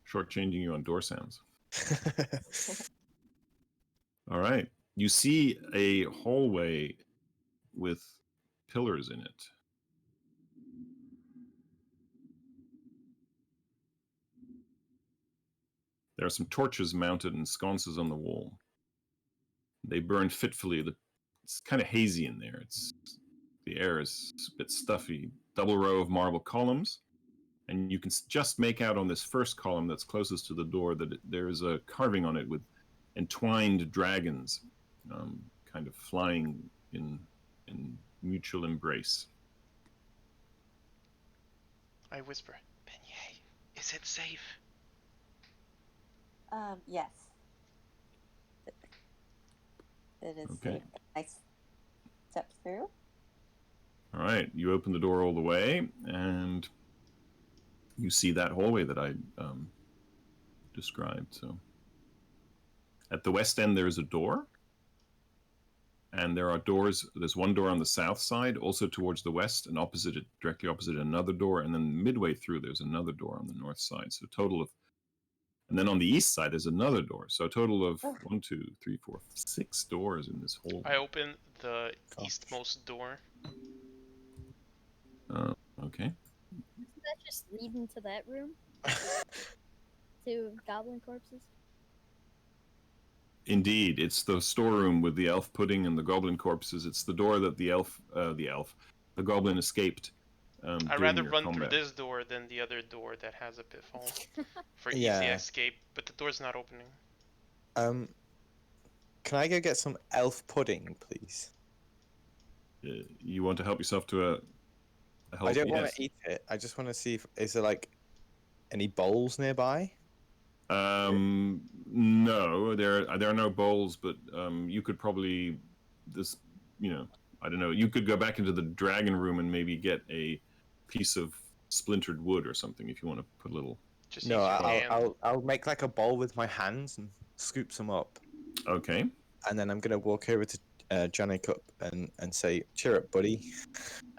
shortchanging you on door sounds. All right, you see a hallway with pillars in it. There are some torches mounted in sconces on the wall. They burn fitfully. It's kind of hazy in there. The air is a bit stuffy. Double row of marble columns, and you can just make out on this first column that's closest to the door that there is a carving on it with entwined dragons, kind of flying in mutual embrace. I whisper, Beignet, is it safe? Yes. It is Okay. safe. I step through. All right, you open the door all the way, and you see that hallway that I described. So, at the west end, there is a door, and there are doors. There's one door on the south side, also towards the west, and directly opposite another door, and then midway through, there's another door on the north side. So, and then on the east side, there's another door. So, a total of 1, 2, 3, 4, 6 doors in this hallway. I open the eastmost door. Okay. Doesn't that just lead into that room? To goblin corpses? Indeed, it's the storeroom with the elf pudding and the goblin corpses. It's the door that the goblin escaped. I'd rather run through this door than the other door that has a pitfall for easy escape, but the door's not opening. Can I go get some elf pudding, please? You want to help yourself to a help? I don't want to eat it. I just want to see is there like any bowls nearby? No, there are no bowls, but you could probably I don't know. You could go back into the dragon room and maybe get a piece of splintered wood or something if you want to put a little. Just No, I'll make like a bowl with my hands and scoop some up. Okay. And then I'm gonna walk over to ShizaKicks and say, "Cheer up, buddy."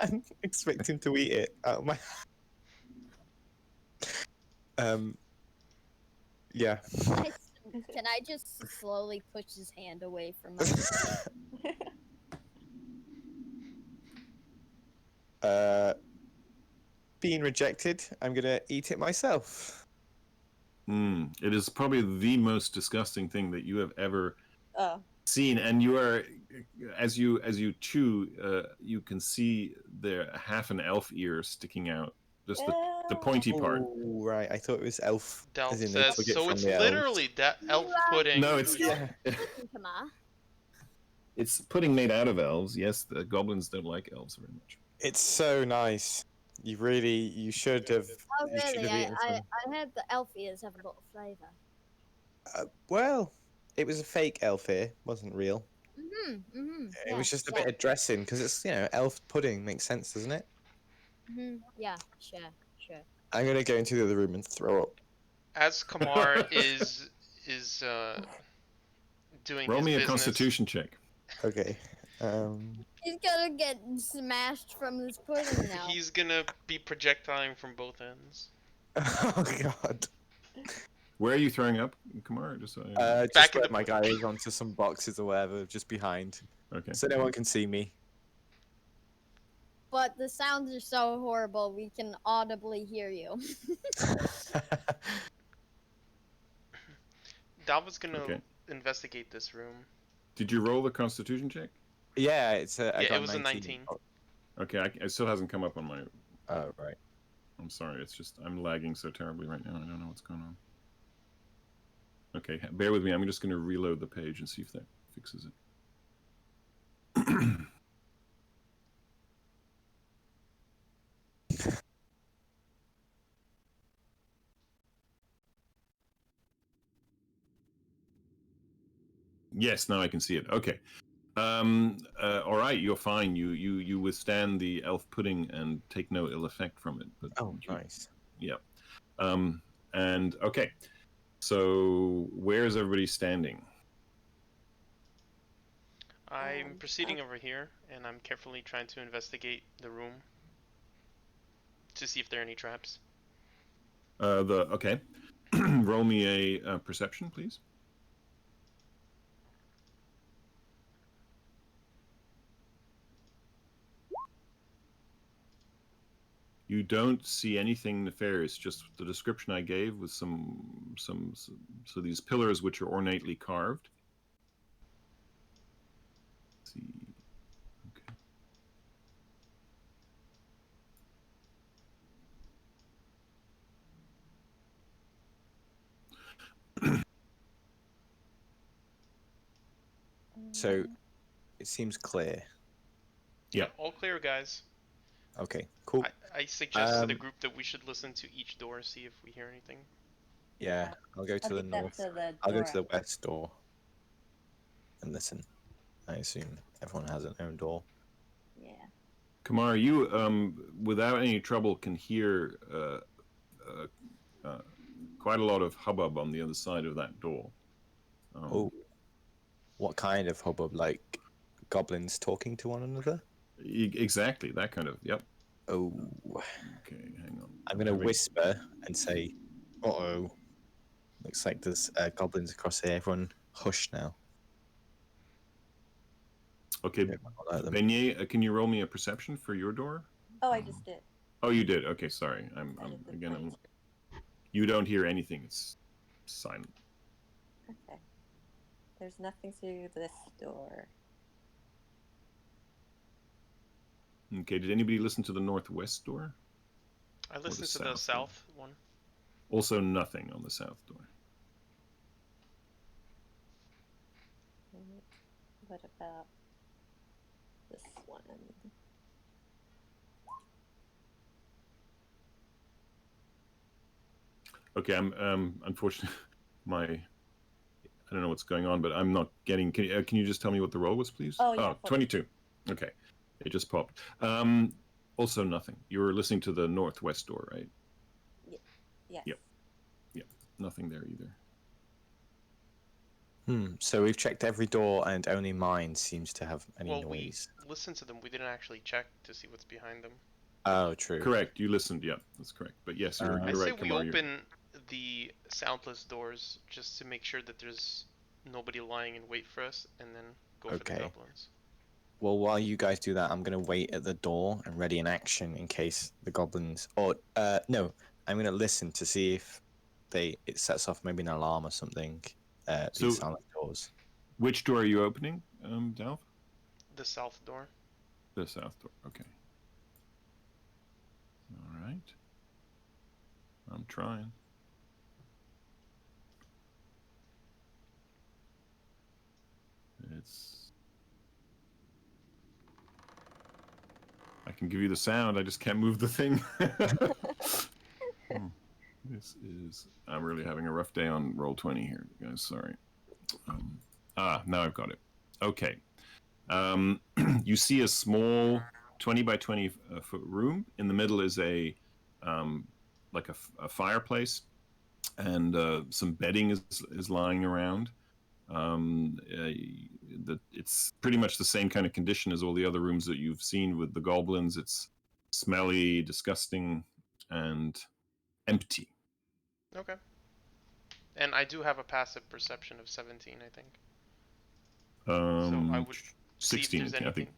I'm expecting to eat it out of my. Yeah. Can I just slowly push his hand away from my Being rejected, I'm gonna eat it myself. It is probably the most disgusting thing that you have ever seen, and you are, as you chew, you can see there half an elf ear sticking out, just the pointy part. Oh, right. I thought it was elf. Delph as in they says, took it so from it's the elves. literally that elf pudding. No, it's Kama. it's pudding made out of elves. Yes, the goblins don't like elves very much. It's so nice. You should have. Oh you should really? have eaten some. I heard the elf ears have a lot of flavor. Well, it was a fake elf ear, wasn't real. It was just a bit of dressing because it's elf pudding makes sense, doesn't it? Yeah, sure. I'm gonna go into the other room and throw up. As Kamar is doing Roll his me a business, Constitution check. Okay. He's gonna get smashed from this pudding now. he's gonna be projectiling from both ends. Oh God. Where are you throwing up, Kamar? Just so Just Back in where the- my guy is onto some boxes or whatever, just behind, okay. so no one can see me. But the sounds are so horrible, we can audibly hear you. Dalva's gonna Okay. investigate this room. Did you roll the Constitution check? Yeah, it's I Yeah, got it was a 19. Okay, it still hasn't come up on my. Oh right. I'm sorry. It's just I'm lagging so terribly right now. I don't know what's going on. Okay, bear with me. I'm just going to reload the page and see if that fixes it. Yes, now I can see it. Okay. All right, you're fine. You withstand the elf pudding and take no ill effect from it. But Oh, nice. yeah. And okay. So where is everybody standing? I'm proceeding over here, and I'm carefully trying to investigate the room to see if there are any traps. Okay. Roll me a perception, please. You don't see anything nefarious. Just the description I gave with some so these pillars which are ornately carved. Let's see. So it seems clear. Yeah. All clear, guys. Okay, cool. I suggest to the group that we should listen to each door, see if we hear anything. Yeah, I'll go to the take that north. to the I'll go door to the after. west door and listen. I assume everyone has their own door. Yeah. Kamar, you without any trouble can hear quite a lot of hubbub on the other side of that door. Oh, what kind of hubbub? Like goblins talking to one another? Exactly, that kind of. Yep. Oh. Okay, hang on. I'm gonna whisper and say, "Uh-oh." Looks like there's goblins across here. Everyone, hush now. Okay, Beignet, can you roll me a perception for your door? Oh, I just did. Oh, you did. Okay, sorry. I did the Again. 22. You don't hear anything. It's silent. Okay. There's nothing through this door. Okay. Did anybody listen to the northwest door? I listened to the south south one. Also, nothing on the south door. What about this one? Okay, I'm unfortunately I don't know what's going on, but I'm not getting. Can you just tell me what the roll was, please? Oh, yeah. 22. Okay, it just popped. Also nothing. You were listening to the northwest door, right? Yes. Yep. Nothing there either. So we've checked every door, and only mine seems to have any noise. We listened to them. We didn't actually check to see what's behind them. Oh, true. Correct. You listened. Yeah, that's correct. But yes, you're I right. say we Kamar, open the soundless doors just to make sure that there's nobody lying in wait for us, and then go for the goblins. Well, while you guys do that, I'm gonna wait at the door and ready an action in case the goblins. Or no, I'm gonna listen to see if it sets off maybe an alarm or something. These silent doors. Which door are you opening, Dalf? The south door. The south door. Okay. All right. I'm trying. I can give you the sound. I just can't move the thing. I'm really having a rough day on Roll20 here, guys. Sorry. Now I've got it. Okay. You see a small 20 by 20 foot room. In the middle is a fireplace, and some bedding is lying around. It's pretty much the same kind of condition as all the other rooms that you've seen with the goblins. It's smelly, disgusting, and empty. Okay. And I do have a passive perception of 17, I think. So I would 16, see if there's anything.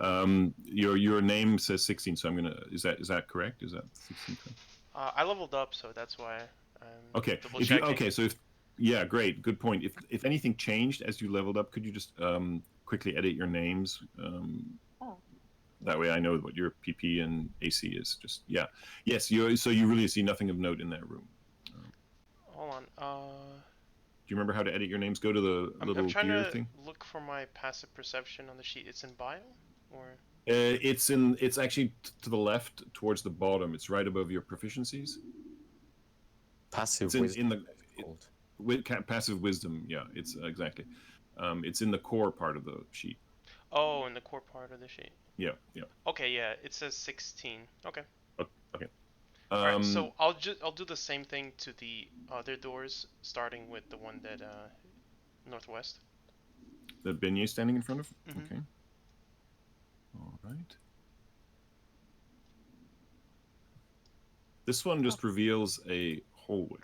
I think. Your name says 16, so I'm gonna. Is that correct? Is that 16? I leveled up, so that's why. Okay. Yeah, great. Good point. If anything changed as you leveled up, could you just quickly edit your names? That way I know what your PP and AC is. Just yes. So you really see nothing of note in that room. Hold on. Do you remember how to edit your names? Go to the little I'm trying gear to thing. Look for my passive perception on the sheet. It's in bio, or? It's actually to the left towards the bottom. It's right above your proficiencies. Passive wisdom. Passive wisdom. Passive wisdom. Yeah, it's exactly. It's in the core part of the sheet. Oh, in the core part of the sheet. Yeah, yeah. Okay, yeah, it says 16. Okay. Okay. All right, so I'll do the same thing to the other doors, starting with the one that northwest. The beignet standing in front of. Mhm. Okay. All right. This one just reveals a hallway.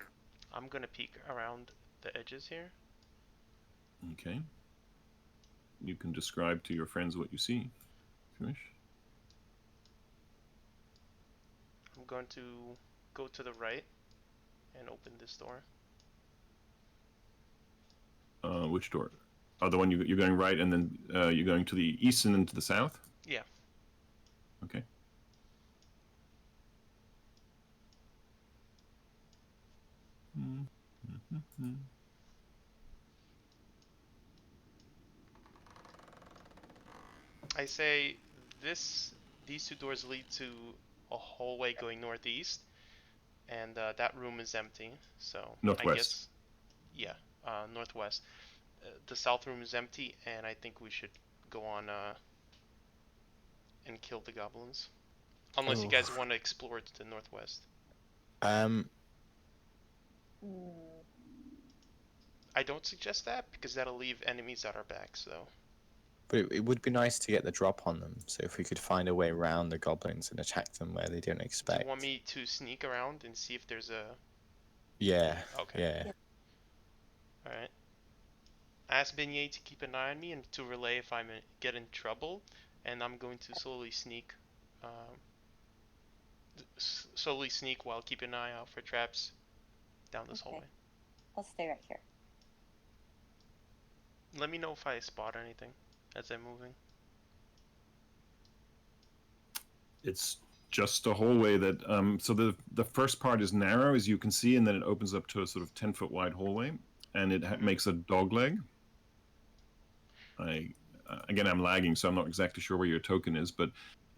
I'm gonna peek around the edges here. Okay. You can describe to your friends what you see, if you wish. I'm going to go to the right and open this door. Which door? Oh, the one you're going right, and then you're going to the east and then to the south? Yeah. Okay. I say these two doors lead to a hallway going northeast, and that room is empty. So I Northwest. guess, yeah, northwest. The south room is empty, and I think we should go on and kill the goblins, unless you guys Oof. want to explore to the northwest. Hmm. I don't suggest that because that'll leave enemies at our backs, though. But it would be nice to get the drop on them. So if we could find a way around the goblins and attack them where they don't Do expect. you want me to sneak around and see if there's a... Yeah. Okay. Yeah. Alright. Ask Beignet to keep an eye on me and to relay if I get in trouble, and I'm going to slowly sneak while keeping an eye out for traps down this Okay. hallway. I'll stay right here. Let me know if I spot anything as I'm moving. It's just a hallway that so the first part is narrow, as you can see, and then it opens up to a sort of 10-foot wide hallway, and it makes a dog leg. Again, I'm lagging, so I'm not exactly sure where your token is, but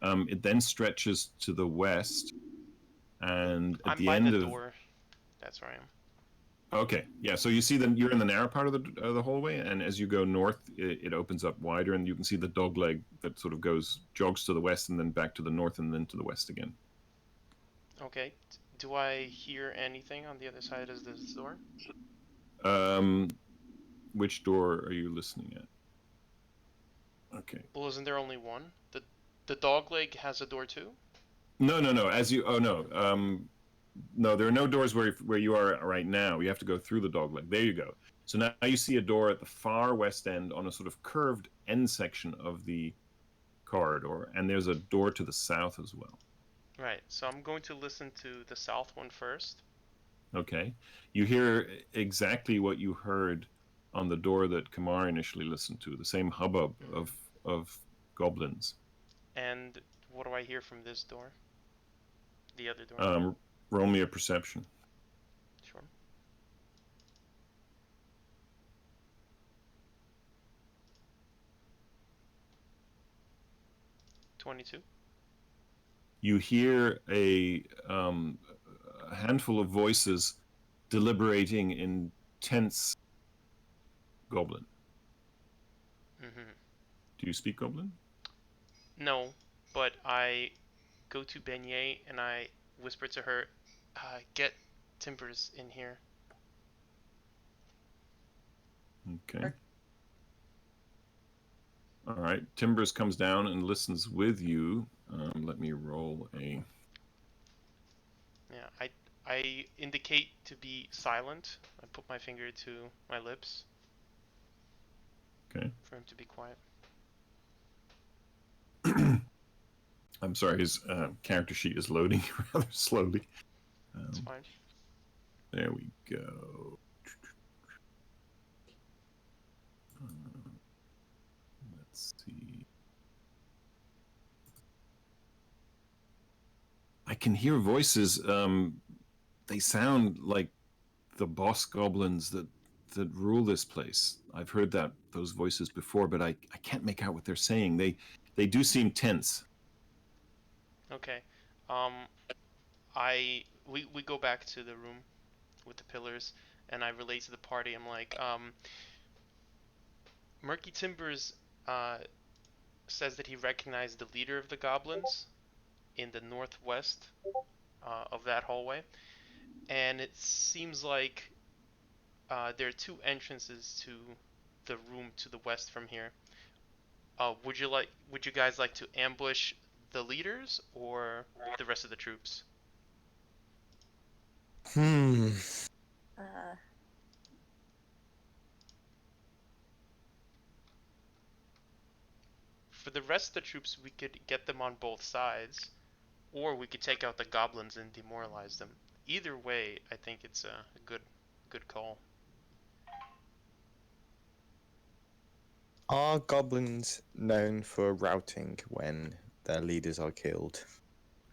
it then stretches to the west, and at I'm the by end the of door. That's where I am. Okay, yeah. So you see that you're in the narrow part of the hallway, and as you go north, it opens up wider, and you can see the dog leg that sort of jogs to the west, and then back to the north, and then to the west again. Okay. Do I hear anything on the other side of this door? Which door are you listening at? Okay. Well, isn't there only one? The dog leg has a door too? No. No, there are no doors where you are right now. You have to go through the dog leg. There you go. So now you see a door at the far west end on a sort of curved end section of the corridor, and there's a door to the south as well. Right. So I'm going to listen to the south one first. Okay. You hear exactly what you heard on the door that Kamar initially listened to, the same hubbub of goblins. And what do I hear from this door? The other door? Roll me a perception. Sure. $22. You hear a handful of voices deliberating in tense Goblin. Mm-hmm. Do you speak Goblin? No, but I go to Beignet and I whisper to her, get Timbers in here. Okay. All right. Timbers comes down and listens with you. Let me roll a... Yeah, I indicate to be silent. I put my finger to my lips. Okay. For him to be quiet. I'm sorry, his character sheet is loading rather slowly. That's fine. There we go. Let's see. I can hear voices. They sound like the boss goblins that rule this place. I've heard those voices before, but I can't make out what they're saying. They do seem tense. Okay. We go back to the room with the pillars, and I relate to the party. I'm like, Murky Timbers says that he recognized the leader of the goblins in the northwest of that hallway, and it seems like there are two entrances to the room to the west from here. Would you guys like to ambush the leaders or the rest of the troops? Uh, For the rest of the troops, we could get them on both sides, or we could take out the goblins and demoralize them. Either way, I think it's a good call. Are goblins known for routing when their leaders are killed?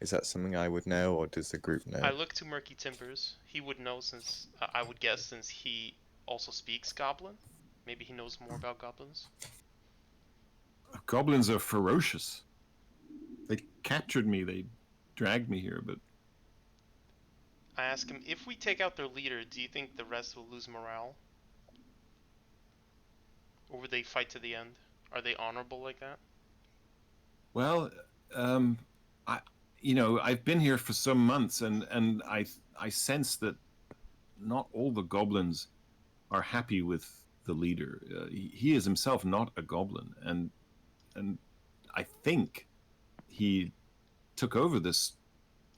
Is that something I would know, or does the group know? I look to Murky Timbers. He would know since I would guess since he also speaks Goblin. Maybe he knows more about goblins. Goblins are ferocious. They captured me. They dragged me here, but I ask him, if we take out their leader, do you think the rest will lose morale? Or would they fight to the end? Are they honorable like that? well, I've been here for some months, and I sense that not all the goblins are happy with the leader. He is himself not a goblin, and I think he took over this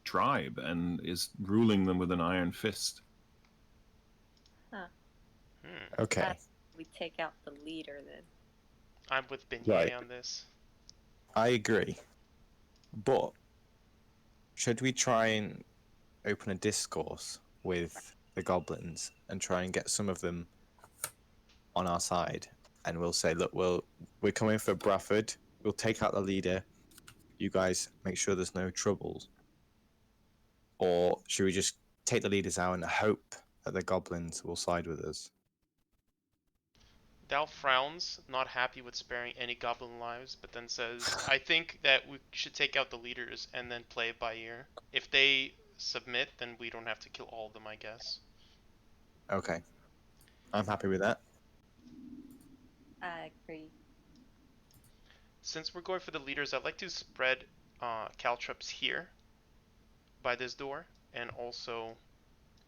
tribe and is ruling them with an iron fist. Okay. we take out the leader then. I'm with Beignet Right. on this. I agree. But should we try and open a discourse with the goblins and try and get some of them on our side? And we'll say, look, we're coming for Bradford. We'll take out the leader. You guys make sure there's no troubles. Or should we just take the leaders out and hope that the goblins will side with us? Dal frowns, not happy with sparing any goblin lives, but then says, I think that we should take out the leaders and then play it by ear. If they submit, then we don't have to kill all of them, I guess. Okay. I'm happy with that. I agree. Since we're going for the leaders, I'd like to spread caltrops here by this door, and also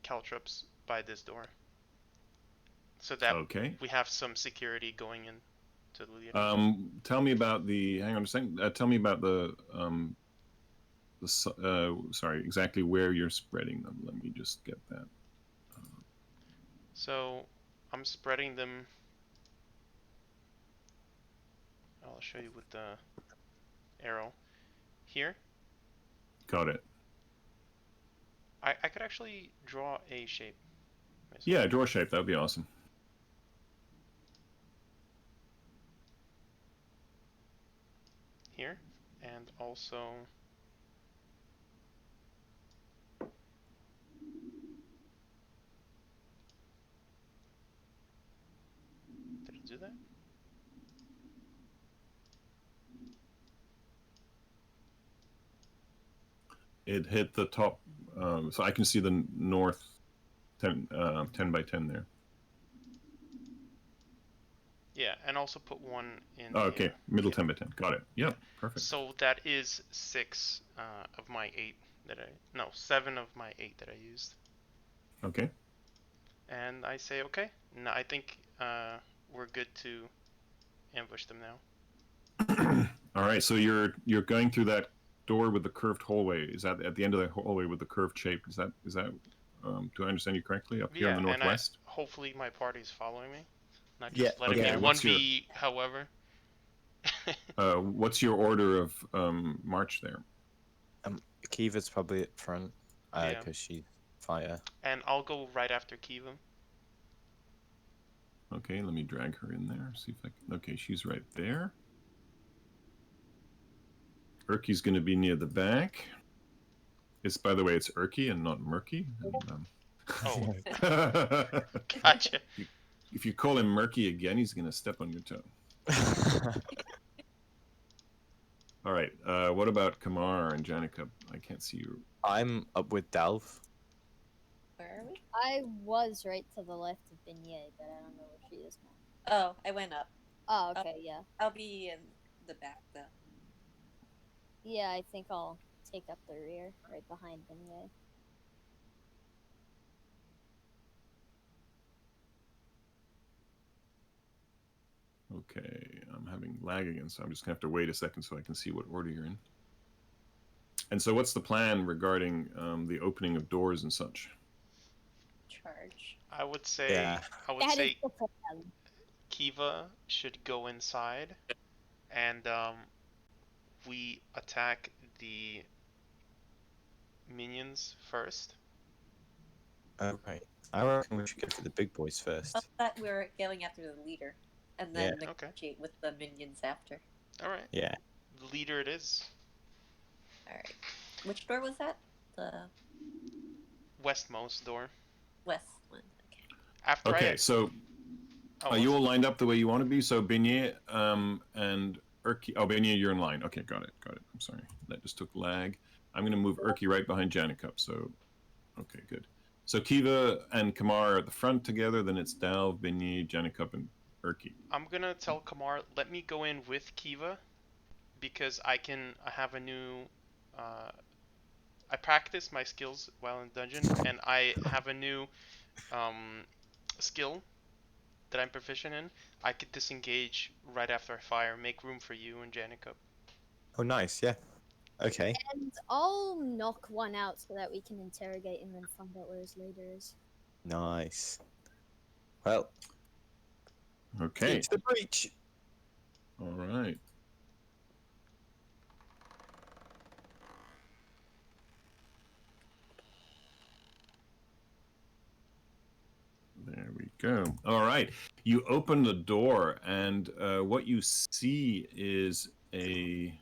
caltrops by this door, so that Okay. we have some security going in to the leaders. Tell me about the. Hang on a second. Tell me about the. Sorry, exactly where you're spreading them. Let me just get that. So I'm spreading them. I'll show you with the arrow here. Got it. I could actually draw a shape myself. Yeah, draw shape. That would be awesome. Here, and also did it do that? It hit the top, so I can see the north 10 by 10 there. Yeah, and also put one in. Oh, okay, middle yeah. 10 by 10. Got it. Yep, perfect. So that is 6 of my 8 that no, 7 of my 8 that I used. Okay. And I say, okay, no, I think we're good to ambush them now. All right, so you're going through that door with the curved hallway. Is that at the end of the hallway with the curved shape? Is that do I understand you correctly? Up here in the northwest? And hopefully my party's following me, not Yeah, just letting okay, me what's 1v. However, What's your order of march there? Kiva's probably at front Yeah. because she's fire. and I'll go right after Kiva. Okay, let me drag her in there. See if I can. Okay, she's right there. Urki's going to be near the back. It's, by the way, it's Urki and not Murky. And, Oh, gotcha. if you call him Murky again, he's going to step on your toe. All right. What about Kamar and Janica? I can't see you. I'm up with Delve. Where are we? I was right to the left of Beignet, but I don't know where she is now. Oh, I went up. Oh, okay, yeah. I'll be in the back though. Yeah, I think I'll take up the rear, right behind Beignet. Okay, I'm having lag again, so I'm just gonna have to wait a second so I can see what order you're in. And so, what's the plan regarding the opening of doors and such? Charge. I would say Yeah. That is the plan. Kiva should go inside, and we attack the minions first. Okay. I reckon we should go for the big boys first. I thought we were going after the leader, and then Yeah. Okay. negotiate with the minions after. All right. Yeah. The leader it is. All right. Which door was that? The Westmost door. west one. Okay. After Okay, so are you all lined up the way you want to be? So Beignet and Urki. Oh, Beignet, you're in line. Okay, got it. I'm sorry, that just took lag. I'm gonna move Urki right behind Janikop. So, okay, good. So Kiva and Kamar are at the front together. Then it's Dalv, Beignet, Janikop, and Urki. I'm gonna tell Kamar, let me go in with Kiva, because I have a new. I practice my skills while in dungeon, and I have a new skill that I'm proficient in. I could disengage right after I fire, make room for you and Janikop. Oh, nice. Yeah. Okay. And I'll knock one out so that we can interrogate him and find out where his leader is. Nice. Well, Okay. into the breach. All right. There we go. All right. You open the door, and what you see is a.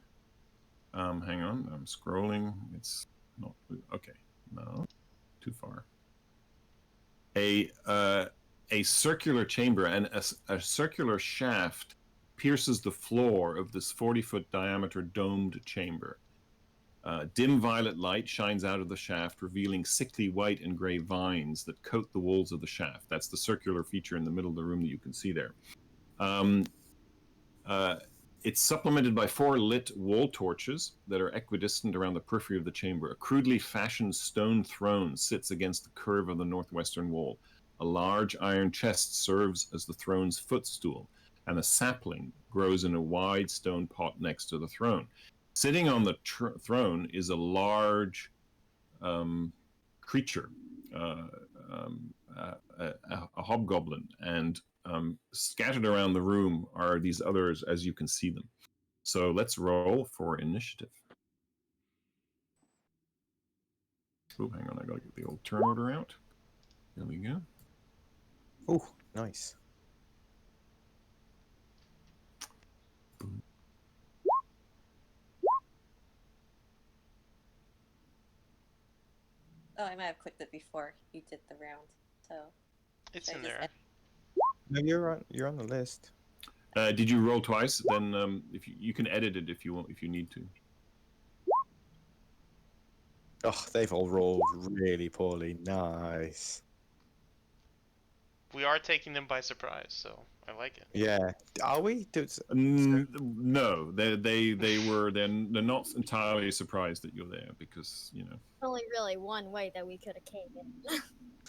Hang on. I'm scrolling. It's not. Okay. No. Too far. A circular chamber, and a circular shaft pierces the floor of this 40-foot diameter domed chamber. Dim violet light shines out of the shaft, revealing sickly white and gray vines that coat the walls of the shaft. That's the circular feature in the middle of the room that you can see there. It's supplemented by 4 lit wall torches that are equidistant around the periphery of the chamber. A crudely fashioned stone throne sits against the curve of the northwestern wall. A large iron chest serves as the throne's footstool, and a sapling grows in a wide stone pot next to the throne. Sitting on the throne is a large creature, a hobgoblin, and scattered around the room are these others as you can see them. So let's roll for initiative. Oh, hang on, I gotta get the old turn order out. There we go. Oh, nice. Oh, I might have clicked it before you did the round. So It's I in just there. No, you're on the list. Did you roll twice? Then if you can edit it if you want, if you need to. Oh, they've all rolled really poorly. Nice. We are taking them by surprise, so I like it. Yeah. Are we? No, they're not entirely surprised that you're there because Only really one way that we could have came in.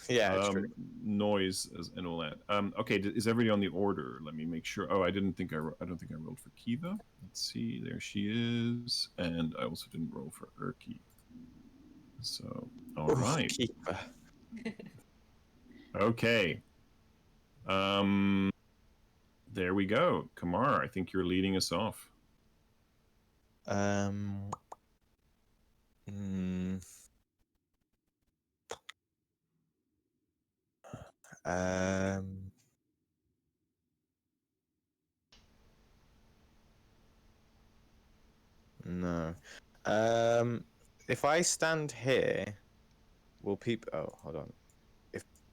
Yeah, it's true. noise and all that. Okay, is everybody on the order? Let me make sure. Oh, I don't think I rolled for Kiva. Let's see, there she is, and I also didn't roll for Urki. So, all right. Keeper. Okay. There we go. Kamar, I think you're leading us off. No. If I stand here, will people? Oh, hold on.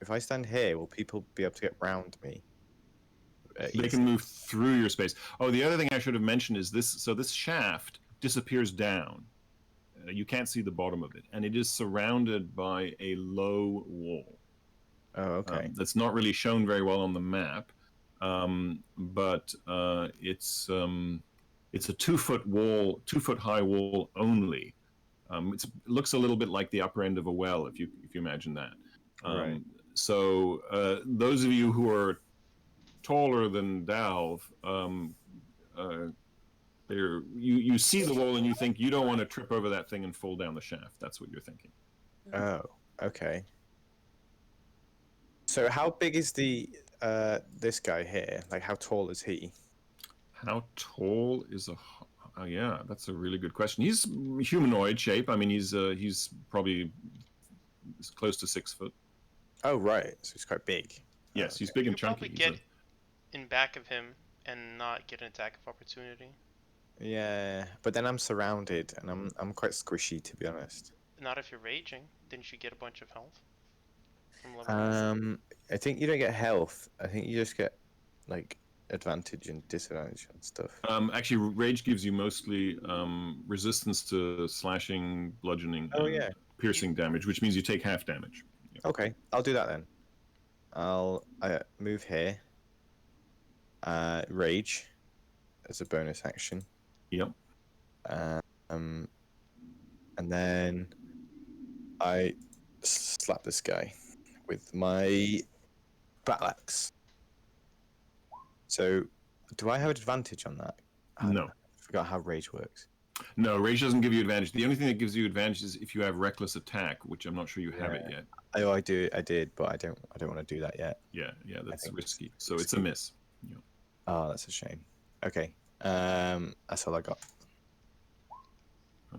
If I stand here, will people be able to get round me? They can move through your space. Oh, the other thing I should have mentioned is this. So this shaft disappears down. You can't see the bottom of it, and it is surrounded by a low wall. Oh, okay. That's not really shown very well on the map. but it's a 2-foot wall, 2-foot high wall only. It looks a little bit like the upper end of a well, if you imagine that. Right. So those of you who are taller than Dalv, you see the wall and you think you don't want to trip over that thing and fall down the shaft. That's what you're thinking. Oh, okay. So how big is this guy here? Like, how tall is he? How tall is yeah, that's a really good question. He's humanoid shape. I mean, he's probably close to 6 foot. Oh, right. So he's quite big. Yes, Oh, he's okay. big You and could probably chunky. get in back of him and not get an attack of opportunity. Yeah, but then I'm surrounded, and I'm quite squishy, to be honest. Not if you're raging. Didn't you get a bunch of health from level 9? I think you don't get health. I think you just get like advantage and disadvantage and stuff. Actually, rage gives you mostly resistance to slashing, bludgeoning, Oh, and yeah. piercing damage, which means you take half damage. Yep. Okay, I'll do that then. I'll move here. Rage as a bonus action. Yep. And then I slap this guy with my battle axe. So, do I have advantage on that? No. I forgot how rage works. No, rage doesn't give you advantage. The only thing that gives you advantage is if you have reckless attack, which I'm not sure you have it yet. Oh, I did, but I don't want to do that yet. Yeah, that's think risky. So it's a miss. Yeah. Oh, that's a shame. Okay, that's all I got.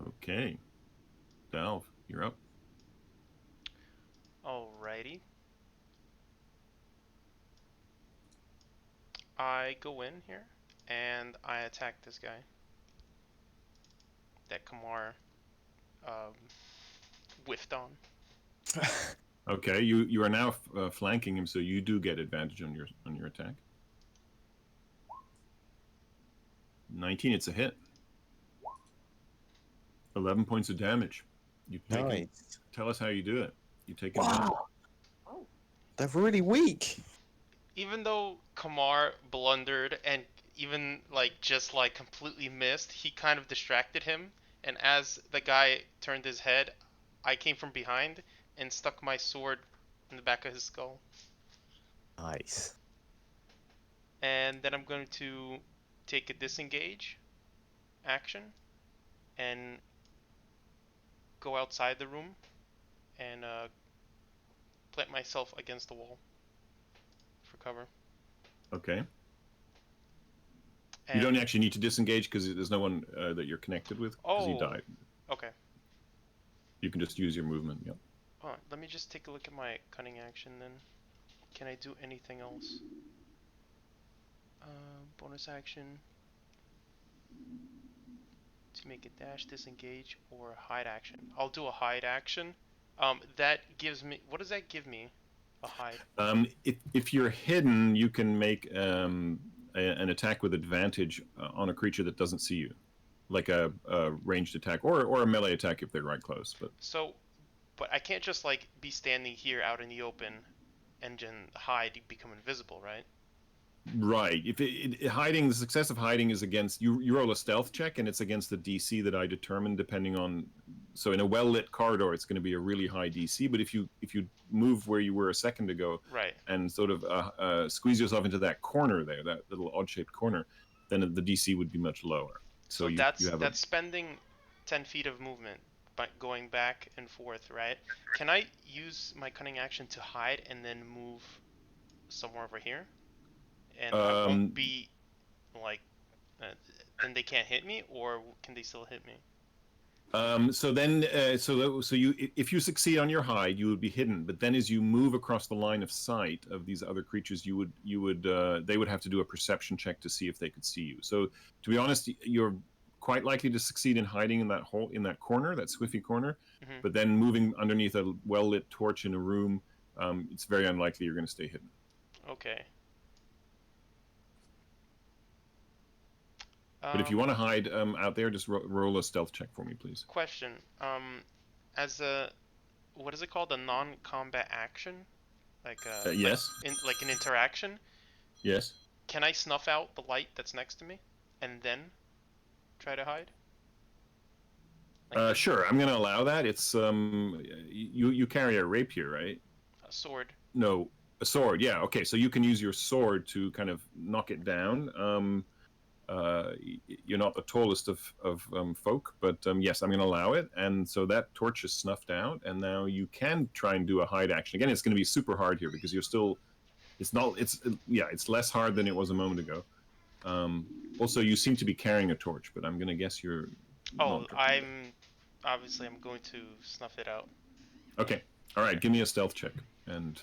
Okay. Dalv, you're up. Alrighty. I go in here and I attack this guy. That Kamar whiffed on. Okay, you are now flanking him, so you do get advantage on your attack. 19, it's a hit. 11 points of damage. You take Nice. Tell us how you do it. You take advantage. Wow. They're really weak. Even though Kamar blundered and even just completely missed, he kind of distracted him, and as the guy turned his head, I came from behind and stuck my sword in the back of his skull. Nice. And then I'm going to take a disengage action and go outside the room and plant myself against the wall for cover. Okay. And you don't actually need to disengage because there's no one that you're connected with because he died. Okay. You can just use your movement. Yep. Let me just take a look at my cunning action then. Can I do anything else? Bonus action to make a dash, disengage, or hide action. I'll do a hide action. That gives me. What does that give me? A hide. If you're hidden, you can make an attack with advantage on a creature that doesn't see you, like a ranged attack or a melee attack if they're right close. But I can't just be standing here out in the open and then hide, become invisible, right? Right. If hiding, the success of hiding is against you roll a stealth check, and it's against the DC that I determine depending on. So in a well-lit corridor, it's going to be a really high DC. But if you move where you were a second ago, right, and sort of squeeze yourself into that corner there, that little odd-shaped corner, then the DC would be much lower. So that's spending 10 feet of movement, but going back and forth, right? Can I use my cunning action to hide and then move somewhere over here? And I won't be then they can't hit me, or can they still hit me? So you, if you succeed on your hide, you would be hidden. But then, as you move across the line of sight of these other creatures, they would have to do a perception check to see if they could see you. So, to be honest, you're quite likely to succeed in hiding in that hole, in that corner, that squiffy corner. Mm-hmm. But then, moving underneath a well-lit torch in a room, it's very unlikely you're going to stay hidden. Okay. But if you want to hide out there, just roll a stealth check for me, please. Question. As a, what is it called? A non-combat action? Yes. Like an interaction? Yes. can I snuff out the light that's next to me, and then try to hide? Like Sure, I'm gonna allow that. It's you carry a rapier, right? a sword. No, a sword. Yeah. Okay, so you can use your sword to kind of knock it down. You're not the tallest of folk, but yes, I'm going to allow it. And so that torch is snuffed out, and now you can try and do a hide action. Again, it's going to be super hard here because you're still. It's not. It's less hard than it was a moment ago. Also, you seem to be carrying a torch, but I'm going to guess you're. Oh, not I'm going to snuff it out. Okay. All right. Give me a stealth check and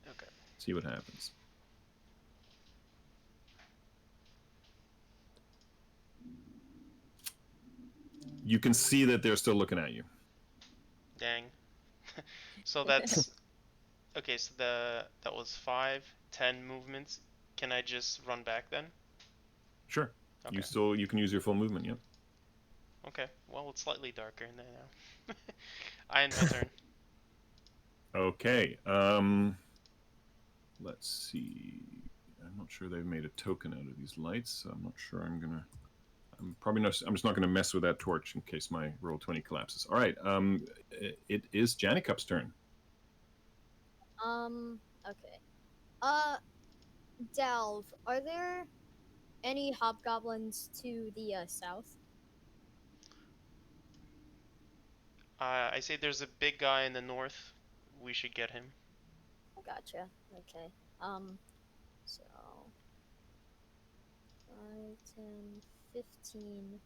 Okay. see what happens. You can see that they're still looking at you. Dang. So that's okay. So that was 5, 10 movements. Can I just run back then? Sure. Okay. You can use your full movement. Yeah. Okay. Well, it's slightly darker in there now. I end my turn. Okay. Let's see. I'm not sure they've made a token out of these lights, so I'm not sure I'm gonna. I'm just not gonna mess with that torch in case my roll 20 collapses. All right. It is Janicup's turn. Okay. Delve, are there any hobgoblins to the south? I say there's a big guy in the north. We should get him. Gotcha. Okay. So 5, 10, 15.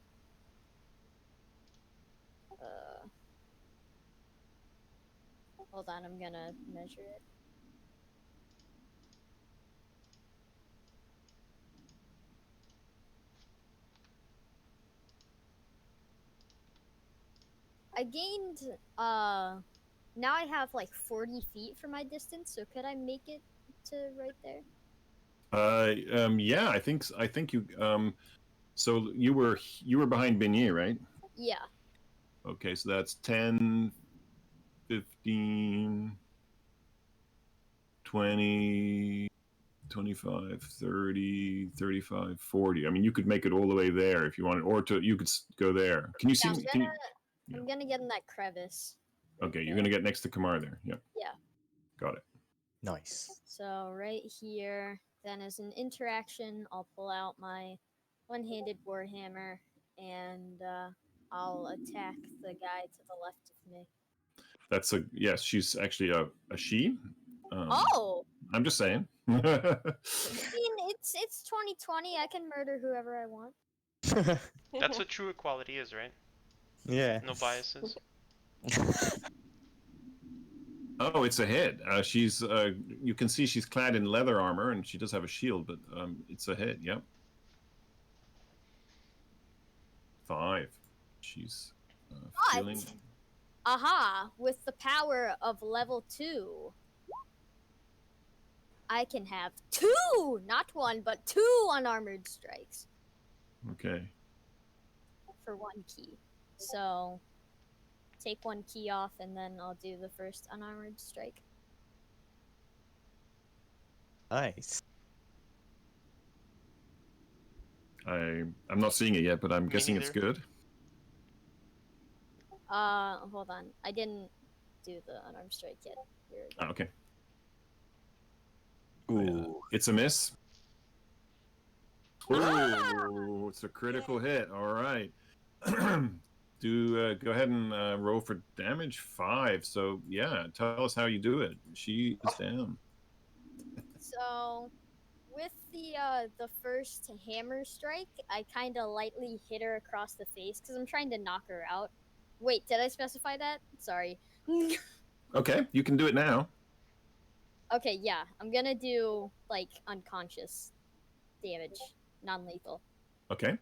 Hold on, I'm gonna measure it. I gained, now I have like 40 feet for my distance, so could I make it to right there? Yeah, I think you. So you were behind Beignet, right? Yeah. Okay, so that's 10, 15, 20, 25, 30, 35, 40. I mean, you could make it all the way there if you wanted, or you could go there. Can you see me? I'm gonna get in that crevice. Okay, you're gonna get next to Kamar there. Yep. Yeah. Got it. Nice. So right here, then as an interaction, I'll pull out my one-handed warhammer and I'll attack the guy to the left of me. That's yes. She's actually a she. Oh. I'm just saying. I mean, it's 2020. I can murder whoever I want. That's what true equality is, right? Yeah. No biases. Oh, it's a hit. She's you can see she's clad in leather armor and she does have a shield, but it's a hit. Yep. 5. She's feeling. Aha! With the power of level 2, I can have 2, not 1, but 2 unarmored strikes. Okay. For 1 key. So take 1 key off and then I'll do the first unarmored strike. Nice. I'm not seeing it yet, but I'm guessing it's good. Hold on. I didn't do the unarmed strike yet. Here we go. Okay. Ooh. It's a miss. Ooh, it's a critical hit. All right. Go ahead and roll for damage. 5. So yeah, tell us how you do it. She is down. So with the first hammer strike, I kind of lightly hit her across the face because I'm trying to knock her out. Wait, did I specify that? Sorry. Okay, you can do it now. Okay, yeah. I'm gonna do, like, unconscious damage. Non-lethal. Okay.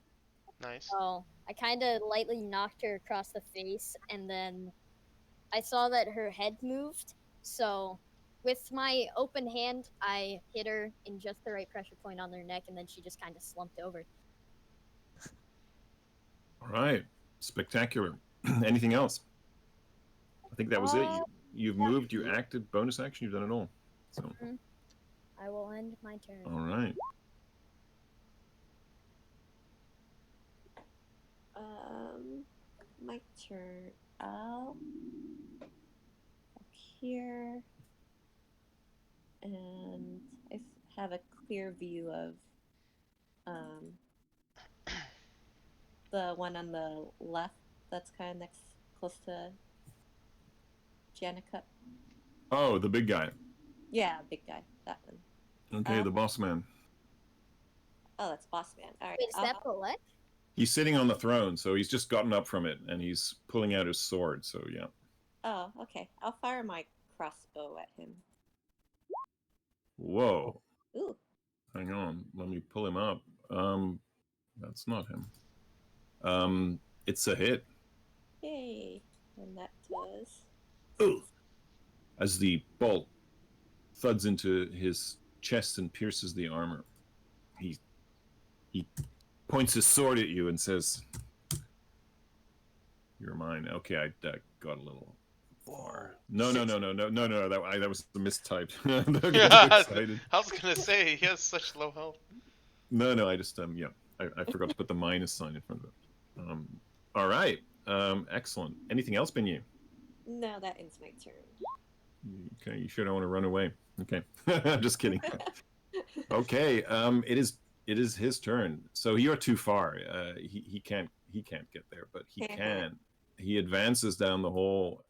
Nice. So, I kind of lightly knocked her across the face, and then I saw that her head moved. So, with my open hand, I hit her in just the right pressure point on her neck, and then she just kind of slumped over. All right. Spectacular. Anything else? I think that was it. You've moved, you acted, bonus action, you've done it all. So I will end my turn. All right. My turn. I'll walk here, and I have a clear view of the one on the left. That's kind of next, close to Janica. Oh, the big guy. Yeah, big guy. That one. Okay, the boss man. Oh, that's boss man. All right. Wait, is that Bullet? He's sitting on the throne, so he's just gotten up from it, and he's pulling out his sword. So yeah. Oh, okay. I'll fire my crossbow at him. Whoa. Ooh. Hang on. Let me pull him up. That's not him. It's a hit. Yay. And that does. Ooh. As the bolt thuds into his chest and pierces the armor, he points his sword at you and says, "You're mine." Okay, I got a little far. No. That was mistyped. Don't get too excited. I was gonna say he has such low health. No, I just I forgot to put the minus sign in front of it. All right. Excellent. Anything else, Benyu? No, that ends my turn. Okay, you sure don't want to run away. Okay. I'm just kidding. Okay, it is his turn. So you're too far. He can't get there, but he can. He advances down the hall,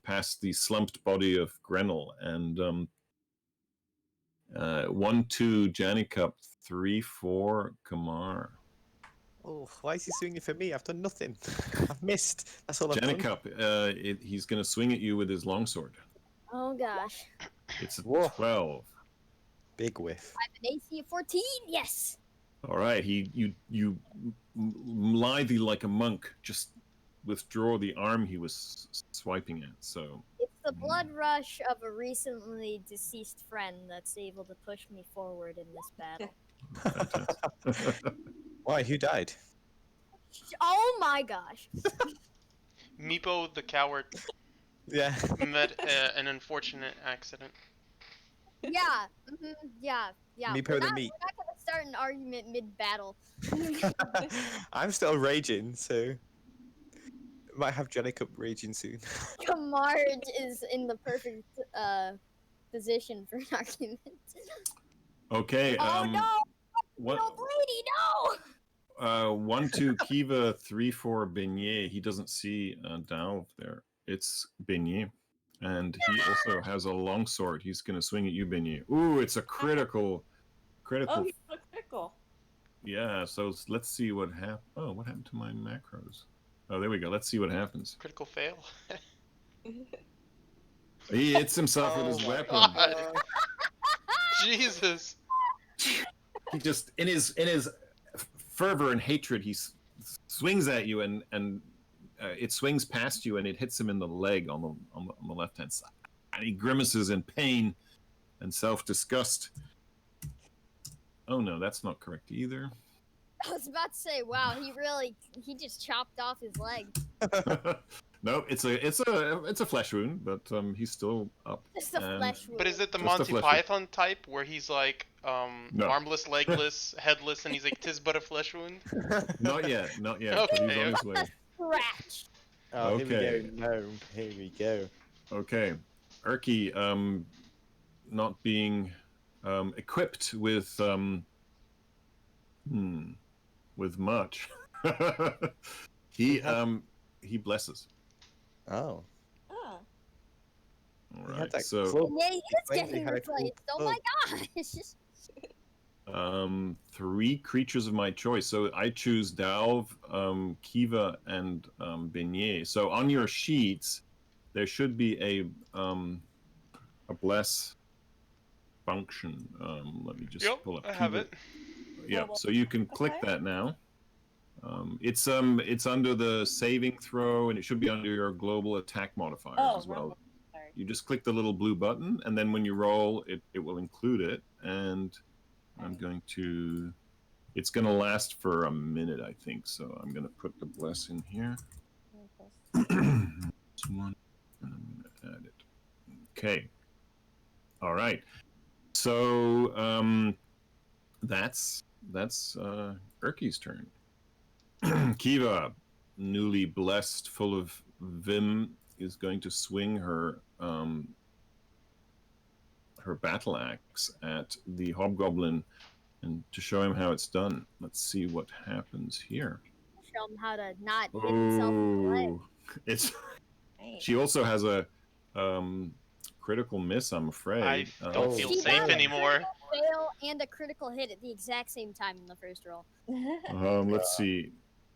past the slumped body of Grenell, and 1-2 Janikup, 3-4 Kamar. Oh, why is he swinging for me? I've done nothing. I've missed. That's all I've done. Janikup, he's going to swing at you with his longsword. Oh gosh. It's a Whoa. 12. Big whiff. I have an AC of 14. Yes. All right, you lithely like a monk just withdraw the arm he was swiping at. So It's the blood rush of a recently deceased friend that's able to push me forward in this battle. Why? Who died? Oh my gosh. Meepo the coward Yeah. met an unfortunate accident. Yeah. Yeah. Meepo We're the not meat. gonna start an argument mid-battle. I'm still raging, so might have Janikup raging soon. Kamar is in the perfect position for an argument. okay. Oh no! What? No, Brady, no! 1-2 Kiva, 3-4 Beignet. He doesn't see Dalv there. It's Beignet. And he also has a longsword. He's going to swing at you, Beignet. Ooh, it's a critical. Oh, he's so critical. Yeah, so let's see what happened. Oh, what happened to my macros? Oh, there we go. Let's see what happens. Critical fail. He hits himself with his weapon. God. Jesus. He just, in his fervor and hatred, he swings at you, and it swings past you, and it hits him in the leg on the left hand side, and he grimaces in pain and self-disgust. Oh no, that's not correct either. I was about to say, wow, he just chopped off his leg. No, it's a flesh wound, but he's still up. Just a flesh wound. But is it the Just a Monty flesh Python type where he's like No. armless, legless, headless, and he's like, "'Tis but a flesh wound"? Not yet. Okay, He's on his way. Scratch. Oh, Okay. Here we go. No, here we go. Okay, Erky, not being equipped with much, he blesses. Oh. Oh. All He had right, that so club. Yeah, he is claimed he getting had a full replaced. Oh my gosh. 3 creatures of my choice. So I choose Dalv, Kiva, and Beignet. So on your sheets, there should be a bless function. Let me just pull up. I have Kiva. it. Yeah, so you can click that now. It's under the saving throw, and it should be under your global attack modifiers as well. Sorry. You just click the little blue button, and then when you roll, it will include it. And I'm going to. It's going to last for a minute, I think. So I'm going to put the bless in here. It's one, and I'm going to add it. Okay. All right. So that's Erky's turn. Kiva, newly blessed, full of vim, is going to swing her her battle axe at the hobgoblin, and to show him how it's done. Let's see what happens here. Show him how to not hit himself in the leg. It's. Nice. She also has a critical miss, I'm afraid. I don't feel She safe got a anymore. critical fail and a critical hit at the exact same time in the first roll. Let's see.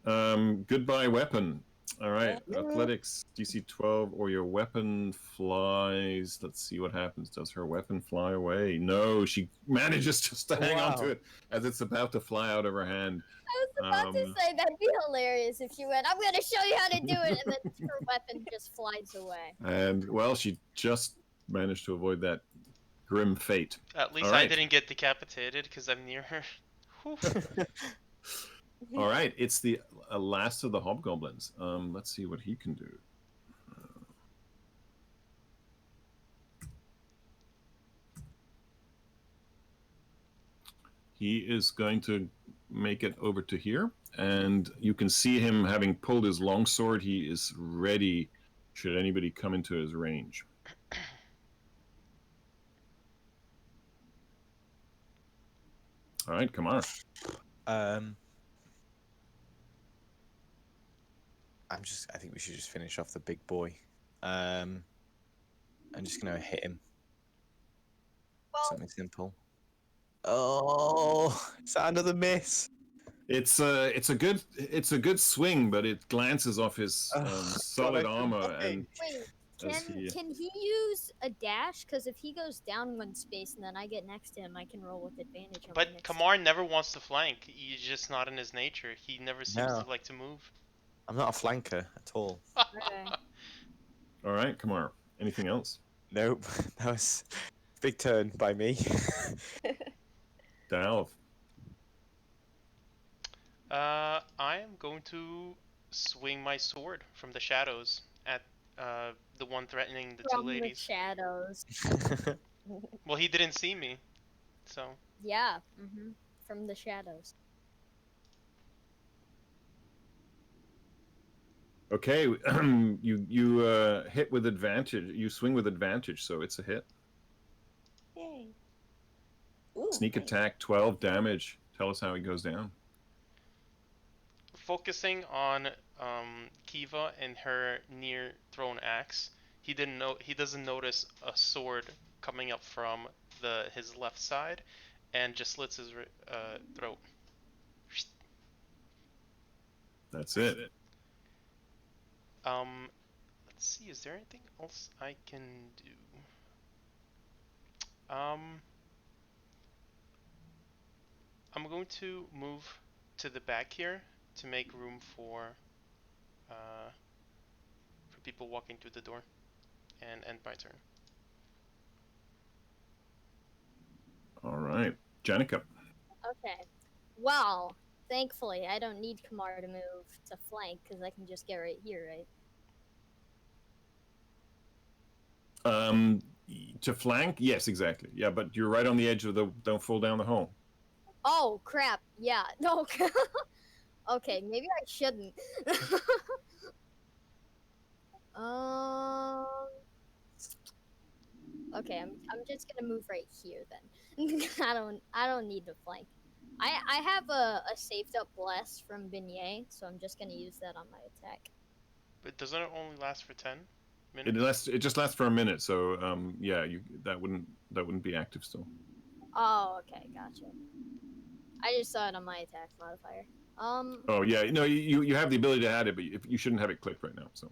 Goodbye, weapon. All right, athletics, DC 12, or your weapon flies. Let's see what happens. Does her weapon fly away? No, she manages just to hang on to it as it's about to fly out of her hand. I was about to say that'd be hilarious if she went, I'm going to show you how to do it, and then her weapon just flies away. And, well, she just managed to avoid that grim fate. At least All I right. didn't get decapitated because I'm near her. Whew. All right, it's the last of the hobgoblins. Let's see what he can do. He is going to make it over to here, and you can see him having pulled his longsword. He is ready should anybody come into his range. All right, come on. I think we should just finish off the big boy. I'm just gonna hit him. Well, Something simple. Oh, is that another miss? It's a good swing, but it glances off his solid God, I armor, feel and wait, as he can he use a dash? Because if he goes down one space and then I get next to him, I can roll with advantage. On my But next Kamar never wants to flank. He's just not in his nature. He never seems No. to like to move. I'm not a flanker at all. Okay. all right, come on. Anything else? Nope, that was a big turn by me. Dalv. I am going to swing my sword from the shadows at the one threatening the two From the ladies. shadows. Well, he didn't see me, so Yeah. From the shadows. Okay, you hit with advantage. You swing with advantage, so it's a hit. Yay. Ooh, Sneak nice. attack, 12 damage. Tell us how he goes down. focusing on Kiva and her near thrown axe, he doesn't notice a sword coming up from his left side, and just slits his throat. That's it. Let's see. Is there anything else I can do? I'm going to move to the back here to make room for people walking through the door, and end my turn. All right, Janica. Okay. Well, thankfully, I don't need Kamar to move to flank because I can just get right here, right? To flank? Yes, exactly. Yeah, but you're right on the edge of the. Don't fall down the hole. Oh crap! Yeah. No. Okay, maybe I shouldn't. Okay, I'm just gonna move right here then. I don't need to flank. I have a saved up bless from Beignet, so I'm just gonna use that on my attack. But doesn't it only last for 10 minutes? It just lasts for a minute, so yeah, that wouldn't be active still. Oh, okay, gotcha. I just saw it on my attack modifier. Oh yeah, no, you have the ability to add it, but you shouldn't have it clicked right now. So.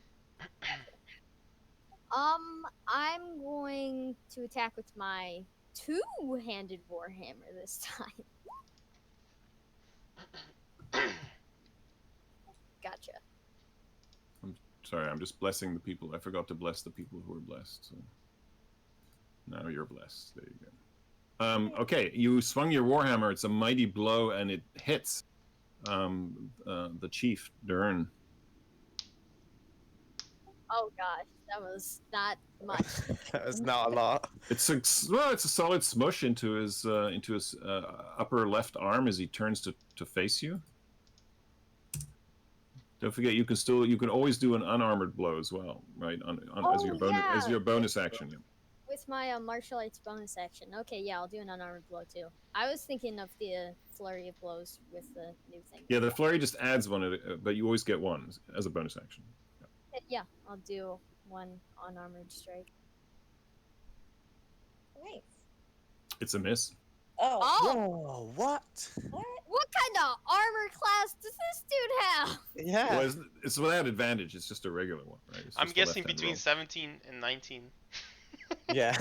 I'm going to attack with my two-handed warhammer this time. Gotcha. I'm sorry, I'm just blessing the people. I forgot to bless the people who are blessed. So now you're blessed. There you go. Okay, you swung your warhammer. It's a mighty blow, and it hits the chief, Dern. Oh gosh, that was not much. That was not a lot. It's a solid smush into his upper left arm as he turns to face you. Don't forget, you can always do an unarmored blow as well, right? As your bonus action. Yeah. With my martial arts bonus action. Okay, yeah, I'll do an unarmored blow too. I was thinking of the flurry of blows with the new thing. Yeah, the flurry just adds one, but you always get one as a bonus action. Yeah, I'll do one unarmored strike. Nice. It's a miss. Oh. Oh, what? What kind of armor class does this dude have? Yeah. Well, it's without advantage. It's just a regular one, right? It's I'm just a guessing left-hand between 17 and 19. Yeah.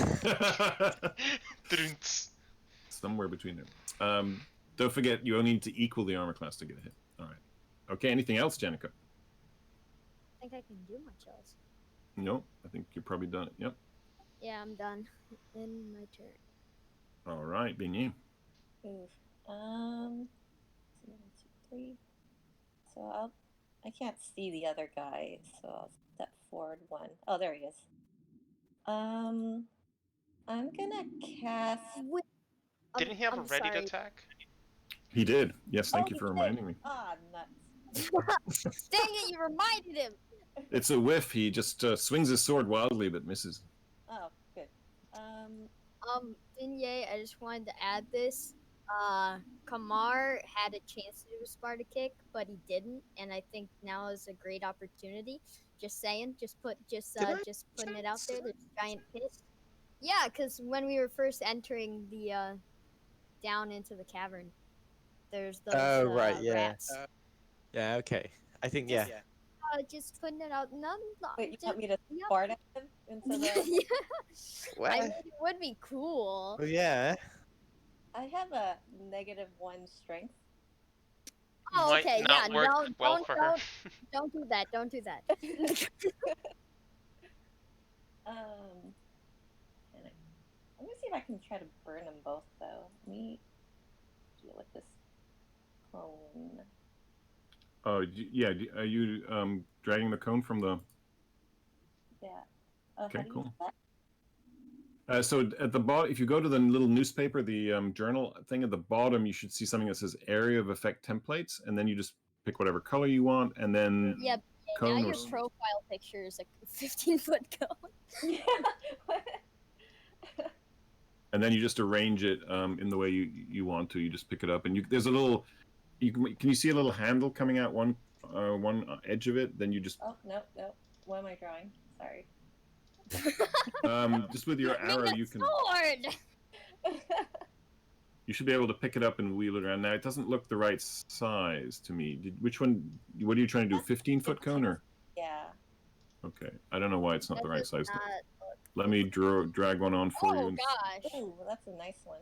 Drunts. Somewhere between there. Don't forget, you only need to equal the armor class to get a hit. All right. Okay. Anything else, Janica? I think I can do much else. No, I think you're probably done. Yep. Yeah, I'm done. In my turn. All right, Beignet. Oof. 1, 2, 3. So I can't see the other guy, so I'll step forward 1. Oh, there he is. I'm gonna cast. Didn't he have a ready to sorry. attack? He did. Yes, thank you he for did. reminding me. Ah, nuts. Dang it, you reminded him! It's a whiff. He just swings his sword wildly but misses. Oh, good. Vignette, I just wanted to add this. Kamar had a chance to do a Sparta kick, but he didn't, and I think now is a great opportunity. Just saying, just putting it out there. There's a giant pit. Yeah, because when we were first entering the down into the cavern, there's those right, yeah. rats. Yeah, okay. I think, Just- yeah. Just putting it out. No, Wait, you want me to Yep. fart at him into the? yeah. Well, I mean, it would be cool. well, yeah. I have a -1 strength. Oh, Might okay, not yeah, work no, well for her. don't do that. Don't do that. I'm gonna see if I can try to burn them both, though. Let me deal with this cone. Oh, yeah. Are you dragging the cone from the? Yeah. Okay, how do you cool. use that? So at the bottom, if you go to the little newspaper, the journal thing at the bottom, you should see something that says "Area of Effect Templates," and then you just pick whatever color you want, and then Yeah, cone now or your profile picture is a 15-foot cone. Yeah. and then you just arrange it in the way you want to. You just pick it up, and there's a little. Can you see a little handle coming out one edge of it? Then you just Oh, no. What am I drawing? Sorry. just with your arrow you can. Sword. You should be able to pick it up and wheel it around. Now it doesn't look the right size to me. Which one? What are you trying to do? 15-foot cone or? Yeah. Okay, I don't know why it's not the That right does size. not Let me drag one on for you. Oh and- gosh. Ooh, that's a nice one.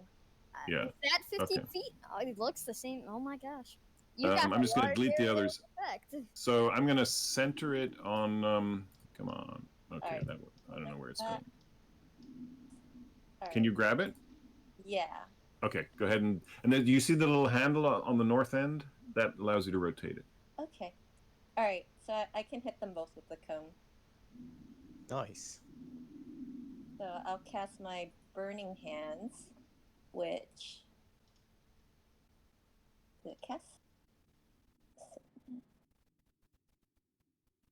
Yeah, Is that 15 okay. feet? Oh, it looks the same. Oh my gosh. You got I'm a just gonna large delete the area of others. effect. So I'm gonna center it on. Come on. Okay, Alright. I don't know where it's going. All Can right. you grab it? Yeah. Okay, go ahead and then do you see the little handle on the north end that allows you to rotate it? Okay. All right. So I can hit them both with the cone. Nice. So I'll cast my Burning Hands, which. Did it cast?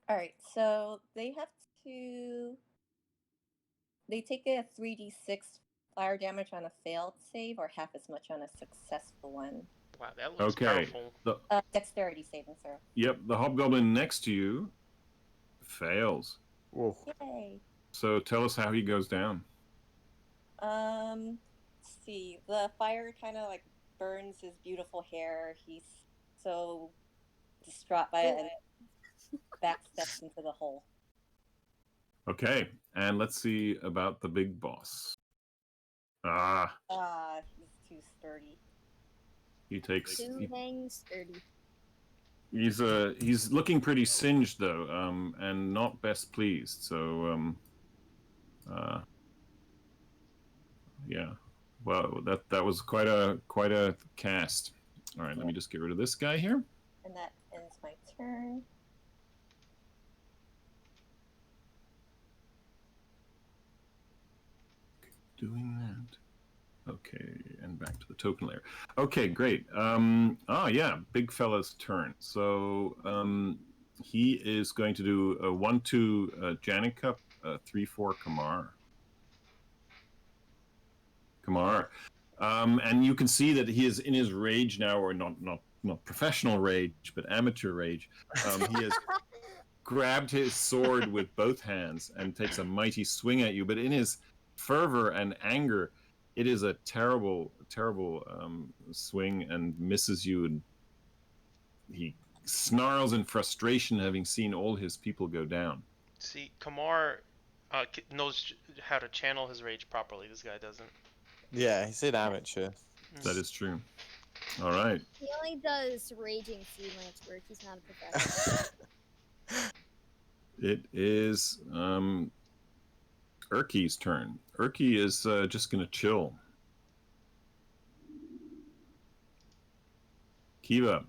All right. So they have to. They take a 3d6 fire damage on a failed save, or half as much on a successful one. Wow, that looks Okay. powerful. Dexterity saving throw. Yep, the hobgoblin next to you fails. Whoa. Yay. So tell us how he goes down. Let's see. The fire kind of like burns his beautiful hair. He's so distraught by it and backsteps into the hole. Okay, and let's see about the big boss. Ah, He's too sturdy. he takes. Too dang sturdy. He's looking pretty singed though, and not best pleased. So, yeah. Well, that was quite a cast. All right, let me just get rid of this guy here. And that ends my turn. doing that. Okay, and back to the token layer. Okay, great. Yeah, big fella's turn. So he is going to do a 1-2 Janica, 3-4 Kamar. And you can see that he is in his rage now, or not professional rage, but amateur rage. He has grabbed his sword with both hands and takes a mighty swing at you. But in his fervor and anger, it is a terrible swing and misses you. And he snarls in frustration, having seen all his people go down. See, Kamar knows how to channel his rage properly. This guy doesn't. Yeah, he's an amateur. That is true. All right. He only does raging freelance work. He's not a professional. It is Urki's turn. Urki is just going to chill. Kiva.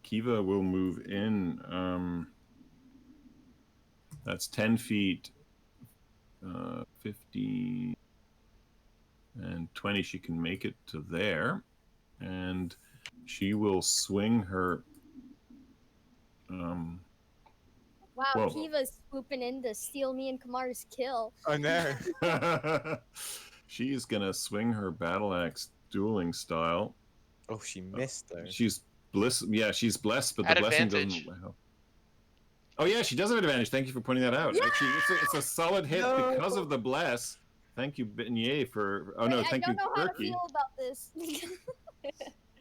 Kiva will move in. That's 10 feet, 50, and 20. She can make it to there. And she will swing her... Wow, Whoa. Kiva's swooping in to steal me and Kamar's kill. I know. She is going to swing her battle axe dueling style. Oh, she missed though. She's she's blessed, but At the blessing advantage. doesn't. Oh yeah, she does have advantage. Thank you for pointing that out. Yeah! Actually, it's a solid hit No. because of the bless. Thank you, Beignet, for. Oh no, Wait, thank I you, don't know how to Turkey. feel about this.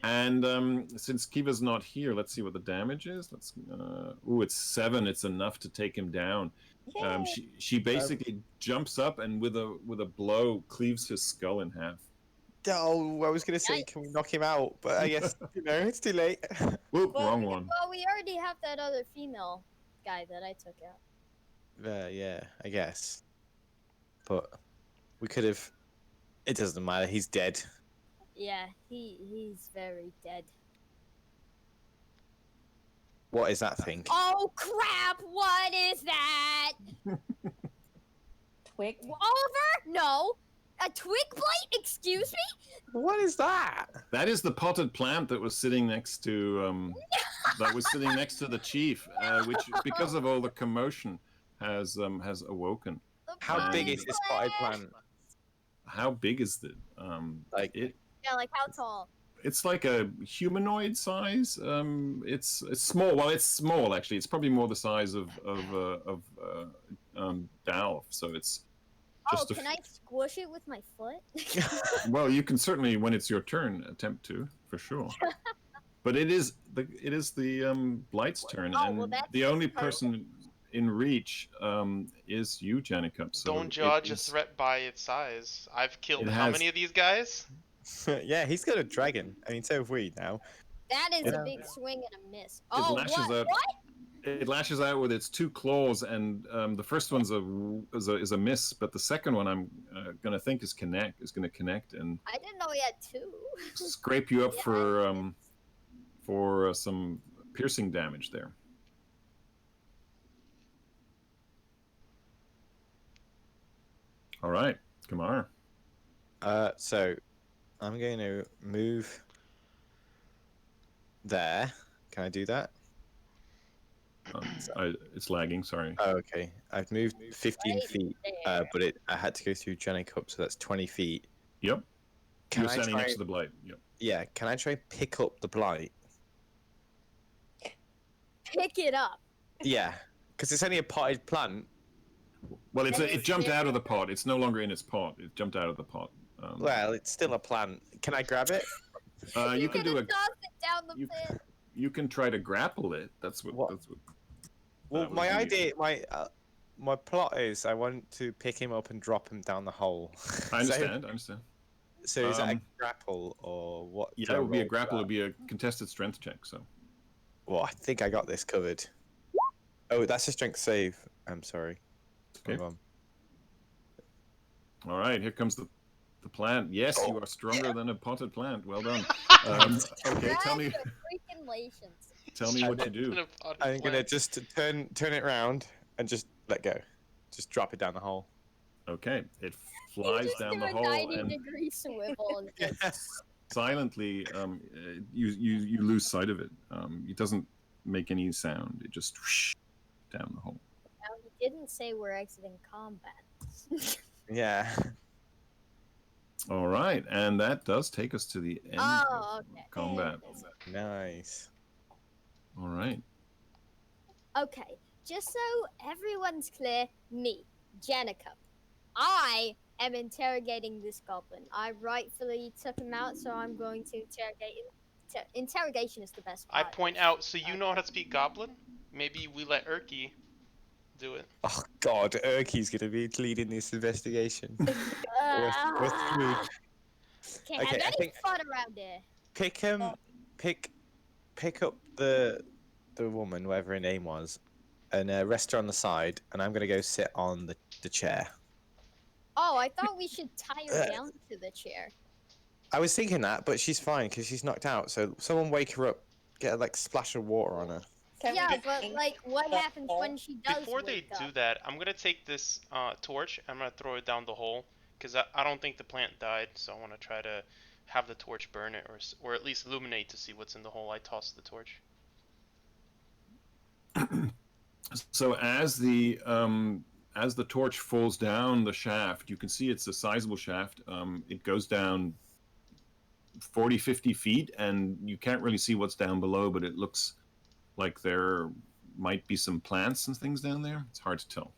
And since Kiva's not here, let's see what the damage is. Let's. It's 7. It's enough to take him down. Yay. She basically jumps up and with a blow cleaves his skull in half. Oh, I was gonna say, can we knock him out? But I guess it's too late. Whoop, Well, wrong one. Well, we already have that other female guy that I took out. Yeah, I guess. But we could have. It doesn't matter. He's dead. Yeah, he's very dead. What is that thing? Oh crap! What is that? Twig. Oliver? No. A twig blight? Excuse me? What is that? That is the potted plant that was sitting next to the chief, which, because of all the commotion, has awoken. How The big potted is this potted plant? How big is it? Yeah, like how tall? It's like a humanoid size. It's small. Well, it's small actually. It's probably more the size of Dalf. So it's just can I squish it with my foot? Well, you can certainly, when it's your turn, attempt to, for sure. But it is the Blight's turn, well, and that's the only perfect. person in reach is you, Janica. So Don't judge a threat by its size. I've killed It how has- many of these guys? Yeah, he's got a dragon. I mean, so have we now. That is Yeah. a big swing and a miss. It Oh, lashes what? out. What? It lashes out with its 2 claws, and the first one's is a miss, but the second one I'm gonna think is gonna connect and I didn't know he had 2. scrape you up Yeah, for some piercing damage there. All right, Kamar. So I'm going to move there. Can I do that? It's lagging. Sorry. Oh, okay. I've moved 15 Right feet, there. but I had to go through Janica, so that's 20 feet. Yep. Can You're I standing try? next to the blight. Yep. Yeah. Can I try pick up the blight? Pick it up. Yeah, because it's only a potted plant. Well, That it is jumped out of the different. pot. It's no longer in its pot. It jumped out of the pot. Well, it's still a plant. Can I grab it? You can do could've a. tossed it down the you- pit. You can try to grapple it. That's what. What? That's what. Well, That would my be- idea, my plot is I want to pick him up and drop him down the hole. I understand. I understand. So is that a Um, grapple or what? Yeah, do I it would be a roll for grapple. It that? would be a contested strength check. So. Well, I think I got this covered. Oh, that's a strength save. I'm sorry. Okay. Hold on. All right. Here comes the plant. Yes, you are stronger than a potted plant. Well done. Okay. Tell me what to do. I'm gonna just turn it round and just let go. Just drop it down the hole. Okay. It flies just down do the a hole 90-degree swivel and just... silently you lose sight of it. It doesn't make any sound. It just whoosh down the hole. Now, he didn't say we're exiting combat. Yeah. All right, and that does take us to the end Oh, of okay. combat. Nice. All right. Okay, just so everyone's clear, me, Janica, I am interrogating this goblin. I rightfully took him out, so I'm going to interrogate him. Interrogation is the best I part. point out, so you know how to speak Goblin? Maybe we let Urki do it. Oh God, Urki's gonna be leading this investigation. We're screwed. Can't have Okay, I any think- fun around here. Pick up the woman, whatever her name was, and rest her on the side, and I'm gonna go sit on the chair. Oh, I thought we should tie her down to the chair. I was thinking that, but she's fine because she's knocked out. So someone wake her up, get a splash of water on her. Yeah, but like, what happens when she does Before they wake do up? that, I'm gonna take this torch. I'm gonna throw it down the hole because I don't think the plant died. So I want to try to have the torch burn it, or at least illuminate to see what's in the hole. I toss the torch. So as the torch falls down the shaft, you can see it's a sizable shaft. It goes down 40, 50 feet, and you can't really see what's down below, but it looks like there might be some plants and things down there. It's hard to tell.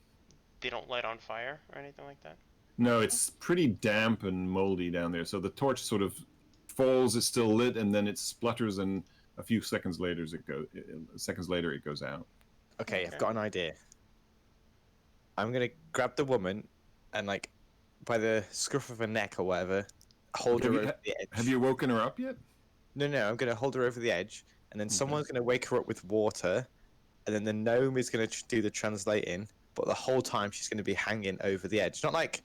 They don't light on fire or anything like that? No, it's pretty damp and moldy down there. So the torch sort of falls, it's still lit, and then it splutters, and a few seconds later it goes out. Okay, Okay. I've got an idea. I'm gonna grab the woman, and by the scruff of her neck or whatever, hold her over the edge. Have you woken her up yet? No, I'm gonna hold her over the edge, and then Okay. someone's gonna wake her up with water, and then the gnome is gonna do the translating, but the whole time she's gonna be hanging over the edge. Not like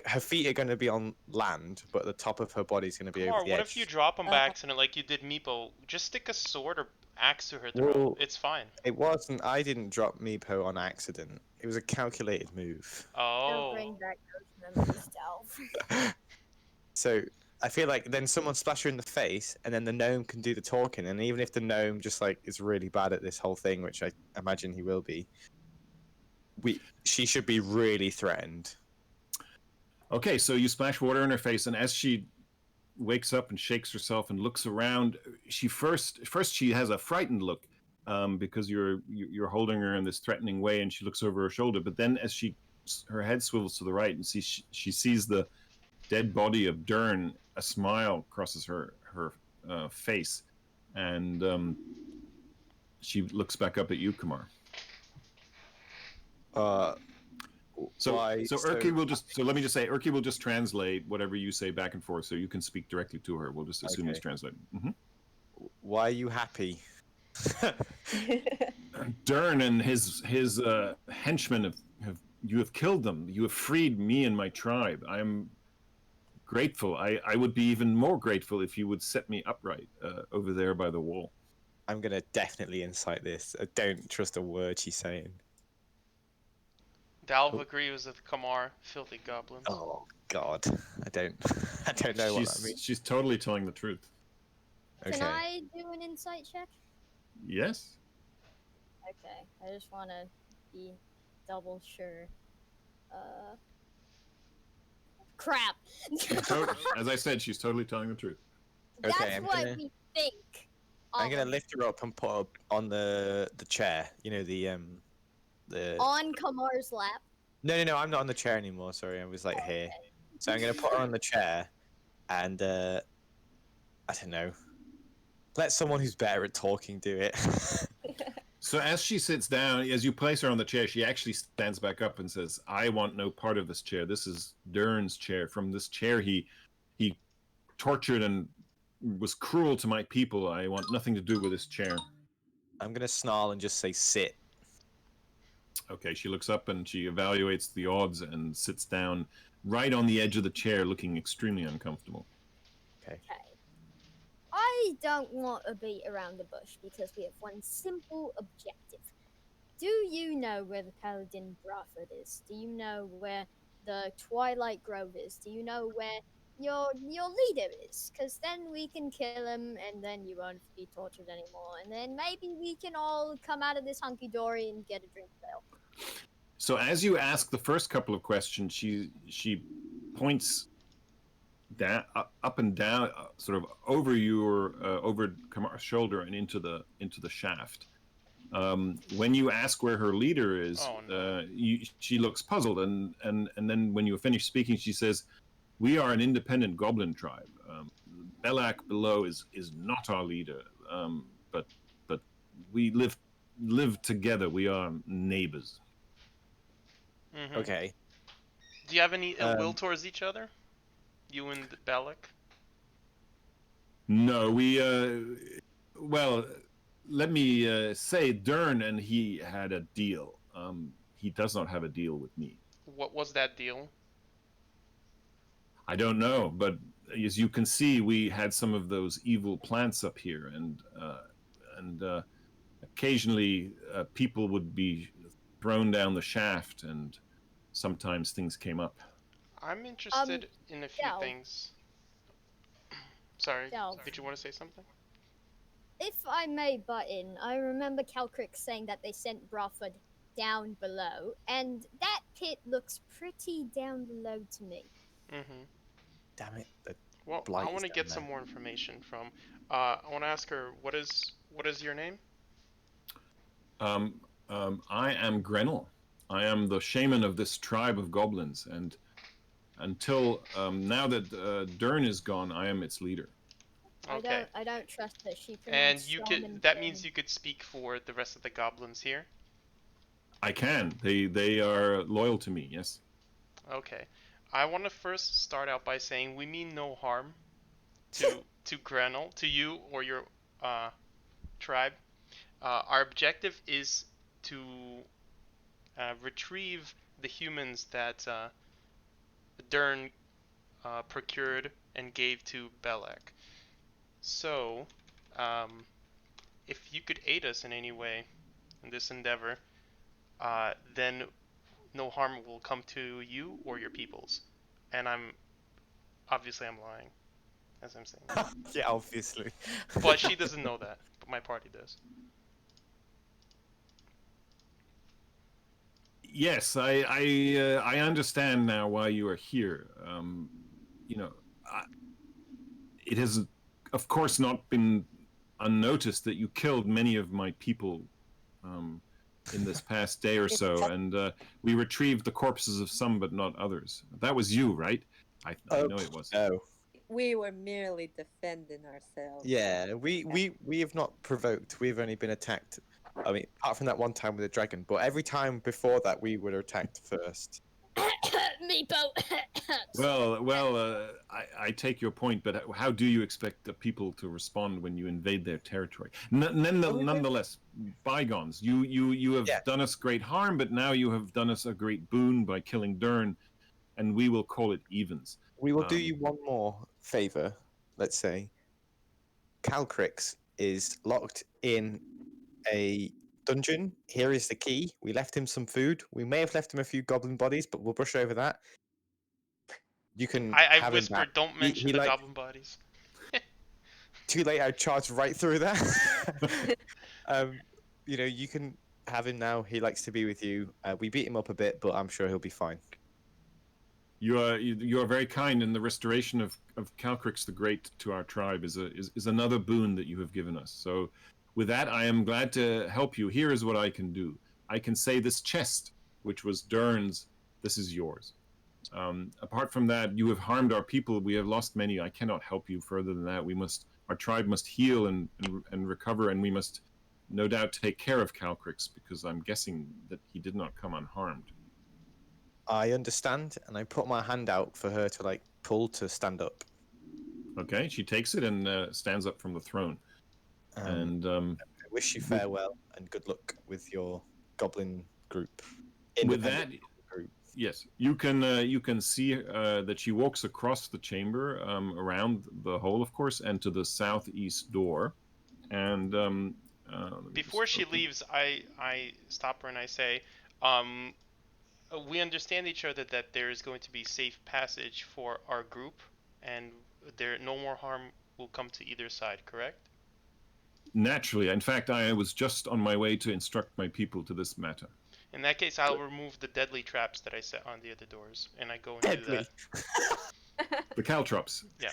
her feet are gonna be on land, but the top of her body's gonna be Or over the what edge. if you drop them by accident like you did Meepo? Just stick a sword or axe to her throat. Well, It's fine. It wasn't. I didn't drop Meepo on accident. It was a calculated move. Don't Oh. bring back those memories, Delph. So I feel like then someone splash her in the face, and then the gnome can do the talking. And even if the gnome just is really bad at this whole thing, which I imagine he will be, she should be really threatened. Okay, so you splash water in her face, and as she wakes up and shakes herself and looks around, she first she has a frightened look, because you're holding her in this threatening way, and she looks over her shoulder. But then, as her head swivels to the right, and she sees the dead body of Dern, a smile crosses her face, and she looks back up at you, Kamar. So Urki will just. So let me just say, Urki will just translate whatever you say back and forth, so you can speak directly to her. We'll just assume he's translating. Mm-hmm. Why are you happy? Dern and his henchmen you have killed them. You have freed me and my tribe. I am grateful. I would be even more grateful if you would set me upright over there by the wall. I'm gonna definitely incite this. I don't trust a word she's saying. Dalv agrees with Kamar, filthy goblins. Oh God, I don't know what that means. She's totally telling the truth. Okay. Can I do an insight check? Yes. Okay, I just want to be double sure. Crap. As I said, she's totally telling the truth. That's Okay, I'm what gonna- we think. I'm gonna lift her up and put her on the chair. You know the On Kamar's lap. No, I'm not on the chair anymore. Sorry, I was here. So I'm gonna put her on the chair, and I don't know. Let someone who's better at talking do it. So as she sits down, as you place her on the chair, she actually stands back up and says, "I want no part of this chair. This is Dern's chair. From this chair, he tortured and was cruel to my people. I want nothing to do with this chair." I'm gonna snarl and just say sit. Okay, she looks up and she evaluates the odds and sits down right on the edge of the chair, looking extremely uncomfortable. Okay. I don't want to beat around the bush because we have one simple objective. Do you know where the Paladin Bradford is? Do you know where the Twilight Grove is? Do you know where your leader is? Because then we can kill him, and then you won't be tortured anymore. And then maybe we can all come out of this hunky dory and get a drink of ale. So as you ask the first couple of questions, she points down, up and down, sort of over your over Kamar's shoulder and into the shaft. When you ask where her leader is, Oh, no. she looks puzzled, and then when you finish speaking, she says, "We are an independent goblin tribe. Belak below is not our leader, but we live together. We are neighbors." Mhm. Okay. Do you have any ill will Um, towards each other? You and Balak? No, we well, let me say, Dern and he had a deal. He does not have a deal with me. What was that deal? I don't know, but as you can see, we had some of those evil plants up here, and occasionally people would be thrown down the shaft, and sometimes things came up. I'm interested in a few Del. things. Sorry, Del. did you want to say something? If I may butt in, I remember Calcrick saying that they sent Brawford down below, and that pit looks pretty down below to me. Mm-hmm. damn it. The Well, blight I want is to get down some there. more information from. I want to ask her what is your name? I am Grenell. I am the shaman of this tribe of goblins, and until now that Dern is gone, I am its leader. Okay. I don't trust that she And pronounced you shaman. could. That means you could speak for the rest of the goblins here. I can. They are loyal to me. Yes. Okay. I want to first start out by saying we mean no harm to Grenell, to you or your tribe. Our objective is to retrieve the humans that Dern procured and gave to Belek. So, if you could aid us in any way in this endeavor, then no harm will come to you or your peoples. And I'm lying, as I'm saying that. Yeah, obviously. But she doesn't know that, but my party does. Yes, I understand now why you are here. You know, it has, of course, not been unnoticed that you killed many of my people in this past day or so, and we retrieved the corpses of some, but not others. That was you, right? I know it was. No. We were merely defending ourselves. Yeah, we have not provoked. We've only been attacked. I mean, apart from that one time with the dragon, but every time before that, we were attacked first. Meepo. Well, I take your point, but how do you expect the people to respond when you invade their territory? Nonetheless, bygones. You have done us great harm, but now you have done us a great boon by killing Dern, and we will call it evens. We will do you one more favor. Let's say, Calcrix is locked in a dungeon. Here is the key. We left him some food. We may have left him a few goblin bodies, but we'll brush over that. You can I have him back. whispered, don't mention he the like, goblin bodies. Too late, I charged right through that. You know, you can have him now. He likes to be with you. We beat him up a bit, but I'm sure he'll be fine. You are very kind, and the restoration of Calcrix the Great to our tribe is another boon that you have given us. So, with that, I am glad to help you. Here is what I can do. I can say this chest, which was Dern's, this is yours. Apart from that, you have harmed our people. We have lost many. I cannot help you further than that. Our tribe must heal and recover, and we must no doubt take care of Calcrix, because I'm guessing that he did not come unharmed. I understand, and I put my hand out for her to pull to stand up. Okay, she takes it and stands up from the throne. And I wish you farewell and good luck with your goblin group. With that, group. Yes, you can see that she walks across the chamber, around the hole, of course, and to the southeast door. And before she leaves, I stop her and I say, we understand each other that there is going to be safe passage for our group, and no more harm will come to either side, correct? Naturally. In fact, I was just on my way to instruct my people to this matter. In that case, I'll remove the deadly traps that I set on the other doors, and I go and do Deadly. that. The caltrops. Yeah.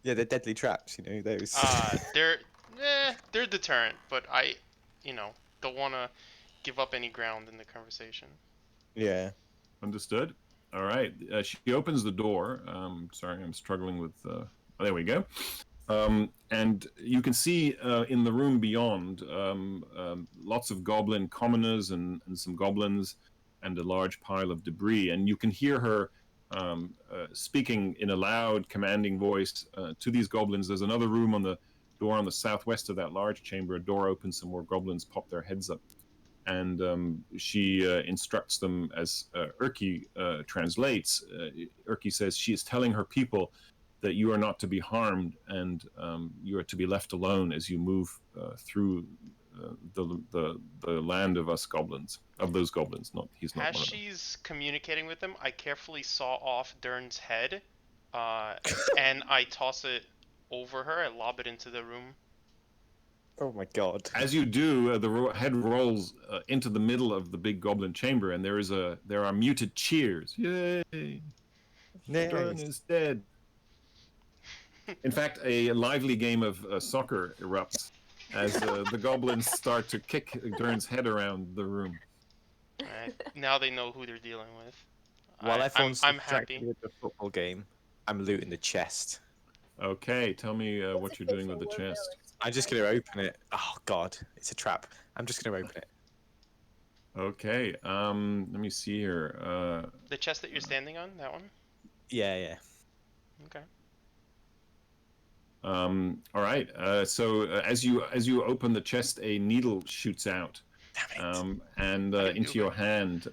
Yeah, they're deadly traps, you know, those. They're deterrent, but I, don't want to give up any ground in the conversation. Yeah. Understood. All right. She opens the door. Sorry, I'm struggling with. There we go. And you can see in the room beyond lots of goblin commoners and some goblins and a large pile of debris. And you can hear her speaking in a loud, commanding voice to these goblins. There's another room on the door on the southwest of that large chamber. A door opens, some more goblins pop their heads up. And she instructs them as Urki translates. Urki says she is telling her people that you are not to be harmed, and you are to be left alone as you move through the land of us goblins, of those goblins. He's not As one of them. she's communicating with them, I carefully saw off Dern's head, and I toss it over her. I lob it into the room. Oh my god. As you do, the head rolls into the middle of the big goblin chamber, and there are muted cheers. Yay! Dern is dead. In fact, a lively game of soccer erupts as the goblins start to kick Dern's head around the room. Right. Now they know who they're dealing with. While everyone's I'm distracted happy. with the football game, I'm looting the chest. Okay, tell me what you're doing with the chest. I'm just going to open it. Oh god, it's a trap. I'm just going to open it. Okay, let me see here. The chest that you're standing on, that one? Yeah. Okay. All right. So as you open the chest, a needle shoots out, and into your hand,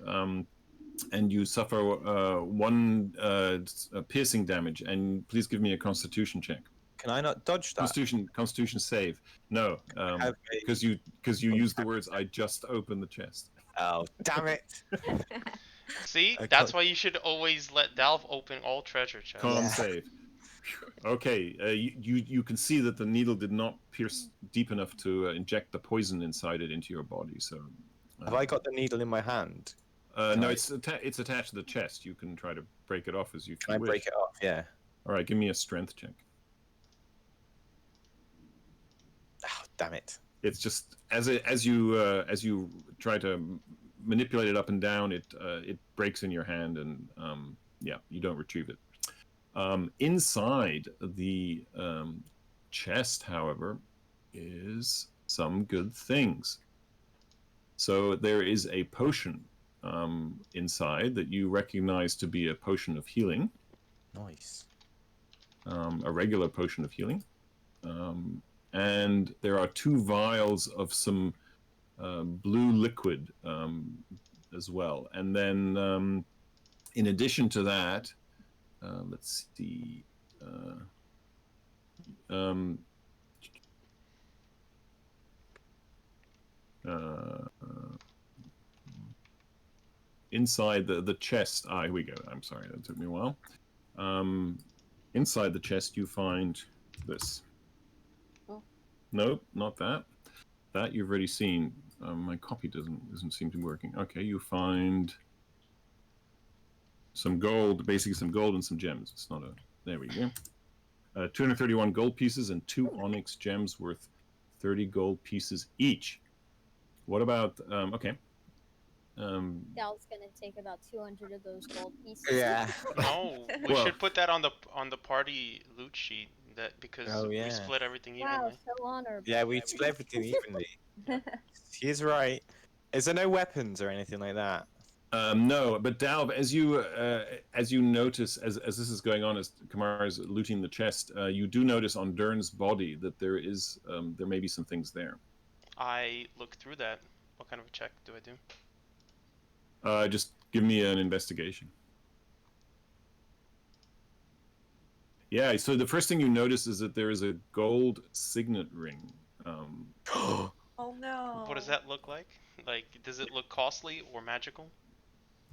and you suffer one piercing damage. And please give me a Constitution check. Can I not dodge that? Constitution save. No, because you used the words "I just opened the chest." Oh, damn it! See, that's why you should always let Dalv open all treasure chests. Con save. Okay, you can see that the needle did not pierce deep enough to inject the poison inside it into your body. So, have I got the needle in my hand? No, it's attached to the chest. You can try to break it off as you Can I wish. break it off? Yeah. All right, give me a strength check. Oh, damn it! It's just as you try to manipulate it up and down, it breaks in your hand, and you don't retrieve it. Inside the chest, however, is some good things. So there is a potion inside that you recognize to be a potion of healing. Nice. A regular potion of healing. And there are 2 vials of some blue liquid as well. And then in addition to that, let's see. Inside the chest. Here we go. I'm sorry, that took me a while. Inside the chest, you find this. Oh. Nope, not that. That you've already seen. My copy doesn't seem to be working. Okay, you find some gold, basically some gold and some gems. It's not a. There we go. 231 gold pieces and 2 onyx gems worth 30 gold pieces each. What about? Okay. Dal's gonna take about 200 of those gold pieces. Yeah. No, we should put that on the party loot sheet. Because we yeah. split everything Wow, evenly. so honorable. Yeah, we split everything evenly. He's right. Is there no weapons or anything like that? No, but Dalv, as you notice, as this is going on, as Kamara is looting the chest, you do notice on Dern's body that there may be some things there. I look through that. What kind of a check do I do? Just give me an investigation. Yeah, so the first thing you notice is that there is a gold signet ring. Oh no. What does that look like? Like, does it look costly or magical?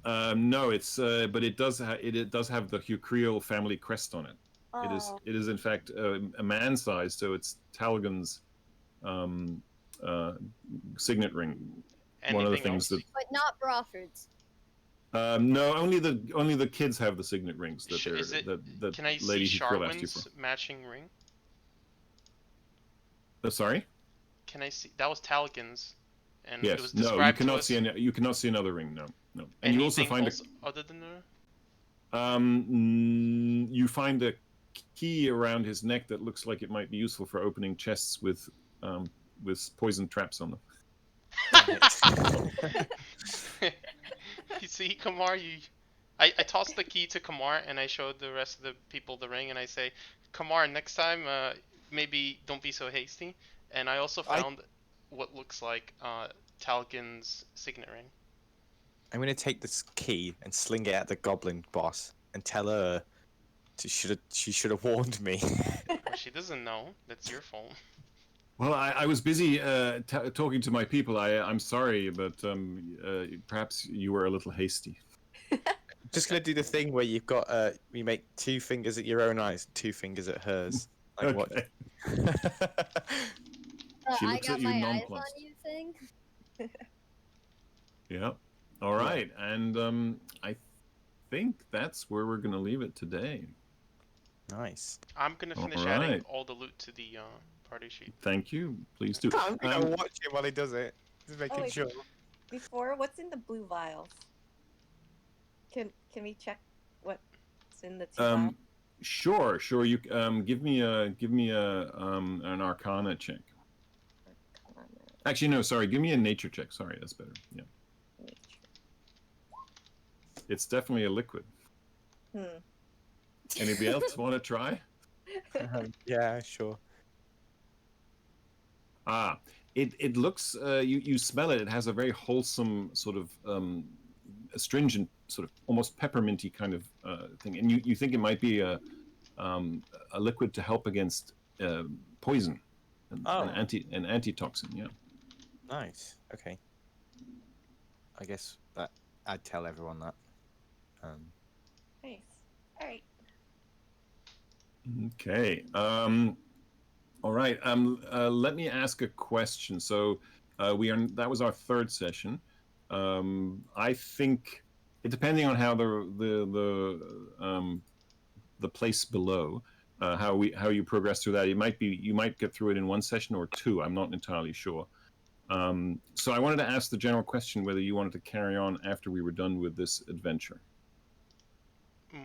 No, it's but it does it does have the Hucriel family crest on it. Oh, It is in fact a man size, so it's Talgan's um, signet ring. One of the Anything things else? But not Brawford's. no, only the kids have the signet rings that they're Is it? that Can I see Lady Hucriel asked you Sharwin's for. matching ring? Sorry. Can I see? That was Talgan's, and it was Yes. No, you described to cannot us. see any. You cannot see another ring. No. No. And you also Anything find else other than the. you find a key around his neck that looks like it might be useful for opening chests with poison traps on them. You see, Kamar, I tossed the key to Kamar and I showed the rest of the people the ring and I say, Kamar, next time, maybe don't be so hasty. And I also found what looks like Talgan's signet ring. I'm gonna take this key and sling it at the goblin boss and tell her she should have warned me. Well, she doesn't know. That's your fault. Well, I was busy talking to my people. I'm sorry, but perhaps you were a little hasty. Just gonna do the thing where you've got you make 2 fingers at your own eyes, 2 fingers at hers. Like what? Okay. I She looks got at you my eyes on nonplussed. you thing. Yeah. All right, and I think that's where we're gonna leave it today. Nice. I'm gonna finish All adding right. all the loot to the party sheet. Thank you. Please do. I'm gonna watch him while he does it. Just making wait. sure. before, what's in the blue vials? Can we check what's in the 2 vials? Sure. You give me an Arcana check. Actually, no. Sorry. Give me a Nature check. Sorry, that's better. Yeah. It's definitely a liquid. Anybody else want to try? Yeah, sure. It looks. You smell it. It has a very wholesome sort of astringent, sort of almost pepperminty kind of thing, and you think it might be a liquid to help against poison, an antitoxin. Yeah. Nice. Okay. I guess that I'd tell everyone that. Nice. All right. Okay. All right. Let me ask a question. So that was our 3rd session. I think, depending on how the place below, how you progress through that, you might get through it in 1 session or 2. I'm not entirely sure. So I wanted to ask the general question whether you wanted to carry on after we were done with this adventure.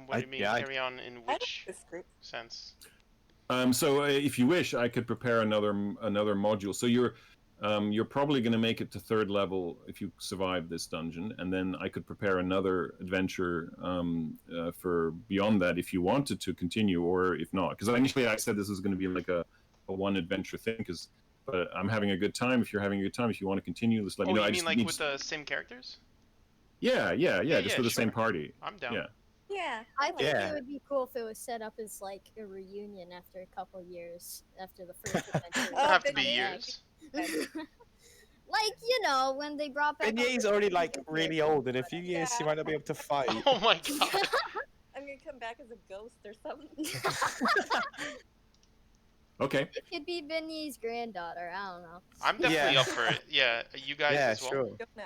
What do you mean carry on in which sense? So if you wish, I could prepare another module. So you're probably going to make it to 3rd level if you survive this dungeon, and then I could prepare another adventure for beyond that if you wanted to continue, or if not. Because initially I said this was going to be like a 1 adventure thing. But I'm having a good time. If you're having a good time, if you want to continue, just let me know. You mean like with the same characters? Yeah, just with the same party. I'm down. Yeah. I think it would be cool if it was set up as like a reunion after a couple years after the first adventure. It doesn't have to be years. Like, when they brought back. Benye's already like really old. In a few years, she might not be able to fight. Oh my god. I'm gonna come back as a ghost or something. Okay. It could be Benny's granddaughter. I don't know. I'm definitely up for it. Yeah, you guys as well. Sure. Yeah.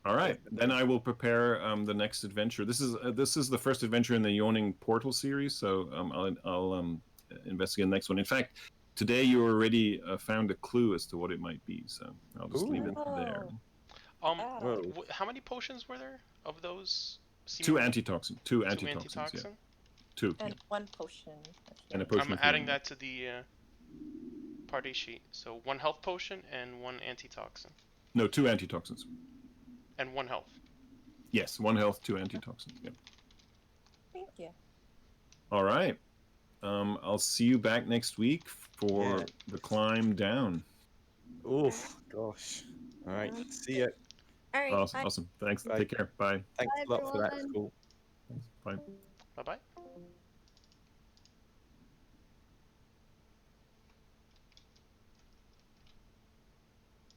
All right, then I will prepare the next adventure. This is the first adventure in the Yawning Portal series, so I'll investigate the next one. In fact, today you already found a clue as to what it might be, so I'll just leave it there. How many potions were there of those? 2 antitoxin. 2 antitoxins. 2 antitoxin? Yeah. 2. And 1 potion. And a potion. I'm adding that to the party sheet. So 1 health potion and 1 antitoxin. No, 2 antitoxins. And 1 health. Yes, 1 health, 2 antitoxins. Yeah. Thank you. All right. I'll see you back next week for the climb down. Oof, gosh. All right. See ya. All right. Awesome. Thanks. Bye. Take care. Bye. Thanks Bye, a lot for that. everyone. Cool. Bye. Bye bye.